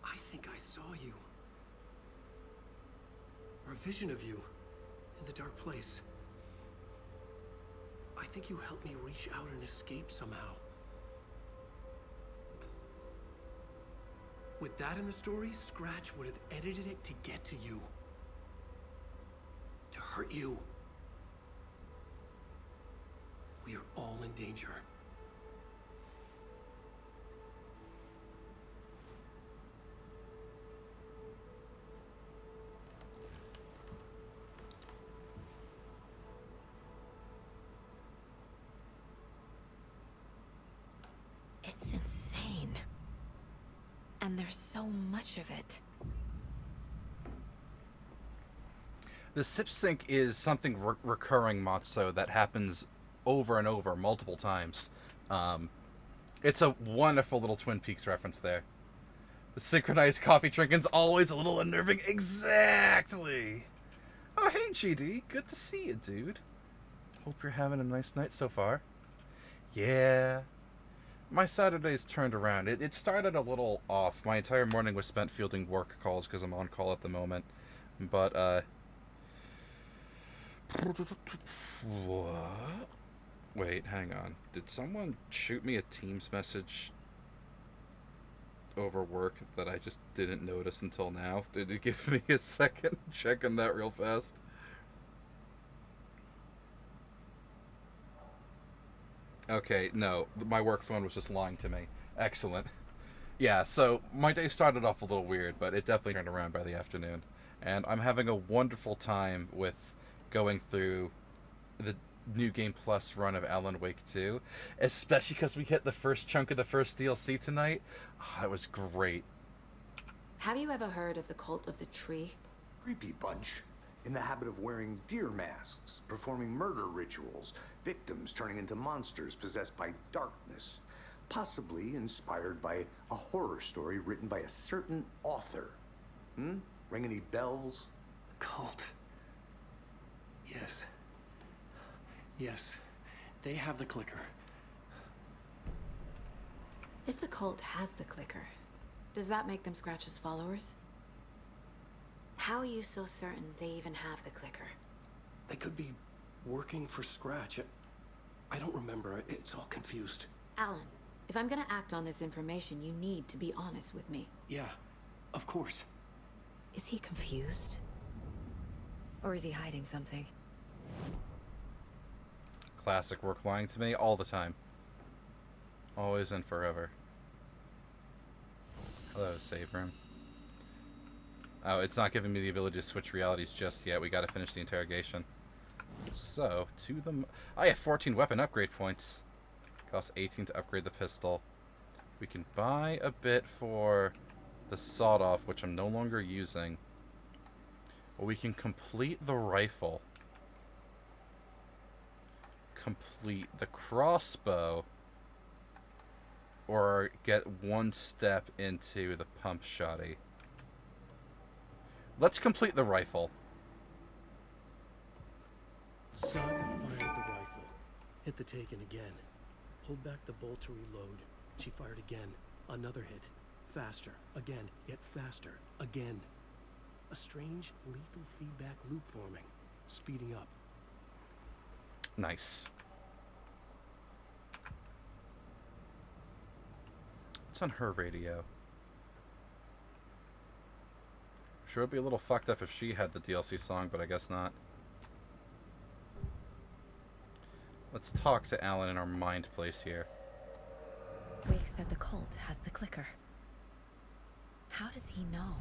I think I saw you. Or a vision of you in the Dark Place. I think you helped me reach out and escape somehow. With that in the story, Scratch would have edited it to get to you. To hurt you. We are all in danger. It's insane. And there's so much of it. The sip sync is something recurring, Matzo, that happens over and over multiple times. It's a wonderful little Twin Peaks reference there. The synchronized coffee drinking's always a little unnerving. Exactly! Oh, hey, GD. Good to see you, dude. Hope you're having a nice night so far. Yeah. My Saturday's turned around. It started a little off. My entire morning was spent fielding work calls because I'm on call at the moment. But, what? Wait, hang on. Did someone shoot me a Teams message over work that I just didn't notice until now? Did it give me a second? Checking that real fast. Okay, no. My work phone was just lying to me. Excellent. Yeah, so my day started off a little weird, but it definitely turned around by the afternoon. And I'm having a wonderful time with going through the New Game Plus run of Alan Wake 2, especially because we hit the first chunk of the first DLC tonight. Oh, that was great. Have you ever heard of the Cult of the Tree? Creepy bunch. In the habit of wearing deer masks, performing murder rituals, victims turning into monsters possessed by darkness, possibly inspired by a horror story written by a certain author. Ring any bells? Cult. Yes. Yes. They have the clicker. If the cult has the clicker, does that make them Scratch's followers? How are you so certain they even have the clicker? They could be working for Scratch. I don't remember. It's all confused. Alan, if I'm gonna act on this information, you need to be honest with me. Yeah, of course. Is he confused? Or is he hiding something? Classic work lying to me all the time. Always and forever. Hello, save room. Oh, it's not giving me the ability to switch realities just yet. We gotta finish the interrogation. So, to the... I have 14 weapon upgrade points. Costs 18 to upgrade the pistol. We can buy a bit for the sawed-off, which I'm no longer using. But we can complete the rifle. Complete the crossbow. Or get one step into the pump shotty. Let's complete the rifle. Saga fired the rifle. Hit the taken again. Pulled back the bolt to reload. She fired again. Another hit. Faster. Again. Yet faster. Again. A strange, lethal feedback loop forming. Speeding up. Nice. What's on her radio? Sure, it'd be a little fucked up if she had the DLC song, but I guess not. Let's talk to Alan in our mind place here. Wake said the cult has the clicker. How does he know?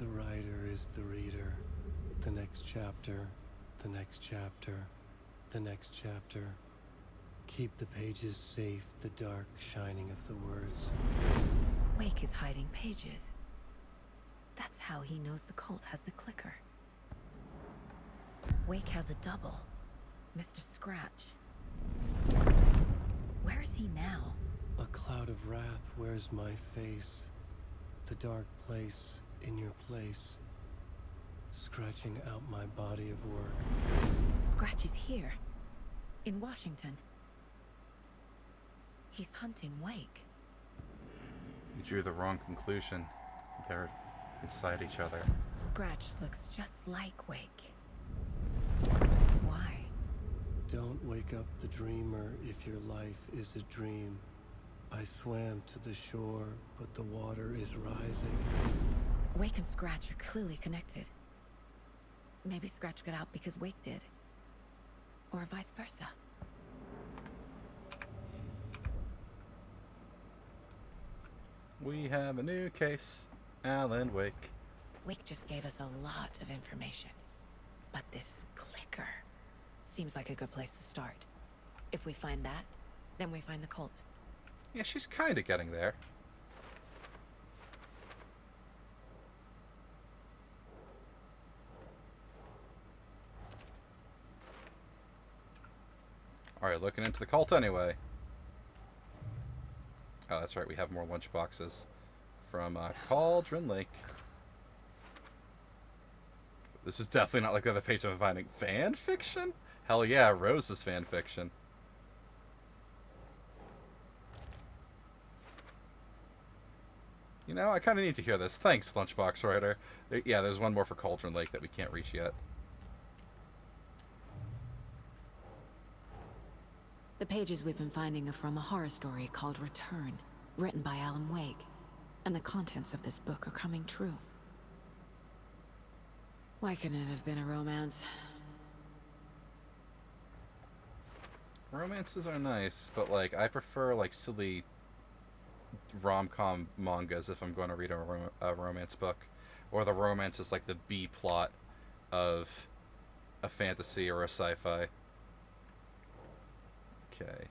The writer is the reader. The next chapter. The next chapter. The next chapter. Keep the pages safe, the dark shining of the words. Wake is hiding pages. That's how he knows the cult has the clicker. Wake has a double. Mr. Scratch. Where is he now? A cloud of wrath wears my face. The dark place in your place. Scratching out my body of work. Scratch is here. In Washington. He's hunting Wake. You drew the wrong conclusion. They're inside each other. Scratch looks just like Wake. Why? Don't wake up the dreamer if your life is a dream. I swam to the shore, but the water is rising. Wake and Scratch are clearly connected. Maybe Scratch got out because Wake did. Or vice versa. We have a new case. Alan Wake. Wake just gave us a lot of information. But this clicker seems like a good place to start. If we find that, then we find the cult. Yeah, she's kind of getting there. Alright, looking into the cult anyway. Oh, that's right, we have more lunch boxes from Cauldron Lake. This is definitely not like the other page I'm finding. Fan fiction? Hell yeah, Rose's fan fiction. You know, I kind of need to hear this. Thanks, Lunchbox Writer. Yeah, there's one more for Cauldron Lake that we can't reach yet. The pages we've been finding are from a horror story called Return, written by Alan Wake. And the contents of this book are coming true. Why couldn't it have been a romance? Romances are nice, but, like, I prefer, like, silly rom-com mangas if I'm going to read a romance book. Or the romance is, like, the B-plot of a fantasy or a sci-fi. Okay.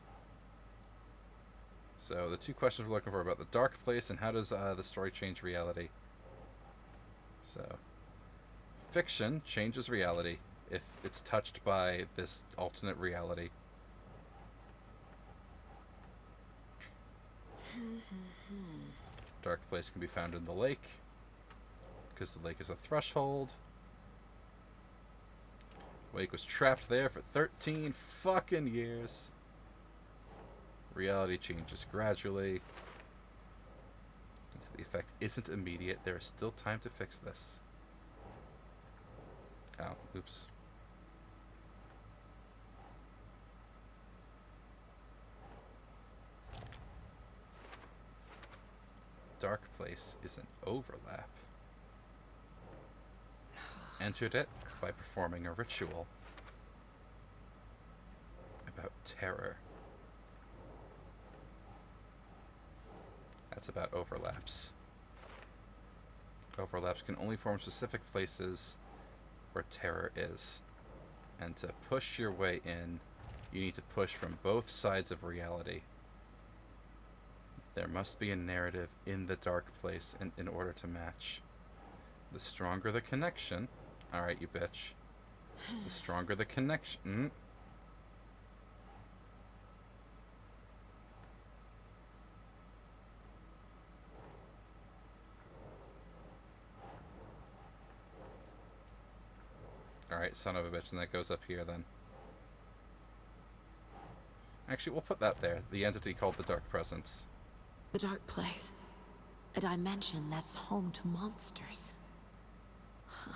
So, the two questions we're looking for about the dark place and how does the story change reality. So, fiction changes reality if it's touched by this alternate reality. Dark place can be found in the lake, because the lake is a threshold. Wake was trapped there for 13 fucking years. Reality changes gradually. Since the effect isn't immediate, there is still time to fix this. Oh, oops. Dark place is an overlap. Entered it by performing a ritual about terror. That's about overlaps. Overlaps can only form specific places where terror is. And to push your way in, you need to push from both sides of reality. There must be a narrative in the dark place in order to match. The stronger the connection... Alright, you bitch. The stronger the connection... Alright, son of a bitch, and that goes up here then. Actually, we'll put that there. The entity called the Dark Presence. The dark place. A dimension that's home to monsters. Huh.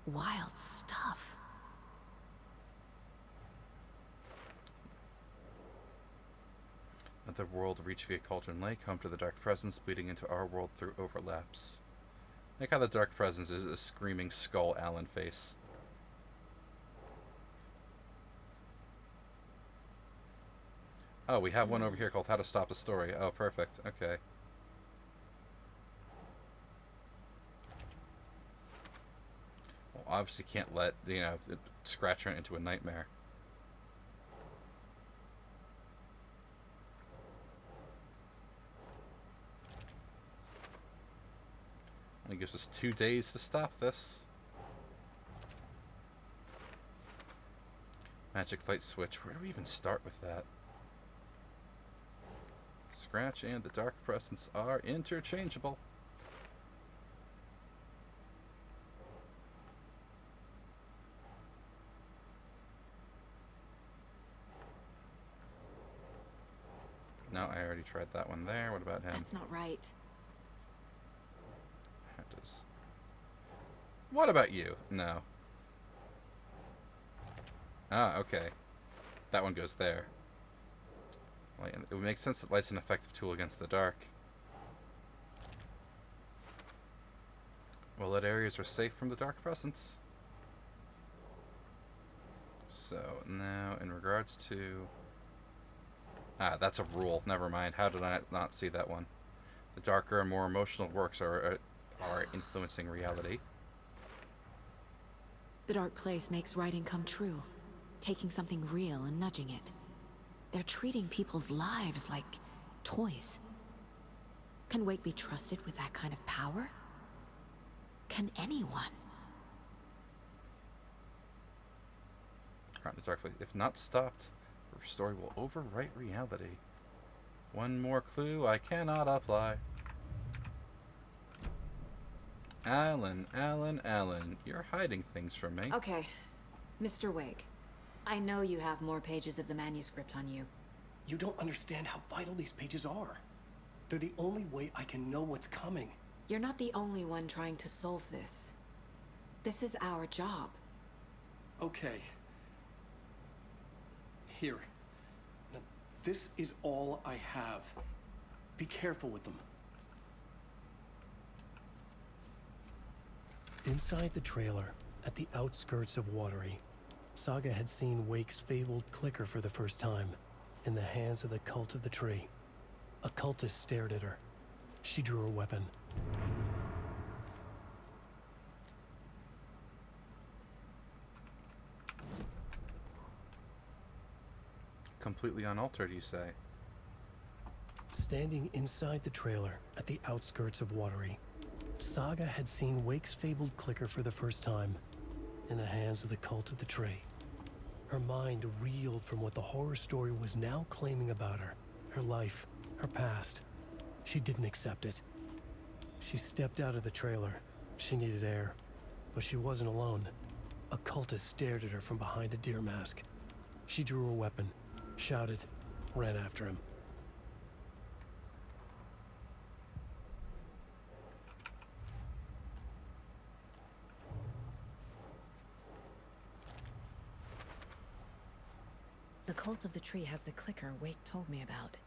Wild stuff. Another world reached via Cauldron Lake, home to the Dark Presence, bleeding into our world through overlaps. Like how the Dark Presence is a screaming skull Allen face. Oh, we have one over here called How to Stop the Story. Oh, perfect. Okay. Well, obviously can't let, you know, Scratch turn into a nightmare. Only gives us 2 days to stop this. Magic light switch. Where do we even start with that? Scratch and the Dark Presence are interchangeable. No, I already tried that one there. What about him? That's not right. That does. What about you? No. Ah, okay. That one goes there. It would make sense that light's an effective tool against the dark. Well, that areas are safe from the Dark Presence. So, now, in regards to... Ah, that's a rule. Never mind. How did I not see that one? The darker and more emotional works are influencing reality. The dark place makes writing come true. Taking something real and nudging it. They're treating people's lives like toys. Can Wake be trusted with that kind of power? Can anyone? Right, the dark place. If not stopped, Her story will overwrite reality. One more clue I cannot apply. Alan, you're hiding things from me. Okay, Mr. Wake. I know you have more pages of the manuscript on you. You don't understand how vital these pages are. They're the only way I can know what's coming. You're not the only one trying to solve this. This is our job. Okay. Here. Now, this is all I have. Be careful with them. Inside the trailer, at the outskirts of Watery, Saga had seen Wake's fabled clicker for the first time, in the hands of the Cult of the Tree. A cultist stared at her. She drew her weapon. Completely unaltered, you say? Standing inside the trailer, at the outskirts of Watery, Saga had seen Wake's fabled clicker for the first time, in the hands of the Cult of the Tree. Her mind reeled from what the horror story was now claiming about her. Her life, her past. She didn't accept it. She stepped out of the trailer. She needed air. But she wasn't alone. A cultist stared at her from behind a deer mask. She drew her weapon, shouted, ran after him. The Cult of the Tree has the clicker Wake told me about.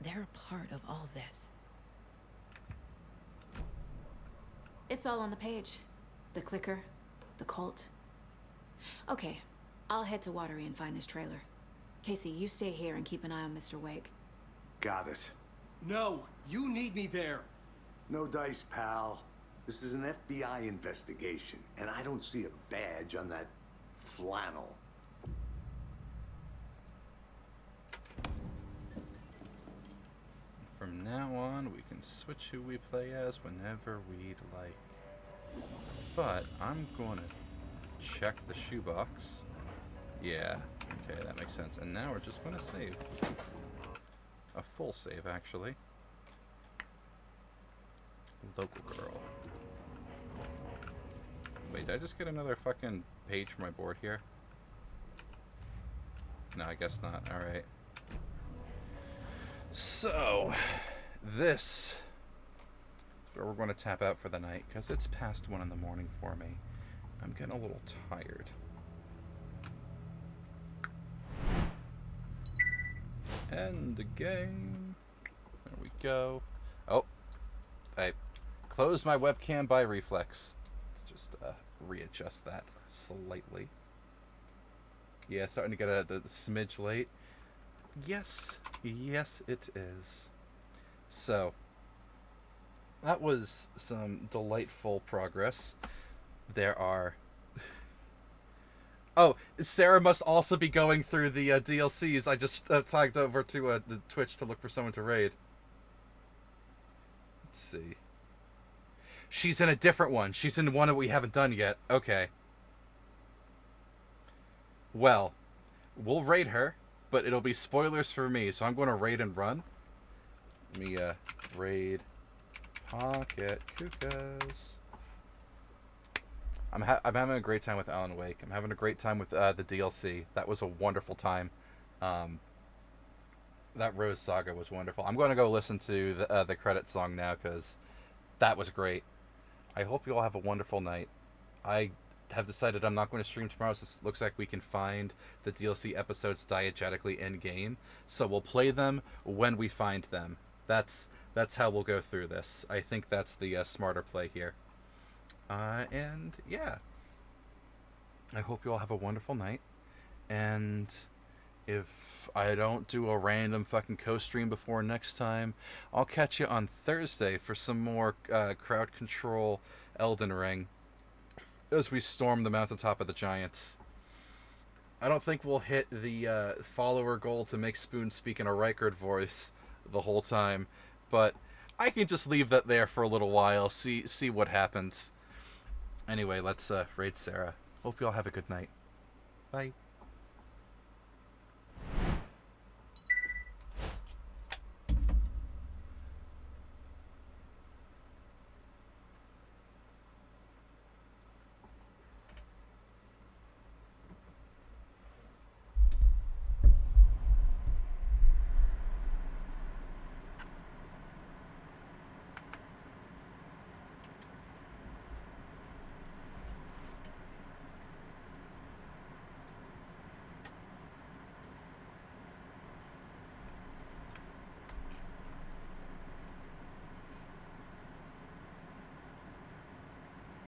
They're a part of all this. It's all on the page. The clicker, the cult. Okay, I'll head to Watery and find this trailer. Casey, you stay here and keep an eye on Mr. Wake. Got it. No, you need me there. No dice, pal. This is an FBI investigation, and I don't see a badge on that flannel. From now on, we can switch who we play as whenever we'd like. But I'm going to check the shoebox. Yeah, okay, that makes sense. And now we're just going to save. A full save, actually. Local girl. Wait, did I just get another fucking page for my board here? No, I guess not. Alright. So, this is where we're going to tap out for the night, because it's past 1 in the morning for me. I'm getting a little tired. End the game. There we go. Oh, I closed my webcam by reflex. Let's just readjust that slightly. Yeah, starting to get a smidge late. Yes, yes it is. So, that was some delightful progress. There are... Oh, Sarah must also be going through the DLCs. I just tagged over to the Twitch to look for someone to raid. Let's see. She's in a different one. She's in one that we haven't done yet. Okay. Well, we'll raid her, but it'll be spoilers for me, so I'm going to raid and run. Let me raid Pocket Kukas. I'm having a great time with Alan Wake. I'm having a great time with the DLC. That was a wonderful time. That Rose Saga was wonderful. I'm going to go listen to the credit song now because that was great. I hope you all have a wonderful night. I have decided I'm not going to stream tomorrow, so it looks like we can find the DLC episodes diegetically in-game. So we'll play them when we find them. That's how we'll go through this. I think that's the smarter play here. And yeah, I hope you all have a wonderful night. And if I don't do a random fucking co-stream before next time, I'll catch you on Thursday for some more crowd control Elden Ring as we storm the mountaintop of the giants. I don't think we'll hit the follower goal to make Spoon speak in a Rykard voice the whole time, but I can just leave that there for a little while, see what happens. Anyway, let's raid Sarah. Hope you all have a good night. Bye.